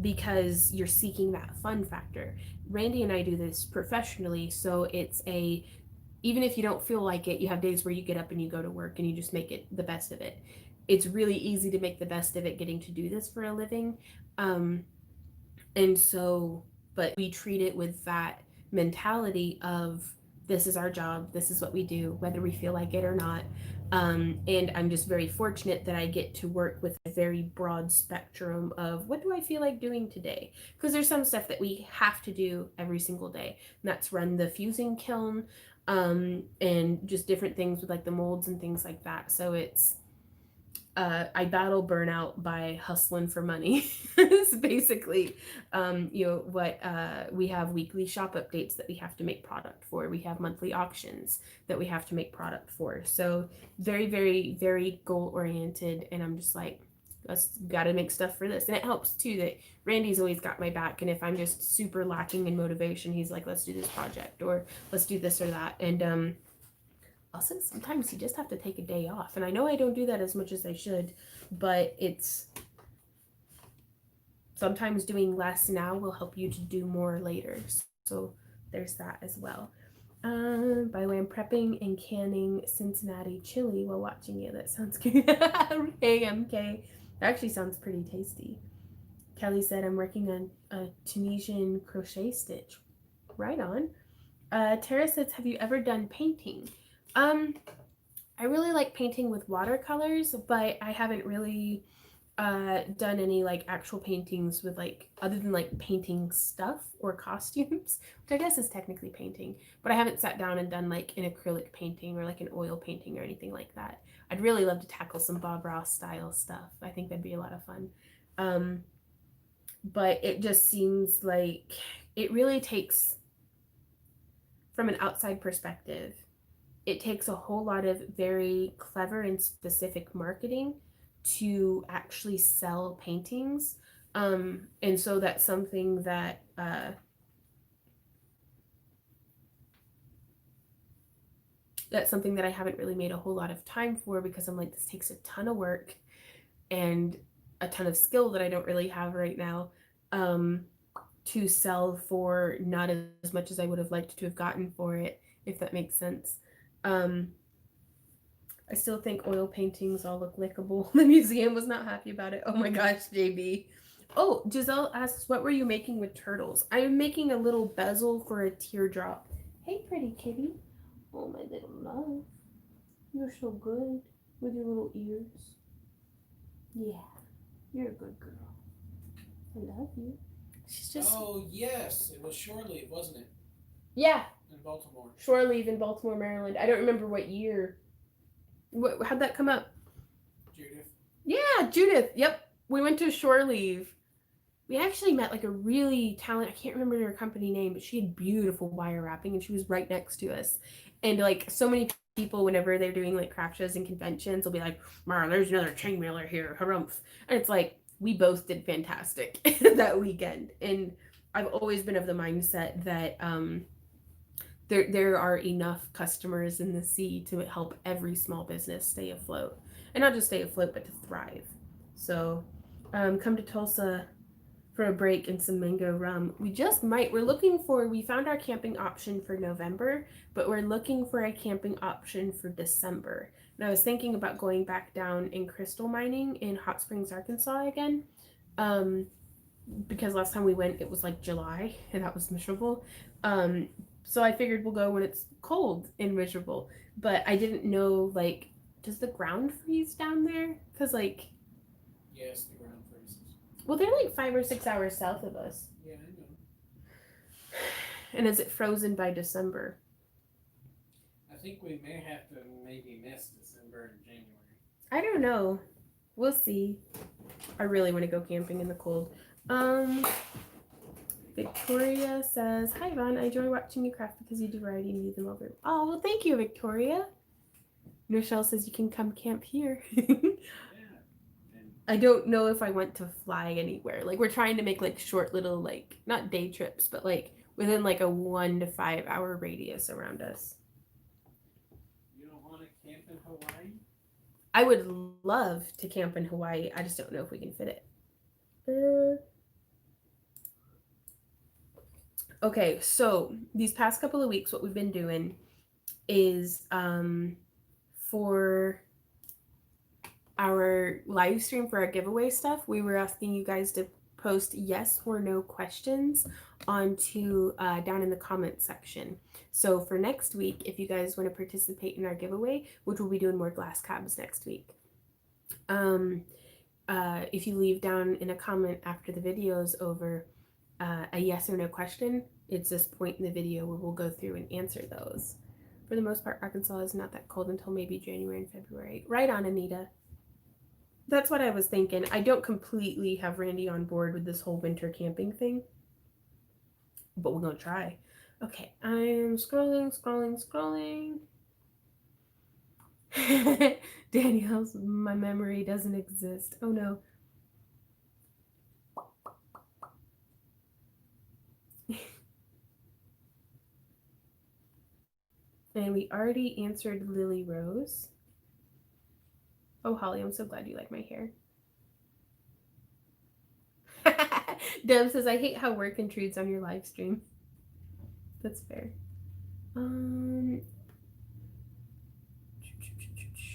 because you're seeking that fun factor. Randy and I do this professionally, so it's a even if you don't feel like it, you have days where you get up and you go to work and you just make it the best of it. It's really easy to make the best of it getting to do this for a living. Um, and so, but we treat it with that mentality of this is our job, this is what we do, whether we feel like it or not. And I'm just very fortunate that I get to work with a very broad spectrum of what do I feel like doing today? Because there's some stuff that we have to do every single day, and that's run the fusing kiln. and just different things with like the molds and things like that. So it's I battle burnout by hustling for money. It's basically, what we have weekly shop updates that we have to make product for. We have monthly auctions that we have to make product for. So very, very, very goal oriented. And I'm just like, let's got to make stuff for this. And it helps too that Randy's always got my back. And if I'm just super lacking in motivation, he's like, let's do this project or let's do this or that. And also sometimes you just have to take a day off, and I know I don't do that as much as I should, but it's sometimes doing less now will help you to do more later. So there's that as well. By the way, I'm prepping and canning Cincinnati chili while watching it. That sounds good. Hey MK, that actually sounds pretty tasty. Kelly said I'm working on a Tunisian crochet stitch. Right on. Tara says, have you ever done painting? um I really like painting with watercolors, but I haven't really done any like actual paintings with like other than like painting stuff or costumes, which I guess is technically painting. But I haven't sat down and done like an acrylic painting or like an oil painting or anything like that. I'd really love to tackle some Bob Ross style stuff. I think that'd be a lot of fun. Um, but it just seems like it really takes, from an outside perspective, it takes a whole lot of very clever and specific marketing to actually sell paintings. And so that's something that I haven't really made a whole lot of time for, because I'm like, this takes a ton of work and a ton of skill that I don't really have right now, um, to sell for not as much as I would have liked to have gotten for it, if that makes sense. Um, I still think oil paintings all look lickable. The museum was not happy about it. Oh my gosh, JB. Oh, Giselle asks, what were you making with turtles? I'm making a little bezel for a teardrop. Hey, pretty kitty. Oh, my little love. You're so good with your little ears. Yeah, you're a good girl. I love you. She's just. Oh yes, it was shore leave, wasn't it? Yeah, In Baltimore. shore leave in Baltimore, Maryland. I don't remember what year. How'd that come up? Judith. Yeah, Judith. Yep. We went to shore leave. We actually met like a really talented, I can't remember her company name, but she had beautiful wire wrapping and she was right next to us. And like so many people, whenever they're doing like craft shows and conventions, will be like, Mara, there's another chainmailer here, harumph. And it's like, we both did fantastic that weekend. And I've always been of the mindset that there are enough customers in the sea to help every small business stay afloat. And not just stay afloat, but to thrive. So come to Tulsa for a break and some mango rum. We found our camping option for November, but we're looking for a camping option for December. And I was thinking about going back down in crystal mining in Hot Springs, Arkansas again. Um, because last time we went, it was like July and that was miserable. So I figured we'll go when it's cold and miserable. But I didn't know, like, does the ground freeze down there? Because, like, Yes, the ground freezes. well, they're like 5 or 6 hours south of us. Yeah, I know. And is it frozen by December? I think we may have to maybe miss December and January. I don't know. We'll see. I really want to go camping in the cold. Victoria says, hi, Yvonne. I enjoy watching you craft because you do variety and leave them over. Oh, well, thank you, Victoria. Rochelle says you can come camp here. Yeah. And I don't know if I want to fly anywhere. Like, we're trying to make like short little, like, not day trips, but like within like a 1 to 5 hour radius around us. you don't want to camp in Hawaii? I would love to camp in Hawaii. I just don't know if we can fit it. Okay, so these past couple of weeks, what we've been doing is for our live stream for our giveaway stuff, we were asking you guys to post yes or no questions onto down in the comments section. So for next week, if you guys want to participate in our giveaway, which we'll be doing more glass cabs next week, if you leave down in a comment after the video is over a yes or no question, it's this point in the video where we'll go through and answer those. For the most part, Arkansas is not that cold until maybe January and February. Right on, Anita. That's what I was thinking. I don't completely have Randy on board with this whole winter camping thing, but we're gonna try. Okay, I'm scrolling, scrolling, scrolling. Danielle's my memory doesn't exist. Oh no. And we already answered Lily Rose. Oh, Holly, I'm so glad you like my hair. Deb says, I hate how work intrudes on your live stream. That's fair. Um,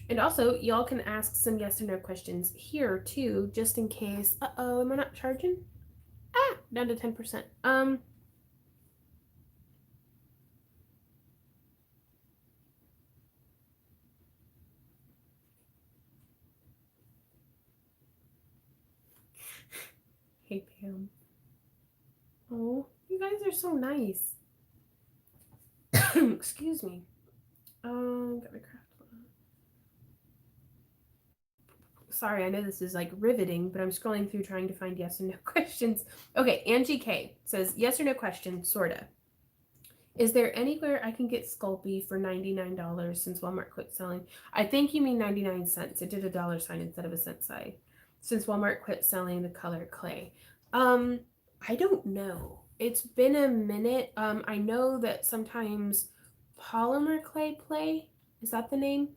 and also, y'all can ask some yes or no questions here too, just in case. Uh-oh, am I not charging? Ah, down to 10%. Hey, Pam. Oh, you guys are so nice. Excuse me. Got my craft. Sorry, I know this is like riveting, but I'm scrolling through trying to find yes or no questions. Okay, Angie K says yes or no question, sorta. Is there anywhere I can get Sculpey for $99 since Walmart quit selling? I think you mean 99 cents. It did a dollar sign instead of a cent sign. Since Walmart quit selling the color clay. Um, I don't know. It's been a minute. I know that sometimes Polymer Clay Play, is that the name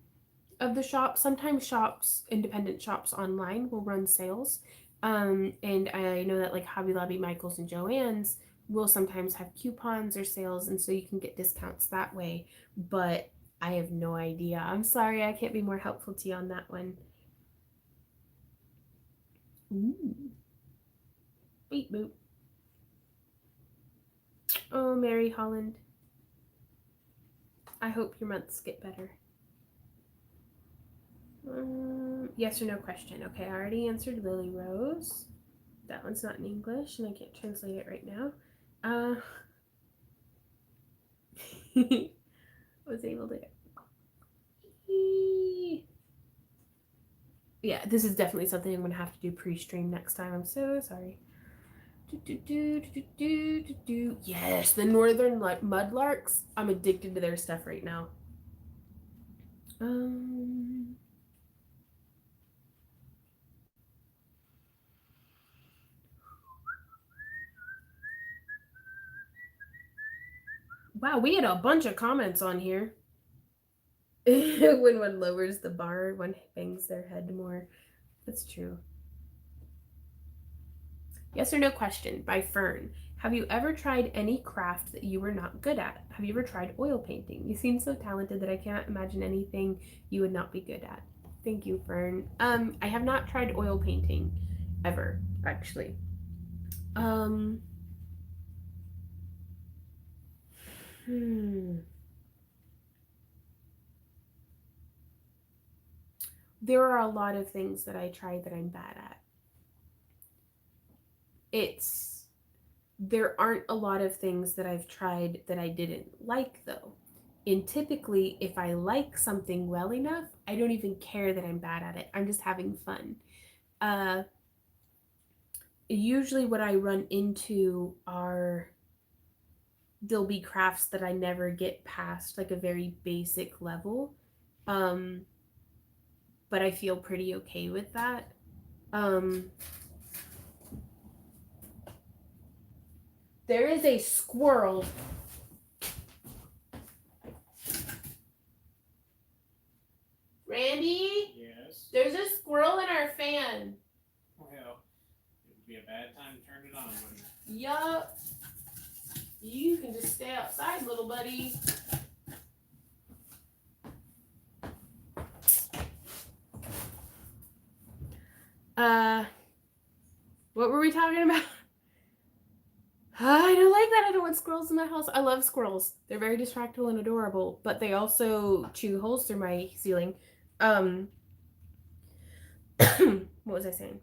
of the shop? Sometimes shops, independent shops online will run sales. And I know that like Hobby Lobby, Michaels, and Joann's will sometimes have coupons or sales, and so you can get discounts that way. But I have no idea. I'm sorry, I can't be more helpful to you on that one. Ooh. Beep boop. Oh, Mary Holland. I hope your months get better. Yes or no question. Okay, I already answered Lily Rose. That one's not in English, and I can't translate it right now. Was able to. Yeah, this is definitely something I'm gonna have to do pre-stream next time. I'm so sorry. Yes, the northern mudlarks. I'm addicted to their stuff right now. Wow, we had a bunch of comments on here. When one lowers the bar, one bangs their head more. That's true. Yes or no question by Fern. Have you ever tried any craft that you were not good at? Have you ever tried oil painting? You seem so talented that I cannot imagine anything you would not be good at. Thank you, Fern. I have not tried oil painting ever, actually. Um, hmm. There are a lot of things that I tried that I'm bad at. It's there aren't a lot of things that I've tried that I didn't like though. And typically, if I like something well enough, I don't even care that I'm bad at it. I'm just having fun. Uh, Usually, what I run into are there'll be crafts that I never get past like a very basic level. Um, but I feel pretty okay with that. Um, there is a squirrel. Randy? Yes. There's a squirrel in our fan. Well, it would be a bad time to turn it on, wouldn't it? Yup. You can just stay outside, little buddy. What were we talking about? I don't like that. I don't want squirrels in my house. I love squirrels. They're very distractible and adorable, but they also chew holes through my ceiling. What was I saying?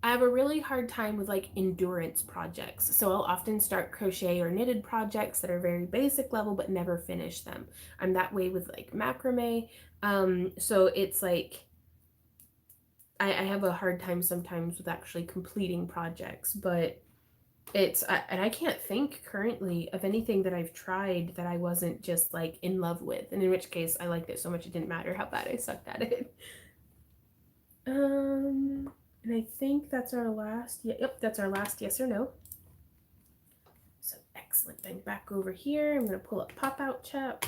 I have a really hard time with like endurance projects. So I'll often start crochet or knitted projects that are very basic level but never finish them. I'm that way with like macrame. So it's like I have a hard time sometimes with actually completing projects, but and I can't think currently of anything that I've tried that I wasn't just like in love with, and in which case I liked it so much it didn't matter how bad I sucked at it. And I think that's our last. Yep, that's our last yes or no. So excellent. Then back over here, I'm gonna pull up pop out chat,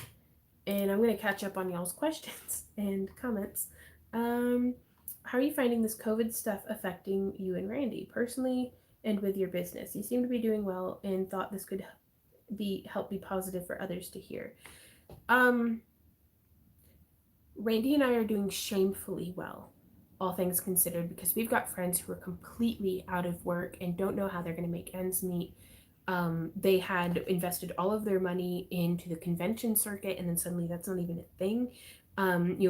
and I'm gonna catch up on y'all's questions and comments. Um, how are you finding this COVID stuff affecting you and Randy personally and with your business? You seem to be doing well, and thought this could be positive for others to hear. Um, Randy and I are doing shamefully well, all things considered, because we've got friends who are completely out of work and don't know how they're going to make ends meet. They had invested all of their money into the convention circuit, and then suddenly that's not even a thing.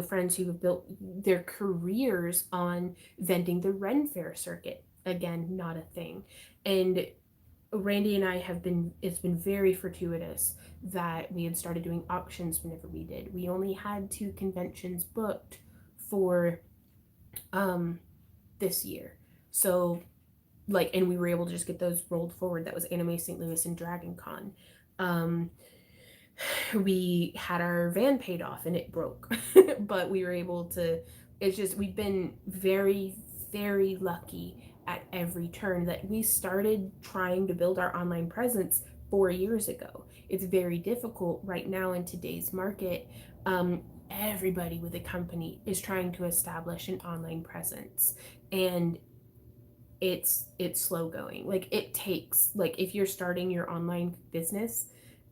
Friends who have built their careers on vending the Ren Fair circuit, again, not a thing. And Randy and I have been, it's been very fortuitous that we had started doing auctions whenever we did. We only had 2 conventions booked for um, this year. So, like, and we were able to just get those rolled forward. That was Anime St. Louis and Dragon Con. Um, we had our van paid off and it broke, but we were able to. It's just, we've been very, very lucky at every turn that we started trying to build our online presence 4 years ago. It's very difficult right now in today's market. Everybody with a company is trying to establish an online presence, and it's slow going. Like, it takes, like, if you're starting your online business,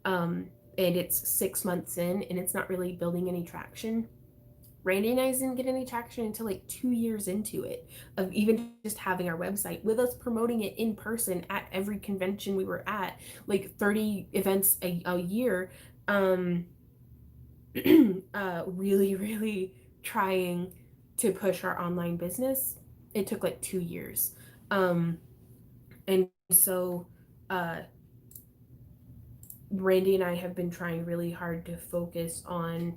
and it's 6 months in and it's not really building any traction. Randy and I didn't get any traction until like 2 years into it, of even just having our website, with us promoting it in person at every convention we were at, like 30 events a year. um really, really trying to push our online business. It took like 2 years. And so Randy and I have been trying really hard to focus on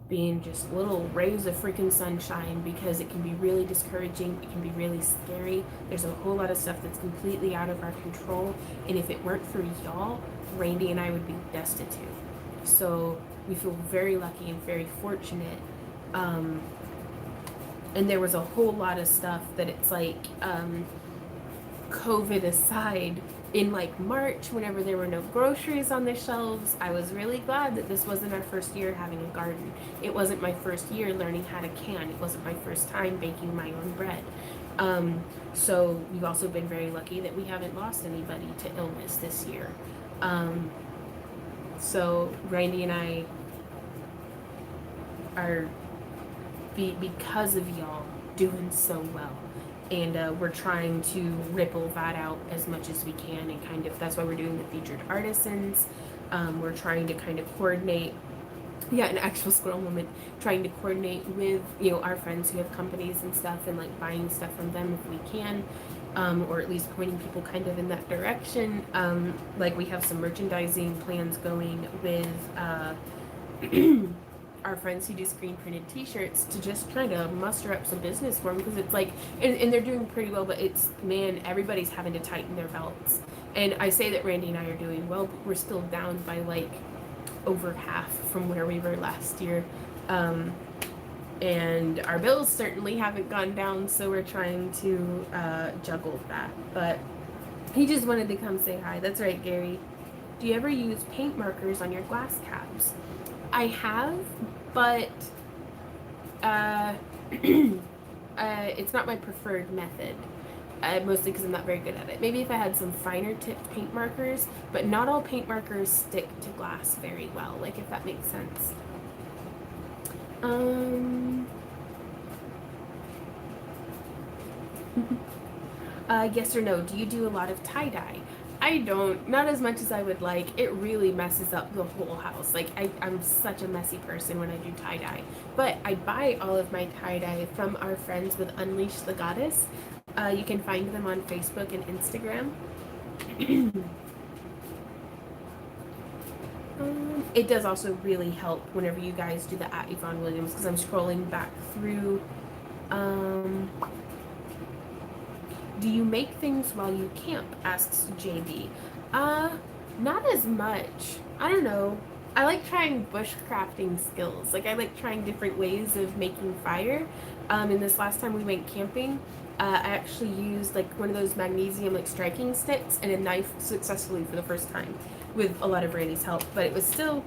being just little rays of freaking sunshine, because it can be really discouraging. It can be really scary. There's a whole lot of stuff that's completely out of our control. And if it weren't for y'all, Randy and I would be destitute. So we feel very lucky and very fortunate. Um, and there was a whole lot of stuff that it's like, COVID aside, in like March, whenever there were no groceries on the shelves, I was really glad that this wasn't our first year having a garden. It wasn't my first year learning how to can. It wasn't my first time baking my own bread. So we've also been very lucky that we haven't lost anybody to illness this year. So Randy and I are, because of y'all, doing so well. And we're trying to ripple that out as much as we can, and kind of, that's why we're doing the featured artisans. We're trying to kind of coordinate, yeah, an actual squirrel moment, trying to coordinate with, our friends who have companies and stuff, and like buying stuff from them if we can, or at least pointing people kind of in that direction. Like, we have some merchandising plans going with our friends who do screen printed t-shirts, to just try to muster up some business for them, because it's like, and they're doing pretty well, but it's, man, everybody's having to tighten their belts. And I say that Randy and I are doing well, but we're still down by like over half from where we were last year. And our bills certainly haven't gone down, so we're trying to juggle that. But he just wanted to come say hi. That's right, Gary. Do you ever use paint markers on your glass caps? I have, but it's not my preferred method. Mostly because I'm not very good at it. Maybe if I had some finer tipped paint markers, but not all paint markers stick to glass very well, like, if that makes sense. Yes or no, do you do a lot of tie-dye? I don't, not as much as I would like. It really messes up the whole house. Like, I'm such a messy person when I do tie-dye. But I buy all of my tie-dye from our friends with Unleash the Goddess. You can find them on Facebook and Instagram. It does also really help whenever you guys do the at Yvonne Williams because I'm scrolling back through. Um, do you make things while you camp? Asks JB. Uh, Not as much. I don't know. I like trying bushcrafting skills. Like I like trying different ways of making fire. And this last time we went camping, I actually used like one of those magnesium like striking sticks and a knife successfully for the first time with a lot of Randy's help. But it was still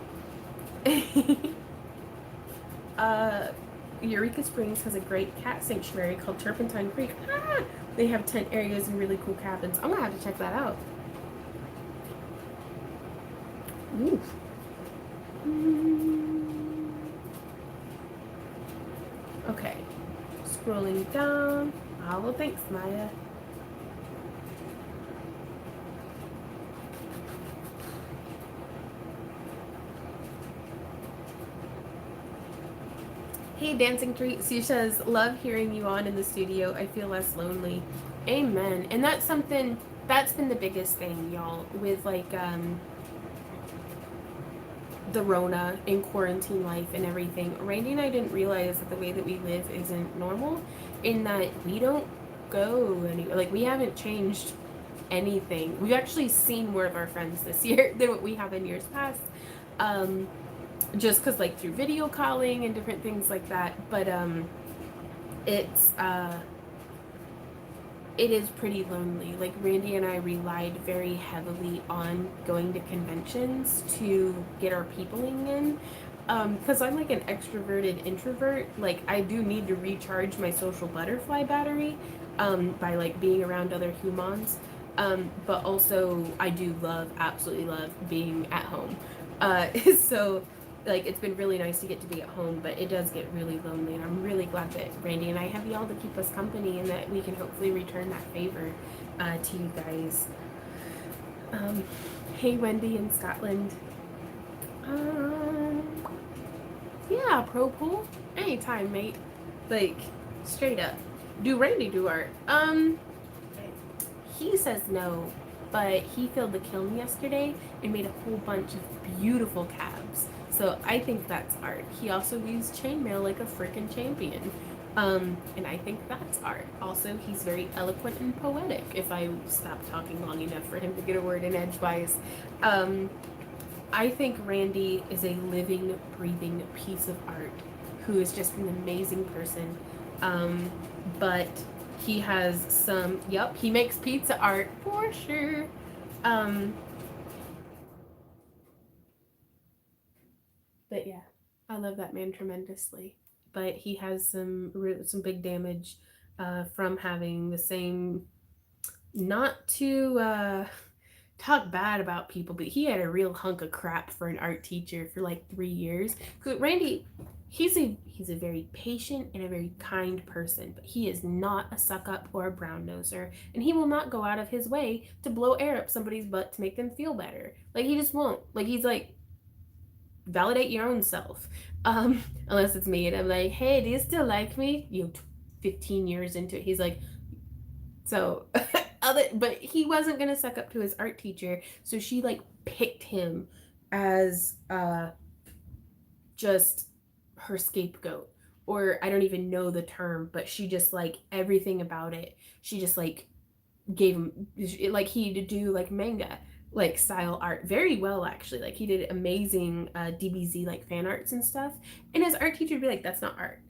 uh, Eureka Springs has a great cat sanctuary called Turpentine Creek. Ah, they have tent areas and really cool cabins. I'm gonna have to check that out. Ooh. Okay, scrolling down. Oh, well, thanks, Maya. Hey, Dancing Treat. She says, love hearing you on in the studio. I feel less lonely. Amen. And that's something, that's been the biggest thing, y'all, with like the Rona in quarantine life and everything. Randy and I didn't realize that the way that we live isn't normal, in that we don't go anywhere. Like, we haven't changed anything. We've actually seen more of our friends this year than what we have in years past. Um, just because like through video calling and different things like that, but it's it is pretty lonely. Like Randy and I relied very heavily on going to conventions to get our peopling in, because I'm like an extroverted introvert. Like I do need to recharge my social butterfly battery by like being around other humans, but also I do love, absolutely love being at home. So like it's been really nice to get to be at home, but it does get really lonely, and I'm really glad that Randy and I have y'all to keep us company and that we can hopefully return that favor to you guys. um, hey Wendy in Scotland. um, yeah, pro pool anytime, mate. Like straight up. Do Randy do art? He says no, but he filled the kiln yesterday and made a whole bunch of beautiful cabs. So I think that's art. He also used chainmail like a freaking champion. And I think that's art. Also, he's very eloquent and poetic, if I stop talking long enough for him to get a word in edgewise. Um, I think Randy is a living, breathing piece of art who is just an amazing person. But he has some, yep, he makes pizza art for sure. Um, but yeah, I love that man tremendously. But he has some big damage from having the same, not to talk bad about people, but he had a real hunk of crap for an art teacher for like 3 years. Cause Randy, he's a very patient and a very kind person, but he is not a suck up or a brown noser, and he will not go out of his way to blow air up somebody's butt to make them feel better. Like he just won't. Like he's like, validate your own self. Unless it's me and I'm like, hey, do you still like me? 15 years into it, he's like, so but he wasn't gonna suck up to his art teacher, so she like picked him as just her scapegoat, or I don't even know the term, but she just like everything about it. She just like gave him, like he to do like manga like style art very well, actually. Like he did amazing DBZ like fan arts and stuff, and his art teacher would be like, that's not art.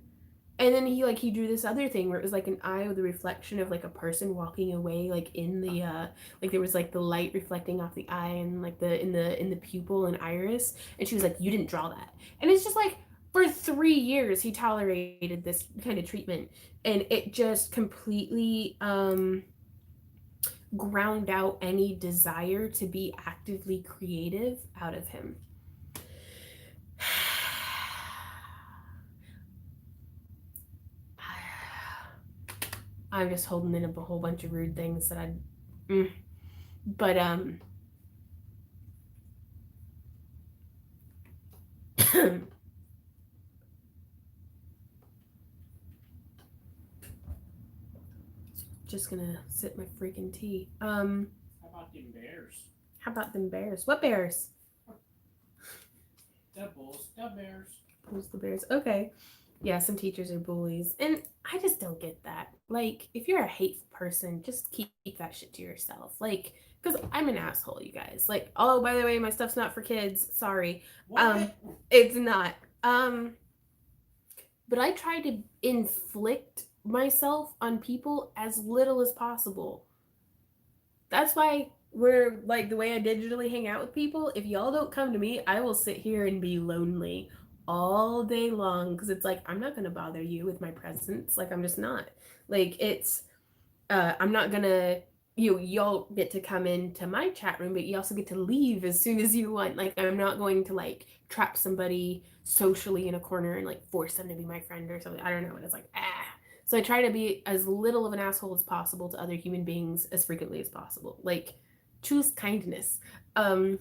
And then he drew this other thing where it was like an eye with a reflection of like a person walking away, like in the like there was like the light reflecting off the eye and like the in the pupil and iris, and she was like, you didn't draw that. And it's just like, for 3 years he tolerated this kind of treatment, and it just completely ground out any desire to be actively creative out of him. I'm just holding in a whole bunch of rude things that I, but Just gonna sip my freaking tea. How about them bears? How about them bears? What bears? The bulls, the bears. Who's the bears? Okay. Yeah, some teachers are bullies. And I just don't get that. Like, if you're a hateful person, just keep that shit to yourself. Like, because I'm an asshole, you guys. Like, oh, by the way, my stuff's not for kids. Sorry. What? It's not. But I try to inflict myself on people as little as possible. That's why we're like the way I digitally hang out with people. If y'all don't come to me, I will sit here and be lonely all day long because it's like I'm not gonna bother you with my presence. Like I'm just not. Like it's I'm not gonna y'all get to come into my chat room, but you also get to leave as soon as you want. Like I'm not going to like trap somebody socially in a corner and like force them to be my friend or something. I don't know. And it's like so I try to be as little of an asshole as possible to other human beings as frequently as possible. Like choose kindness. Um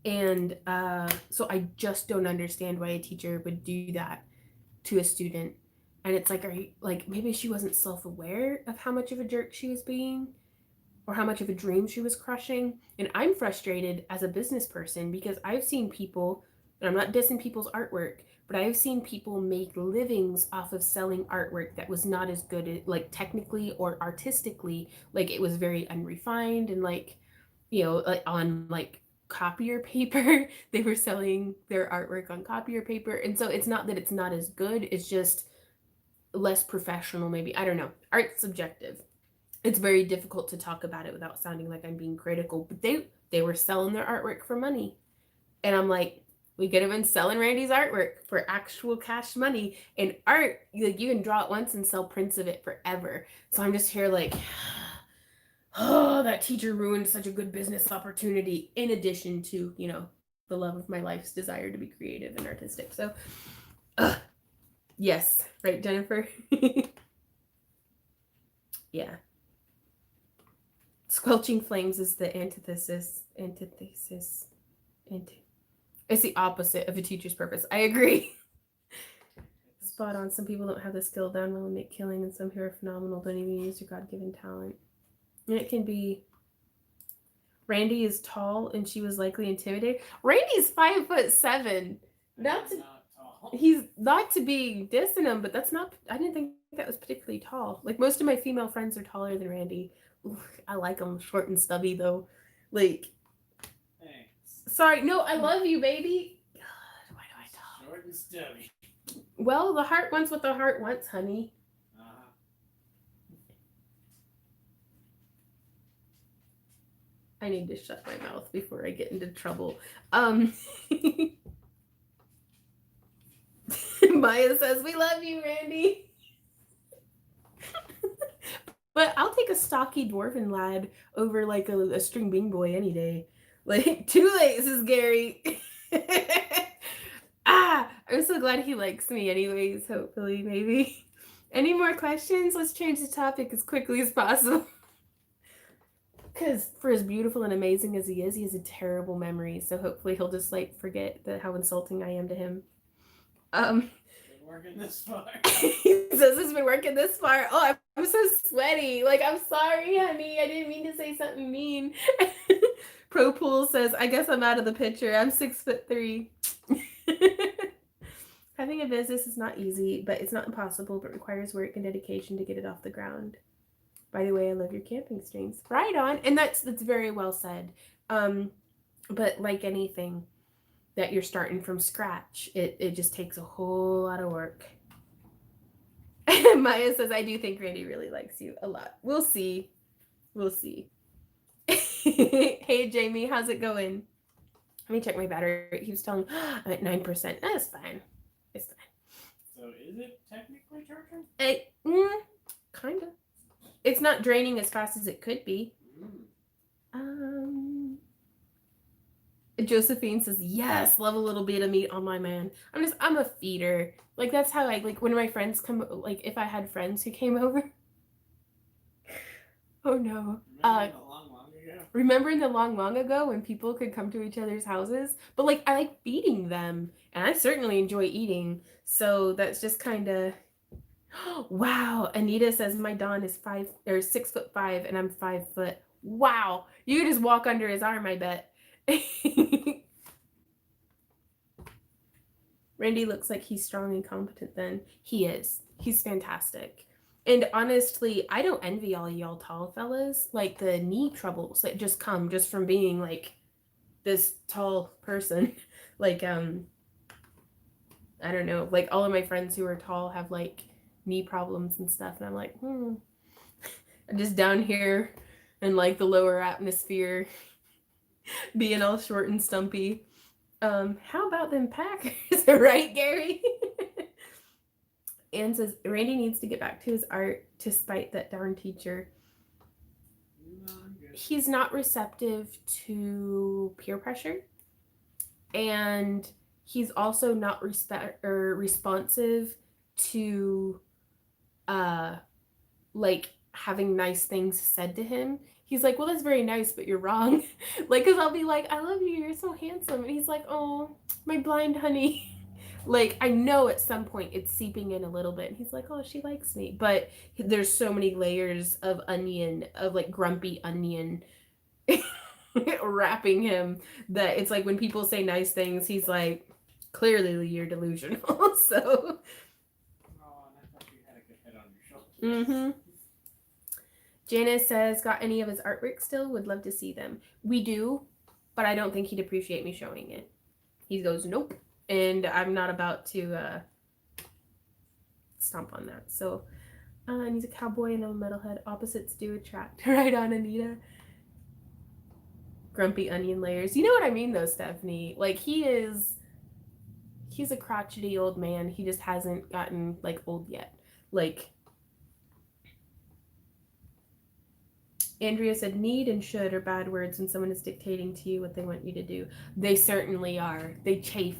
and so I just don't understand why a teacher would do that to a student. And it's like, are you like maybe she wasn't self aware of how much of a jerk she was being or how much of a dream she was crushing. And I'm frustrated as a business person because I've seen people, and I'm not dissing people's artwork, but I've seen people make livings off of selling artwork that was not as good, like technically or artistically. Like it was very unrefined and like, like on like copier paper. They were selling their artwork on copier paper. And so it's not that it's not as good, it's just less professional, maybe. I don't know. Art's subjective. It's very difficult to talk about it without sounding like I'm being critical. But they were selling their artwork for money, and I'm like, we could have been selling Randy's artwork for actual cash money. And art, like you can draw it once and sell prints of it forever. So I'm just here like, oh, that teacher ruined such a good business opportunity. In addition to the love of my life's desire to be creative and artistic. So, uh, yes, right, Jennifer. Yeah. Squelching flames is the anti- it's the opposite of a teacher's purpose. I agree. Spot on. Some people don't have the skill down well and make killing, and some who are phenomenal don't even use their God given talent. And it can be Randy is tall and she was likely intimidated. Randy's 5'7". Not to, not tall. he's not to be dissing him, but that's not. I didn't think that was particularly tall. Like most of my female friends are taller than Randy. Ooh, I like him short and stubby though. Like, Thanks. sorry, no, I love you, baby. God, why do I talk? Short and stubby. Well, the heart wants what the heart wants, honey. I need to shut my mouth before I get into trouble. Maya says, we love you, Randy. But I'll take a stocky dwarven lad over like a string bean boy any day. Like, too late, this is Gary. I'm so glad he likes me anyways, hopefully, maybe. Any more questions? Let's change the topic as quickly as possible. Because for as beautiful and amazing as he has a terrible memory. So hopefully he'll just like forget how insulting I am to him. Been working this far. He says it's been working this far. Oh, I'm so sweaty. Like, I'm sorry, honey. I didn't mean to say something mean. Pro Pool says, I guess I'm out of the picture. I'm 6'3". Having a business is not easy, but it's not impossible, but requires work and dedication to get it off the ground. By the way, I love your camping streams. Right on. And that's very well said. But like anything that you're starting from scratch, it just takes a whole lot of work. Maya says, I do think Randy really likes you a lot. We'll see. We'll see. Hey, Jamie, how's it going? Let me check my battery. He was telling me I'm at 9%. That's fine. It's fine. So is it technically charging? Kind of. It's not draining as fast as it could be. Josephine says, yes, love a little bit of meat on my man. I'm a feeder. Like, that's how I, like, when my friends come, like, if I had friends who came over. Oh, no. Remember in the long ago when people could come to each other's houses? But, like, I like feeding them. And I certainly enjoy eating. So that's just kind of... Wow. Anita says my Don is 6'5" and I'm 5 foot. Wow. You could just walk under his arm, I bet. Randy looks like he's strong and competent then. He is. He's fantastic. And honestly, I don't envy all y'all tall fellas. Like the knee troubles that just come just from being like this tall person. Like, I don't know. Like all of my friends who are tall have like knee problems and stuff. And I'm like, I'm just down here in like the lower atmosphere, being all short and stumpy. How about them Packers, right, Gary? Anne says Randy needs to get back to his art to spite that darn teacher. No, He's not receptive to peer pressure, and he's also not responsive to uh like having nice things said to him. He's like, well, that's very nice, but you're wrong. Like, because I'll be like, I love you, you're so handsome. And he's like, oh, my blind honey. Like, I know at some point it's seeping in a little bit. And he's like, oh, she likes me. But there's so many layers of onion, of like grumpy onion wrapping him that it's like when people say nice things, he's like, clearly you're delusional. So, oh, and I thought you had a good head on your shoulders. mm-hmm. Janice says, got any of his artwork still? Would love to see them. We do, but I don't think he'd appreciate me showing it. He goes, nope. And I'm not about to stomp on that. So, and he's a cowboy and I'm a metalhead. Opposites do attract. Right on, Anita. Grumpy onion layers. You know what I mean, though, Stephanie? Like, he's a crotchety old man. He just hasn't gotten, like, old yet. Like, Andrea said, need and should are bad words when someone is dictating to you what they want you to do. They certainly are. They chafe.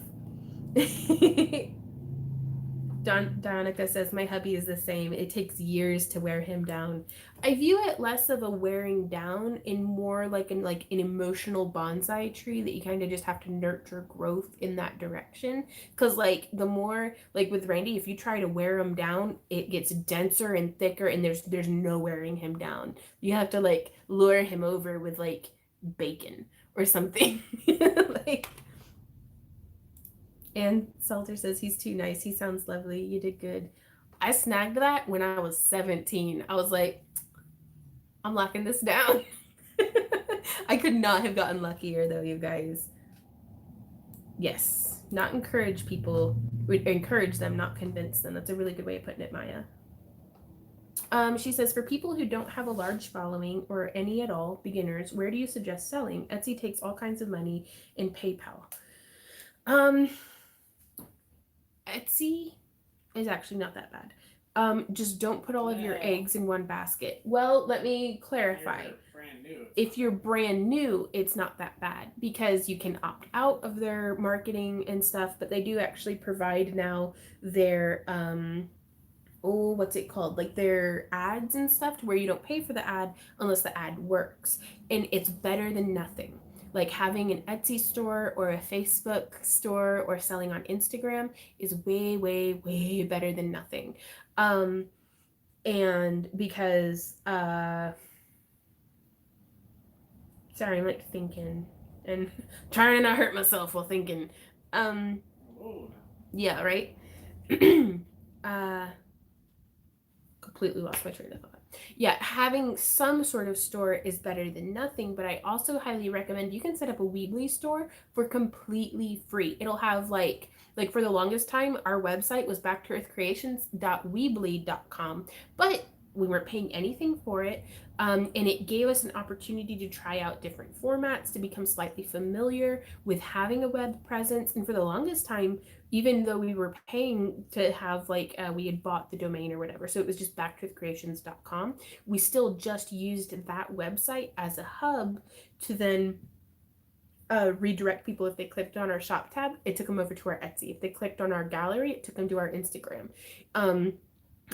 Donica says, my hubby is the same. It takes years to wear him down. I view it less of a wearing down and more like an emotional bonsai tree that you kind of just have to nurture growth in that direction. Because like the more like with Randy, if you try to wear him down, it gets denser and thicker, and there's no wearing him down. You have to like lure him over with like bacon or something. Like, and Salter says he's too nice. He sounds lovely. You did good. I snagged that when I was 17. I was like, I'm locking this down. I could not have gotten luckier though, you guys. Yes. Not encourage people. We encourage them, not convince them. That's a really good way of putting it, Maya. She says, for people who don't have a large following or any at all, beginners, where do you suggest selling? Etsy takes all kinds of money in PayPal. Etsy is actually not that bad. Just don't put all of your eggs in one basket. Well, let me clarify. If you're brand new, it's not that bad because you can opt out of their marketing and stuff, but they do actually provide now their what's it called? Like their ads and stuff to where you don't pay for the ad unless the ad works. And it's better than nothing. Like having an Etsy store or a Facebook store or selling on Instagram is way, way, way better than nothing. And because sorry, I'm like thinking and trying to not hurt myself while thinking. Yeah, right. Completely lost my train of thought. Yeah, having some sort of store is better than nothing, but I also highly recommend you can set up a Weebly store for completely free. It'll have like for the longest time, our website was backtoearthcreations.weebly.com, but we weren't paying anything for it. And it gave us an opportunity to try out different formats, to become slightly familiar with having a web presence. And for the longest time, even though we were paying to have we had bought the domain or whatever, so it was just backtoearthcreations.com, we still just used that website as a hub to then redirect people. If they clicked on our shop tab, it took them over to our Etsy. If they clicked on our gallery, it took them to our Instagram.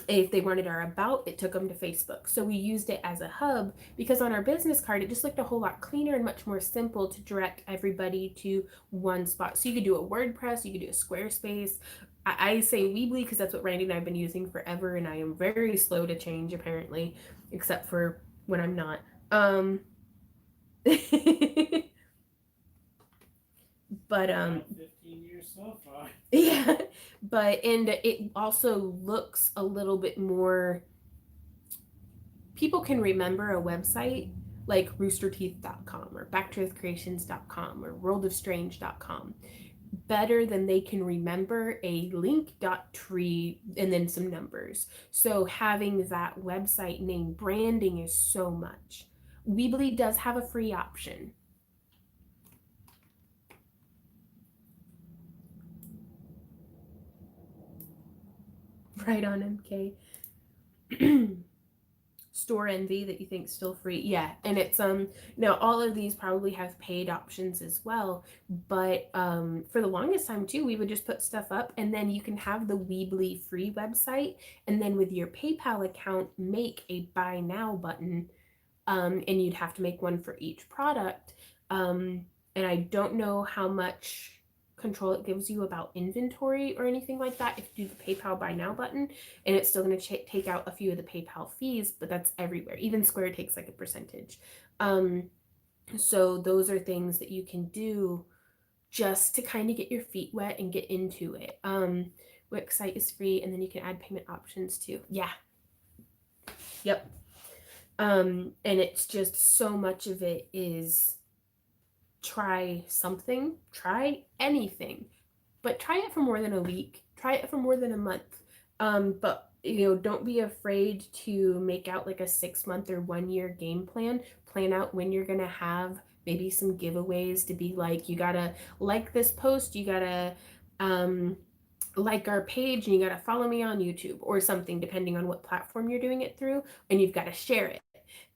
If they wanted our about, it took them to Facebook. So we used it as a hub because on our business card, it just looked a whole lot cleaner and much more simple to direct everybody to one spot. So you could do a WordPress, you could do a Squarespace, I say Weebly because that's what Randy and I have been using forever, and I am very slow to change apparently, except for when I'm not. Um, but About 15 years so far. yeah, but and it also looks a little bit more. People can remember a website like roosterteeth.com or backtruthcreations.com or worldofstrange.com better than they can remember a link.tree and then some numbers. So having that website name branding is so much. Weebly does have a free option. Right on MK. Store envy that you think still free, yeah, and it's now all of these probably have paid options as well, but for the longest time too we would just put stuff up and then you can have the Weebly free website and then with your PayPal account make a buy now button, and you'd have to make one for each product. And I don't know how much control it gives you about inventory or anything like that if you do the PayPal buy now button, and it's still going to take out a few of the PayPal fees, but that's everywhere. Even Square takes like a percentage. So those are things that you can do just to kind of get your feet wet and get into it. Wix site is free, and then you can add payment options too. Yeah. Yep. And it's just so much of it is try something, try anything, but try it for more than a week, try it for more than a month. But don't be afraid to make out like a 6 month or 1 year game plan. Plan out when you're gonna have maybe some giveaways to be like, you gotta like this post, you gotta um like our page, and you gotta follow me on YouTube or something, depending on what platform you're doing it through, and you've got to share it.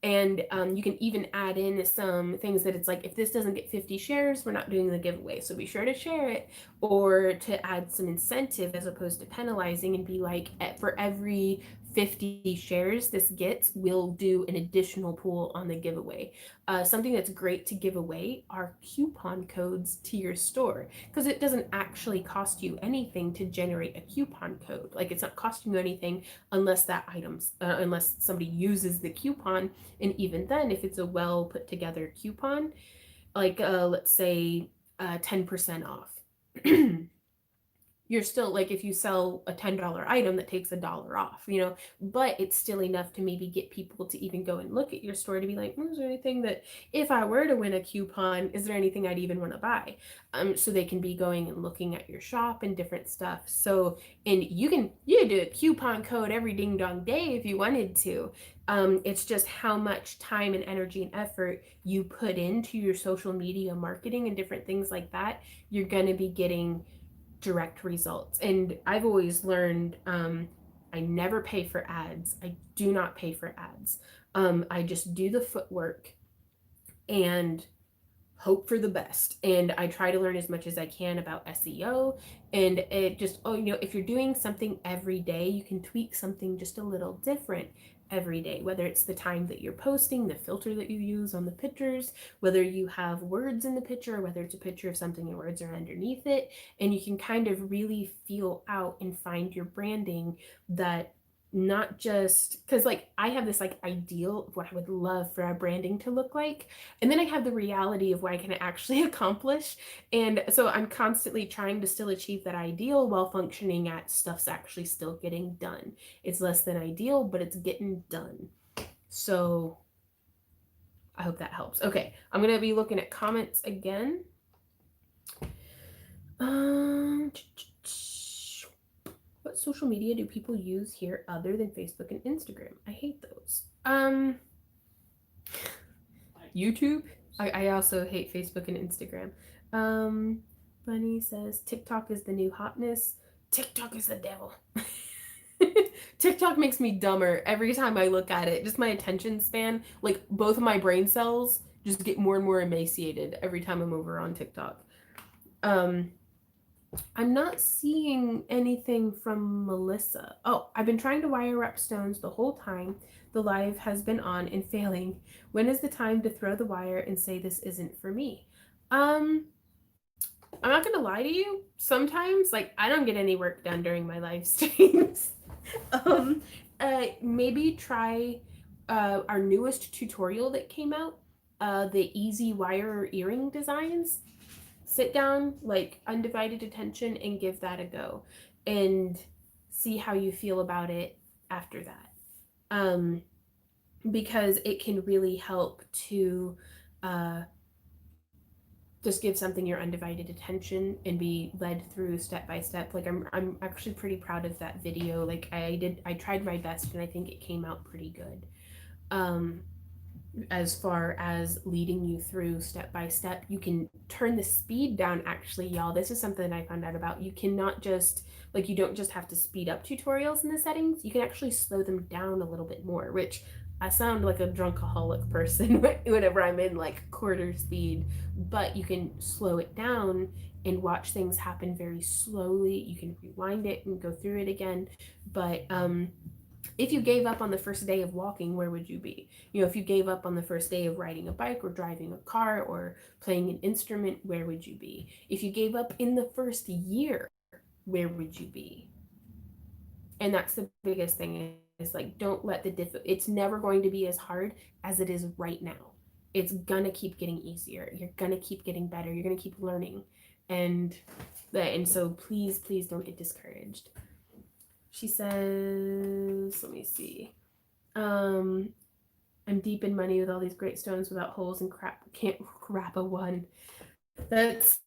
And you can even add in some things that it's like, if this doesn't get 50 shares, we're not doing the giveaway. So be sure to share it, or to add some incentive as opposed to penalizing and be like, for every 50 shares this gets, we'll do an additional pool on the giveaway. Something that's great to give away are coupon codes to your store, because it doesn't actually cost you anything to generate a coupon code. Like, it's not costing you anything unless unless somebody uses the coupon, and even then, if it's a well put together coupon, like let's say 10% off, you're still like, if you sell a $10 item, that takes $1 off, but it's still enough to maybe get people to even go and look at your store to be like, is there anything that, if I were to win a coupon, is there anything I'd even want to buy? So they can be going and looking at your shop and different stuff. So, and you could do a coupon code every ding dong day if you wanted to. It's just how much time and energy and effort you put into your social media marketing and different things like that. You're going to be getting direct results. And I've always learned, I never pay for ads. I do not pay for ads. I just do the footwork and hope for the best. And I try to learn as much as I can about SEO. And it just, if you're doing something every day, you can tweak something just a little different every day, whether it's the time that you're posting, the filter that you use on the pictures, whether you have words in the picture, or whether it's a picture of something and words are underneath it. And you can kind of really feel out and find your branding, that not just because, like, I have this like ideal of what I would love for our branding to look like, and then I have the reality of what I can actually accomplish. And so I'm constantly trying to still achieve that ideal while functioning at stuff's actually still getting done. It's less than ideal, but it's getting done. So I hope that helps. Okay, I'm gonna be looking at comments again. Um, what social media do people use here other than Facebook and Instagram? I hate those. YouTube. I also hate Facebook and Instagram. Bunny says TikTok is the new hotness. TikTok is the devil. TikTok makes me dumber every time I look at it. Just my attention span, like both of my brain cells, just get more and more emaciated every time I'm over on TikTok. I'm not seeing anything from Melissa. Oh, I've been trying to wire up stones the whole time the live has been on and failing. When is the time to throw the wire and say this isn't for me? Um, I'm not gonna lie to you. Sometimes, like, I don't get any work done during my live streams. um, maybe try our newest tutorial that came out, the easy wire earring designs. Sit down, like, undivided attention, and give that a go, and see how you feel about it after that. Um, because it can really help to uh, just give something your undivided attention and be led through step by step. Like I'm actually pretty proud of that video. Like I tried my best and I think it came out pretty good. Um as far as leading you through step by step, you can turn the speed down. Actually, y'all, this is something that I found out about. You cannot just, like, you don't just have to speed up tutorials in the settings, you can actually slow them down a little bit more, which I sound like a drunkaholic person whenever I'm in like quarter speed, but you can slow it down and watch things happen very slowly. You can rewind it and go through it again. But if you gave up on the first day of walking, where would you be? You know, if you gave up on the first day of riding a bike or driving a car or playing an instrument, where would you be? If you gave up in the first year, where would you be? And that's the biggest thing, is like, don't let it's never going to be as hard as it is right now. It's gonna keep getting easier. You're gonna keep getting better. You're gonna keep learning. And so please don't get discouraged. She says, let me see. Um, I'm deep in money with all these great stones without holes and crap. Can't crap a one. That's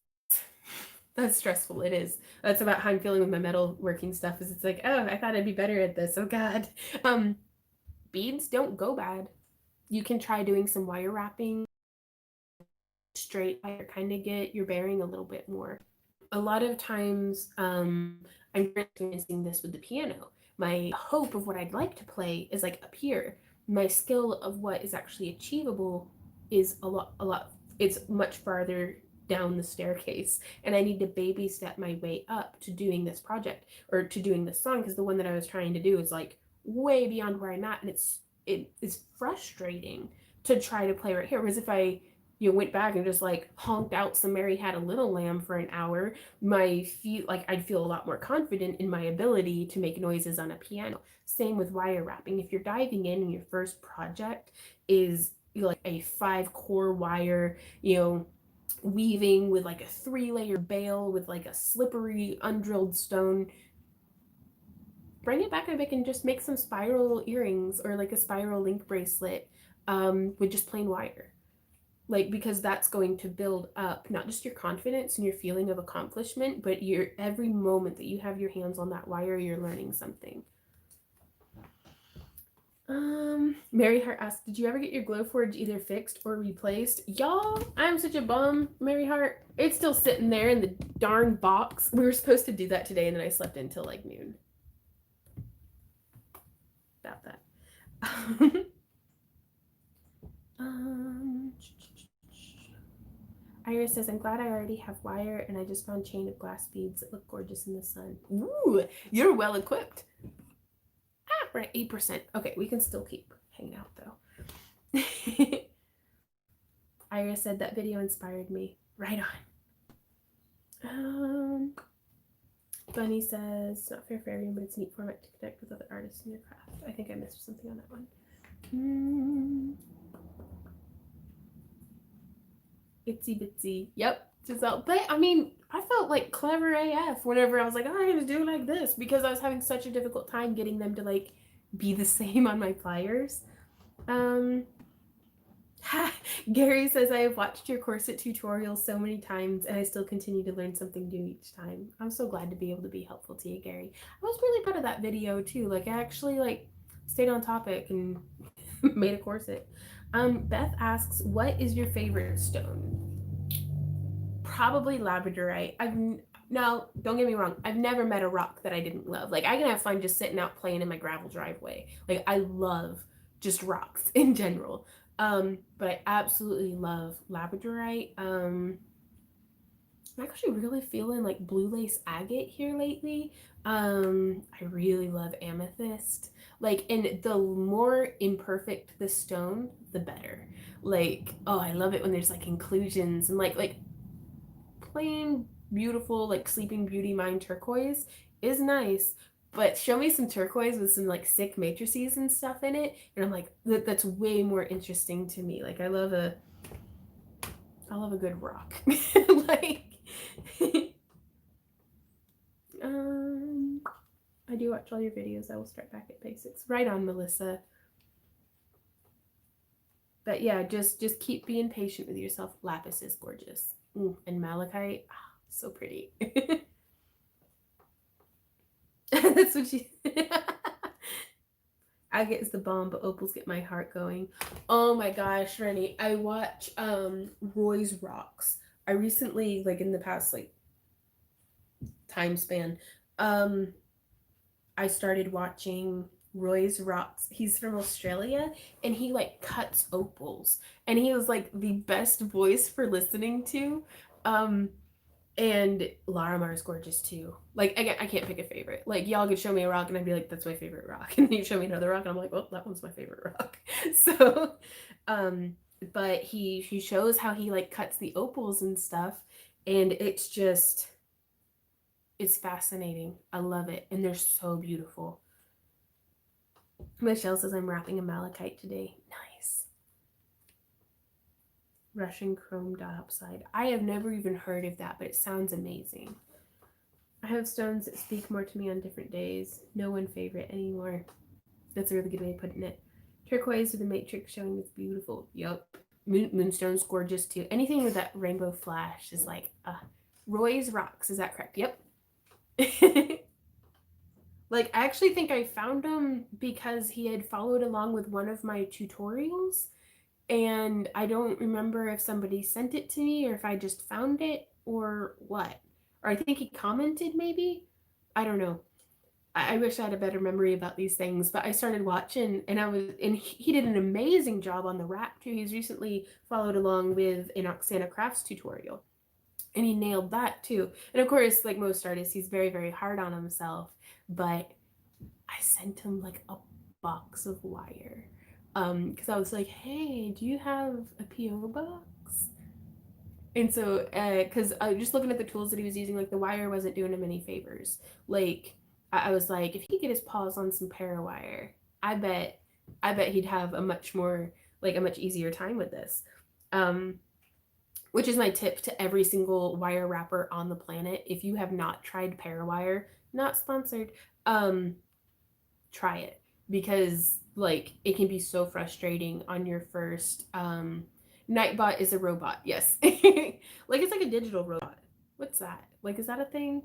that's stressful. It is. That's about how I'm feeling with my metalworking stuff. Is it's like, oh, I thought I'd be better at this. Oh God. Um, beads don't go bad. You can try doing some wire wrapping straight wire, kind of get your bearing a little bit more. A lot of times, I'm experiencing this with the piano. My hope of what I'd like to play is like up here. My skill of what is actually achievable is a lot. It's much farther down the staircase, and I need to baby step my way up to doing this project or to doing this song, because the one that I was trying to do is like way beyond where I'm at, and it is frustrating to try to play right here. Whereas if I went back and just like honked out some Mary Had a Little Lamb for an hour, my feet, like, I'd feel a lot more confident in my ability to make noises on a piano. Same with wire wrapping. If you're diving in and your first project is like a 5 core wire, weaving with like a 3-layer bale with like a slippery undrilled stone, bring it back and I can just make some spiral earrings or like a spiral link bracelet with just plain wire. Like, because that's going to build up not just your confidence and your feeling of accomplishment, but your every moment that you have your hands on that wire, you're learning something. Mary Hart asked, did you ever get your Glowforge either fixed or replaced? Y'all, I'm such a bum, Mary Hart. It's still sitting there in the darn box. We were supposed to do that today, and then I slept until like noon. About that. um Iris says, I'm glad I already have wire and I just found chain of glass beads that look gorgeous in the sun. Ooh, you're well equipped. We're at 8%. Okay, we can still keep hanging out though. Iris said, that video inspired me. Right on. Bunny says, it's not fair for everyone, but it's a neat format to connect with other artists in your craft. I think I missed something on that one. Itsy bitsy. Yep. Giselle. But I mean, I felt like clever AF whenever I was like, oh, I'm gonna do like this, because I was having such a difficult time getting them to like be the same on my pliers. Gary says, I have watched your corset tutorials so many times and I still continue to learn something new each time. I'm so glad to be able to be helpful to you, Gary. I was really proud of that video too. Like, I actually like stayed on topic and made a corset. Beth asks, what is your favorite stone? Probably labradorite. Now, don't get me wrong, I've never met a rock that I didn't love. Like, I can have fun just sitting out playing in my gravel driveway. Like, I love just rocks in general. But I absolutely love labradorite. I'm actually really feeling like blue lace agate here lately. I really love amethyst. Like, and the more imperfect the stone, the better. Like, oh, I love it when there's like inclusions and like plain beautiful like Sleeping Beauty mine turquoise is nice, but show me some turquoise with some like sick matrices and stuff in it, and I'm like, that's way more interesting to me. Like I love a good rock. like, um, I do watch all your videos. I will start back at basics. Right on, Melissa. But yeah, just keep being patient with yourself. Lapis is gorgeous. And malachite, so pretty. That's what she. Agate's the bomb, but opals get my heart going. Oh my gosh, Rennie, I watch Roy's Rocks. I recently, like in the past like time span, um, I started watching Roy's Rocks. He's from Australia and he like cuts opals. And he was like the best voice for listening to. Um, and Larimar's gorgeous too. Like I can't pick a favorite. Like y'all could show me a rock and I'd be like, that's my favorite rock. And you show me another rock and I'm like, well, that one's my favorite rock. So um but he shows how he like cuts the opals and stuff, and it's fascinating. I love it. And they're so beautiful. Michelle says I'm wrapping a malachite today. Nice. Russian chrome diopside. I have never even heard of that, but it sounds amazing. I have stones that speak more to me on different days. No one favorite anymore. That's a really good way of putting it. Turquoise with the matrix showing it's beautiful. Yup. Moonstone's gorgeous too. Anything with that rainbow flash is like, Roy's Rocks. Is that correct? Yep. Like, I actually think I found him because he had followed along with one of my tutorials. And I don't remember if somebody sent it to me or if I just found it or what. Or I think he commented maybe. I don't know. I wish I had a better memory about these things, but I started watching and he did an amazing job on the wrap too. He's recently followed along with an Oksana Crafts tutorial and he nailed that too. And of course, like most artists, he's very, very hard on himself, but I sent him like a box of wire. Because I was like, hey, do you have a PO box? And so, because just looking at the tools that he was using, like the wire wasn't doing him any favors. Like, I was like, if he could get his paws on some parawire, I bet, I bet he'd have a much more, like a much easier time with this. Um, which is my tip to every single wire wrapper on the planet. If you have not tried parawire, not sponsored, um, try it because like it can be so frustrating on your first Nightbot is a robot, yes. Like it's like a digital robot. What's that? Like is that a thing?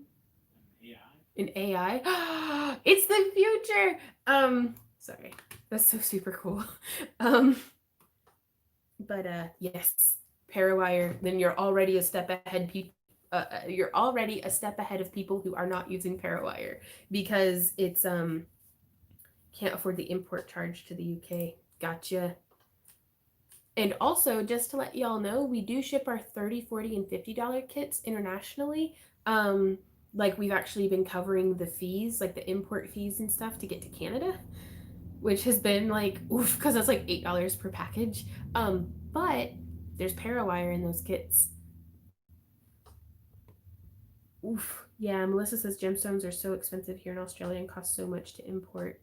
AI. An AI? It's the future. Sorry. That's so super cool. Um but yes, Parawire, then you're already a step ahead you're already a step ahead of people who are not using Parawire because it's can't afford the import charge to the UK. Gotcha. And also, just to let y'all know, we do ship our 30, 40, and $50 kits internationally. Like we've actually been covering the fees, like the import fees and stuff to get to Canada, which has been like, oof, because that's like $8 per package. But there's Parawire in those kits. Oof. Yeah, Melissa says gemstones are so expensive here in Australia and cost so much to import.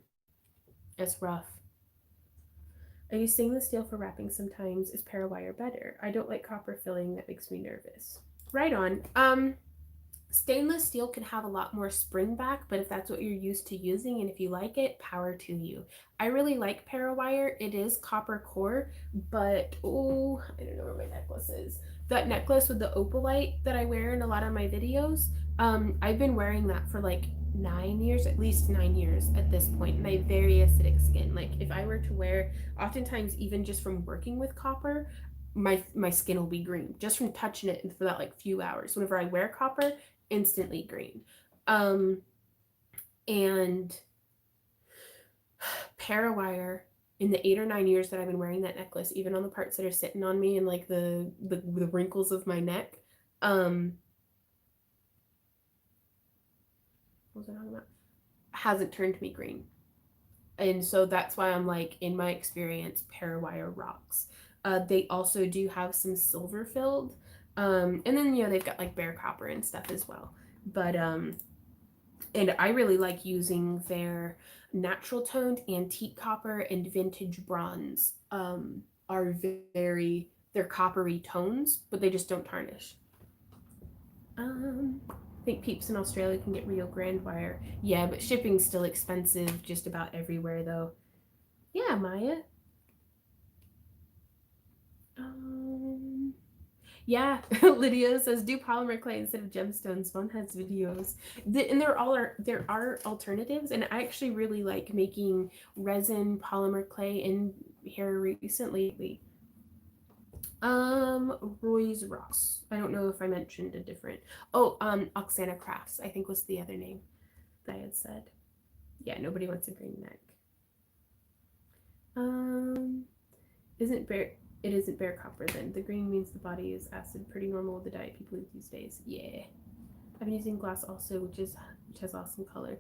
It's rough. I use stainless steel for wrapping sometimes. Is Parawire better? I don't like copper filling. That makes me nervous. Right on. Stainless steel can have a lot more spring back, but if that's what you're used to using and if you like it, power to you. I really like Parawire. It is copper core, but oh, I don't know where my necklace is. That necklace with the opalite that I wear in a lot of my videos, I've been wearing that for like 9 years, at least 9 years at this point, and I have very acidic skin. Like if I were to wear, oftentimes even just from working with copper, my skin will be green just from touching it for that like few hours. Whenever I wear copper, instantly green. Um, and Parawire, in the 8 or 9 years that I've been wearing that necklace, even on the parts that are sitting on me and like the wrinkles of my neck, what was I talking about? Hasn't turned me green. And so that's why I'm like, in my experience, Parawire rocks. They also do have some silver filled. And then they've got like bare copper and stuff as well. But and I really like using their natural toned antique copper and vintage bronze. Are very they're coppery tones, but they just don't tarnish. I think peeps in Australia can get Rio Grande wire. Yeah, but shipping's still expensive just about everywhere though. Yeah, Maya. Um, yeah, Lydia says do polymer clay instead of gemstones. One has videos, and there are alternatives, and I actually really like making resin polymer clay in here recently. Roy's Rocks. I don't know if I mentioned a different. Oh, Oksana Crafts, I think was the other name that I had said. Yeah, nobody wants a green neck. Um, isn't bare. It isn't bare copper then. The green means the body is acid. Pretty normal with the diet people eat these days. Yeah, I've been using glass also, which has awesome color.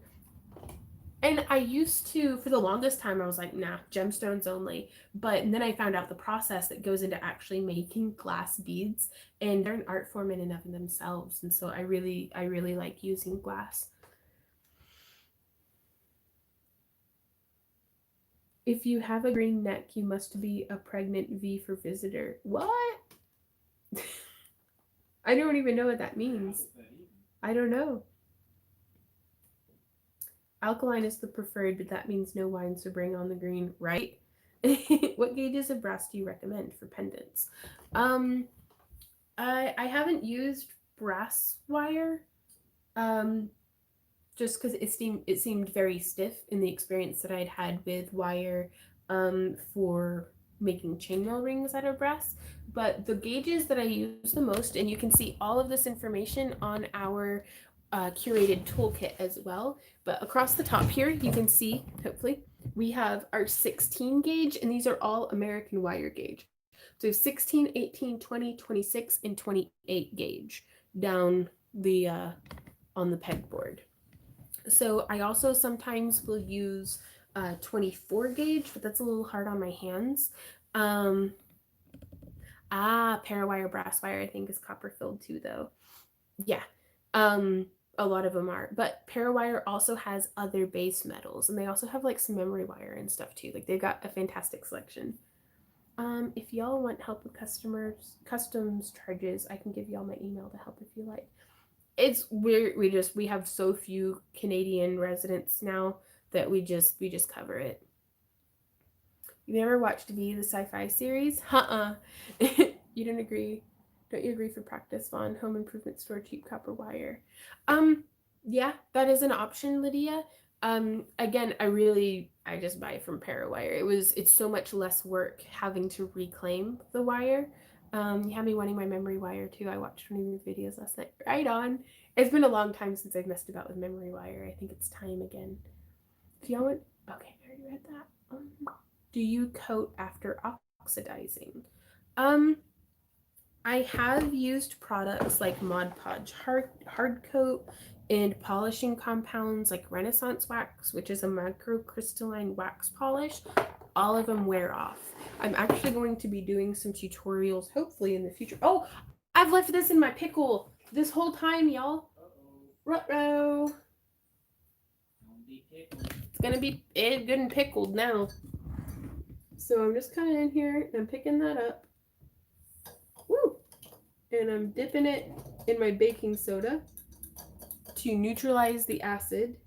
And I used to, for the longest time, I was like, nah, gemstones only. But then I found out the process that goes into actually making glass beads, and they're an art form in and of themselves. And so I really like using glass. If you have a green neck, you must be a pregnant V for visitor. What? I don't even know what that means. I don't know. Alkaline is the preferred, but that means no wine, so bring on the green, right? What gauges of brass do you recommend for pendants? Um, I haven't used brass wire, um, just because it seemed very stiff in the experience that I'd had with wire, for making chainmail rings out of brass. But the gauges that I use the most, and you can see all of this information on our curated toolkit as well. But across the top here, you can see, hopefully, we have our 16 gauge, and these are all American wire gauge. So 16, 18, 20, 26, and 28 gauge down the on the pegboard. So I also sometimes will use 24 gauge, but that's a little hard on my hands. Um, Parawire brass wire I think is copper filled too though. Yeah. Um, a lot of them are. But Parawire also has other base metals, and they also have like some memory wire and stuff too. Like they've got a fantastic selection. If y'all want help with customs charges, I can give y'all my email to help if you like. It's weird. We have so few Canadian residents now that we just cover it. You never watched V, the sci-fi series? You don't agree? Don't you agree for practice, Vaughn? Home improvement store, cheap copper wire. Um, yeah, that is an option, Lydia. Again, I just buy from Parawire. It's so much less work having to reclaim the wire. You have me wanting my memory wire too. I watched one of your videos last night. Right on. It's been a long time since I've messed about with memory wire. I think it's time again. Do y'all want? Okay, I already read that. Do you coat after oxidizing? Um, I have used products like Mod Podge hard coat and polishing compounds like Renaissance wax, which is a microcrystalline wax polish. All of them wear off. I'm actually going to be doing some tutorials hopefully in the future. Oh, I've left this in my pickle this whole time, y'all. Ruh-roh. It's gonna be good and pickled now. So I'm just kind of in here and I'm picking that up. Woo! And I'm dipping it in my baking soda to neutralize the acid.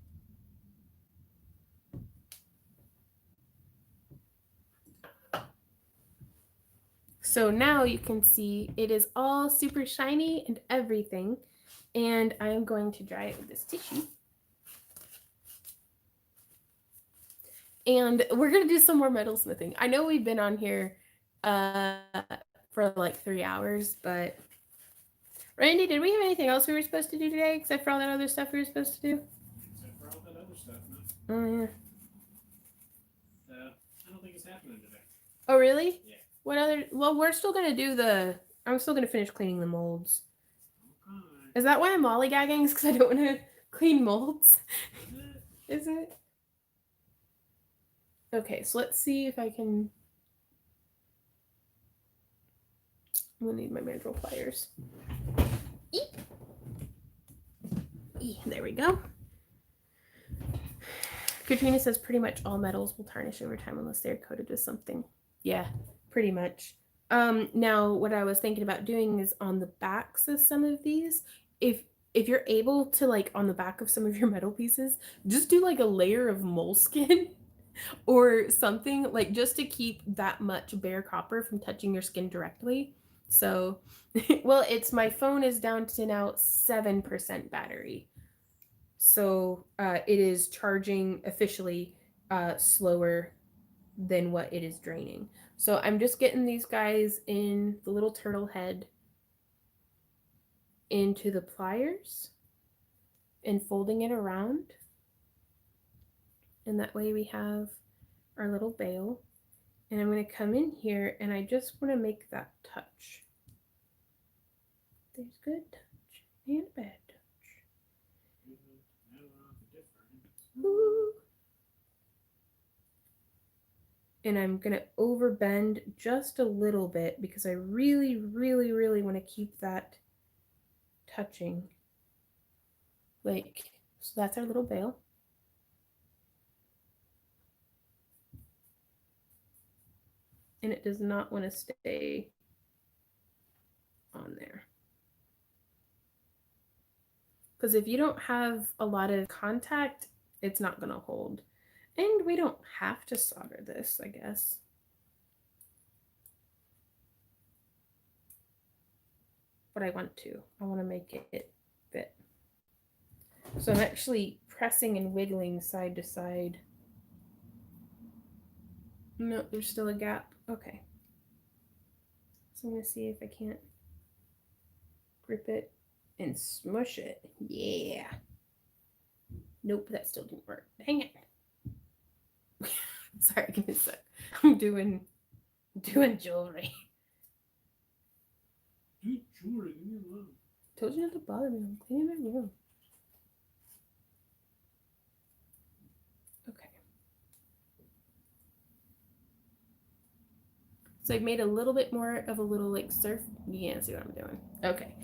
So now you can see it is all super shiny and everything. And I am going to dry it with this tissue. And we're going to do some more metalsmithing. I know we've been on here for like 3 hours, but Randy, did we have anything else we were supposed to do today except for all that other stuff we were supposed to do? Except for all that other stuff, no? I don't think it's happening today. Oh, really? Yeah. What other? Well, we're still gonna do the. I'm still gonna finish cleaning the molds. Okay. Is that why I'm lollygagging? Because I don't want to clean molds. Is it? Okay, so let's see if I can. I'm gonna need my mandrel pliers. There we go. Katrina says pretty much all metals will tarnish over time unless they're coated with something. Yeah, pretty much. Now what I was thinking about doing is on the backs of some of these, if you're able to, like, on the back of some of your metal pieces, just do like a layer of moleskin or something, like, just to keep that much bare copper from touching your skin directly. So, well, it's my phone is down to now 7% battery. So it is charging officially slower than what it is draining. So I'm just getting these guys in the little turtle head into the pliers and folding it around. And that way we have our little bail. And I'm going to come in here and I just want to make that touch. There's good touch and bad touch. Ooh. And I'm going to overbend just a little bit because I really, really, really want to keep that touching. Like, so that's our little bail. And it does not want to stay on there. Because if you don't have a lot of contact, it's not going to hold. And we don't have to solder this, I guess. But I want to. I want to make it fit. So I'm actually pressing and wiggling side to side. No, there's still a gap. Okay. So I'm going to see if I can't grip it and smush it. Yeah. Nope, that still didn't work. Dang it. Sorry, give me a sec. I'm doing jewelry. Do jewelry, leave me alone. Told you not to bother me. I'm cleaning my room. Okay. So I've made a little bit more of a little like surf. You can't see what I'm doing. Okay.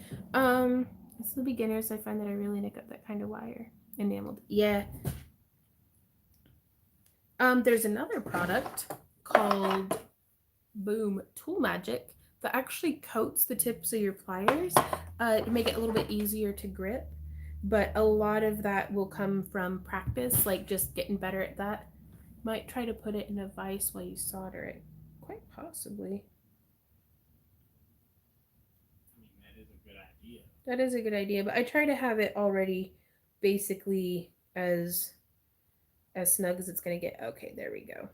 It's the beginners. I find that I really nick up that kind of wire. Enameled. Yeah. There's another product called Boom Tool Magic that actually coats the tips of your pliers to make it a little bit easier to grip. But a lot of that will come from practice, like just getting better at that. Might try to put it in a vise while you solder it. Quite possibly. I mean, that is a good idea. That is a good idea, but I try to have it already basically as snug as it's going to get. Okay, there we go.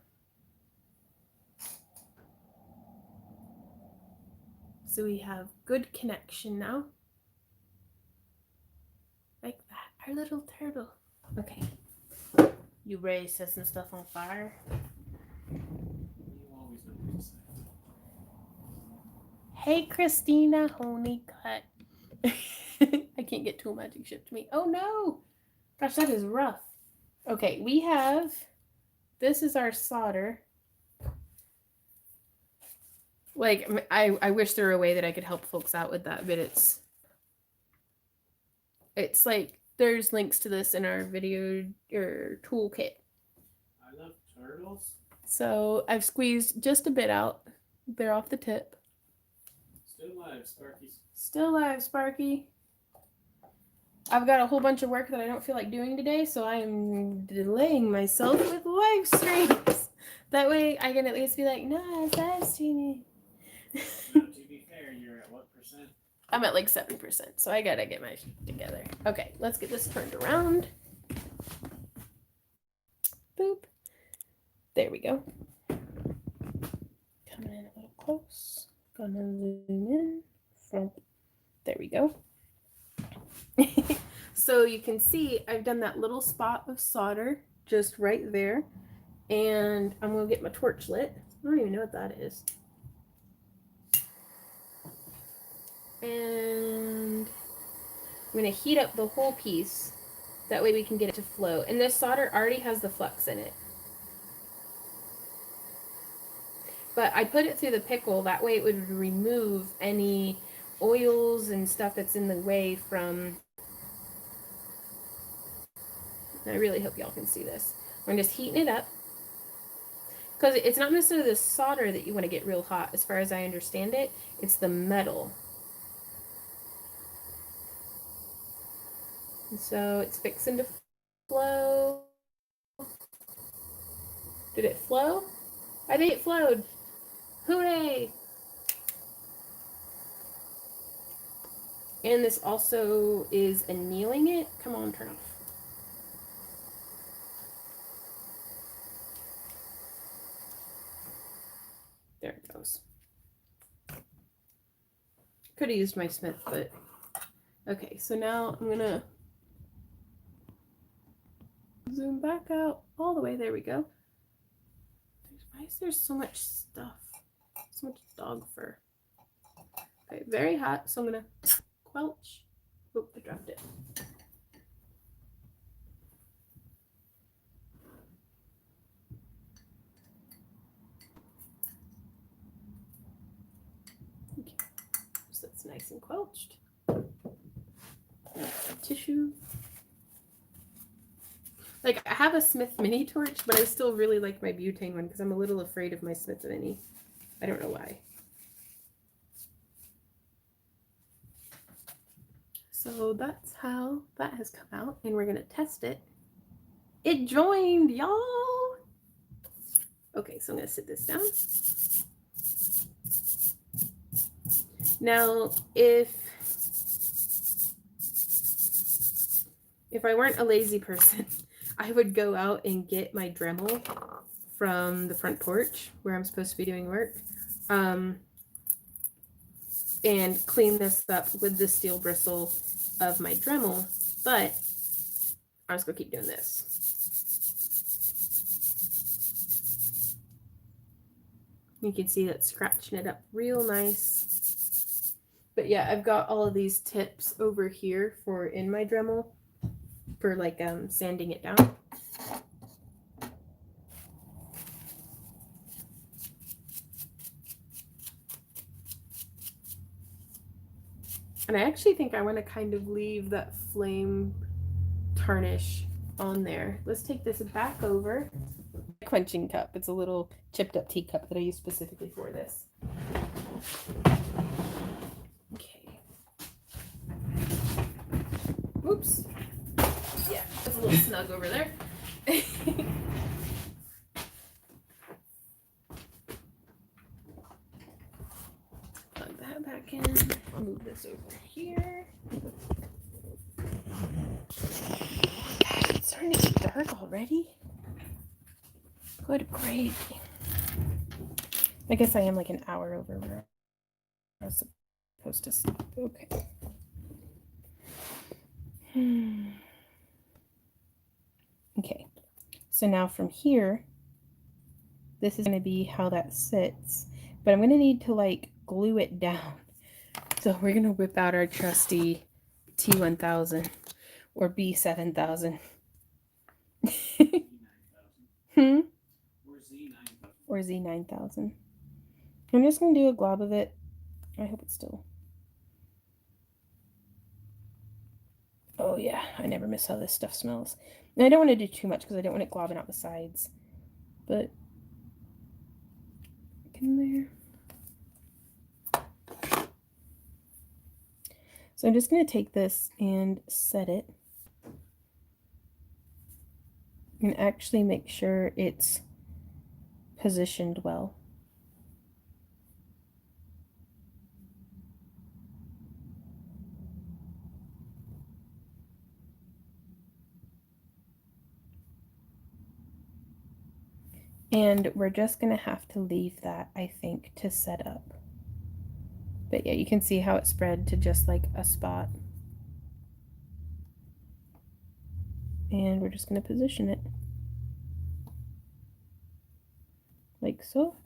So we have good connection now. Like that. Our little turtle. Okay. You ready to set some stuff on fire? You always know what to say. Hey, Christina Honeycutt. I can't get tool magic shipped to me. Oh no! Gosh, that is rough. Okay, we have. This is our solder. Like, I wish there were a way that I could help folks out with that, but it's like there's links to this in our video or toolkit. I love turtles. So I've squeezed just a bit out. They're off the tip. Still alive, Sparky. Still alive, Sparky. I've got a whole bunch of work that I don't feel like doing today, so I'm delaying myself with live streams. That way I can at least be like, no, it's live streaming. Now, to be fair, you're at what percent? I'm at like 7%, so I gotta get my shit together. Okay, let's get this turned around. Boop. There we go. Coming in a little close. Gonna zoom in. Front. There we go. So you can see I've done that little spot of solder just right there. And I'm going to get my torch lit. I don't even know what that is. And I'm going to heat up the whole piece. That way we can get it to flow. And this solder already has the flux in it. But I put it through the pickle, that way it would remove any oils and stuff that's in the way from. I really hope y'all can see this. I'm just heating it up because it's not necessarily the solder that you want to get real hot, as far as I understand it. It's the metal. And so it's fixing to flow. Did it flow? I think it flowed. Hooray! And this also is annealing it. Come on, turn off. There it goes. Could have used my Smith, but okay. So now I'm gonna zoom back out all the way. There we go. Why is there so much stuff? So much dog fur. Okay, very hot. So I'm gonna quelch. Oop, I dropped it. Okay, so that's nice and quelched. Tissue. Like, I have a Smith mini torch, but I still really like my butane one because I'm a little afraid of my Smith mini. I don't know why. So that's how that has come out, and we're gonna test it. It joined, y'all! Okay, so I'm gonna sit this down. Now, if I weren't a lazy person, I would go out and get my Dremel from the front porch where I'm supposed to be doing work, and clean this up with the steel bristle of my Dremel, but I'm just gonna keep doing this. You can see that scratching it up real nice. But yeah, I've got all of these tips over here for in my Dremel for like sanding it down. And I actually think I want to kind of leave that flame tarnish on there. Let's take this back over. Quenching cup. It's a little chipped up teacup that I use specifically for this. Okay. Oops. Yeah, it's a little snug over there. Plug that back in. Move this over here. Gosh, it's starting to get dark already. Good gravy. I guess I am like an hour over where I was supposed to stop. Okay. Okay. So now from here, this is going to be how that sits. But I'm going to need to like glue it down. So we're going to whip out our trusty T1000 or B7000. Or Z9000. I'm just going to do a glob of it. I hope it's still. Oh yeah, I never miss how this stuff smells. And I don't want to do too much because I don't want it globbing out the sides. But get in there. So I'm just going to take this and set it. And actually make sure it's positioned well. And we're just going to have to leave that, I think, to set up. But yeah, you can see how it spread to just like a spot. And we're just going to position it. Like so.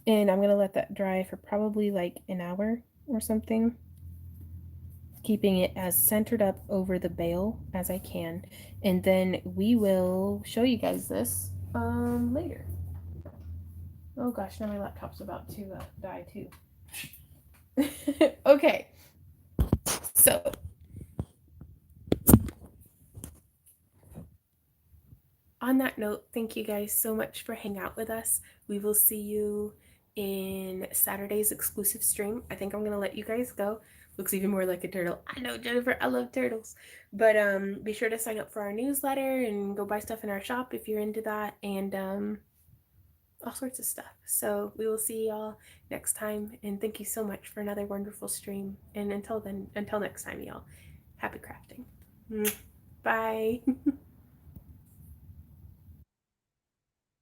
And I'm going to let that dry for probably like an hour or something. Keeping it as centered up over the bale as I can. And then we will show you guys this later. Oh gosh, now my laptop's about to die too. Okay, so on that note, thank you guys so much for hanging out with us. We will see you in Saturday's exclusive stream. I think I'm gonna let you guys go. Looks even more like a turtle. I know, Jennifer, I love turtles. But be sure to sign up for our newsletter and go buy stuff in our shop if you're into that, and all sorts of stuff. So we will see y'all next time, and thank you so much for another wonderful stream. And until then, until next time, y'all, happy crafting. Bye.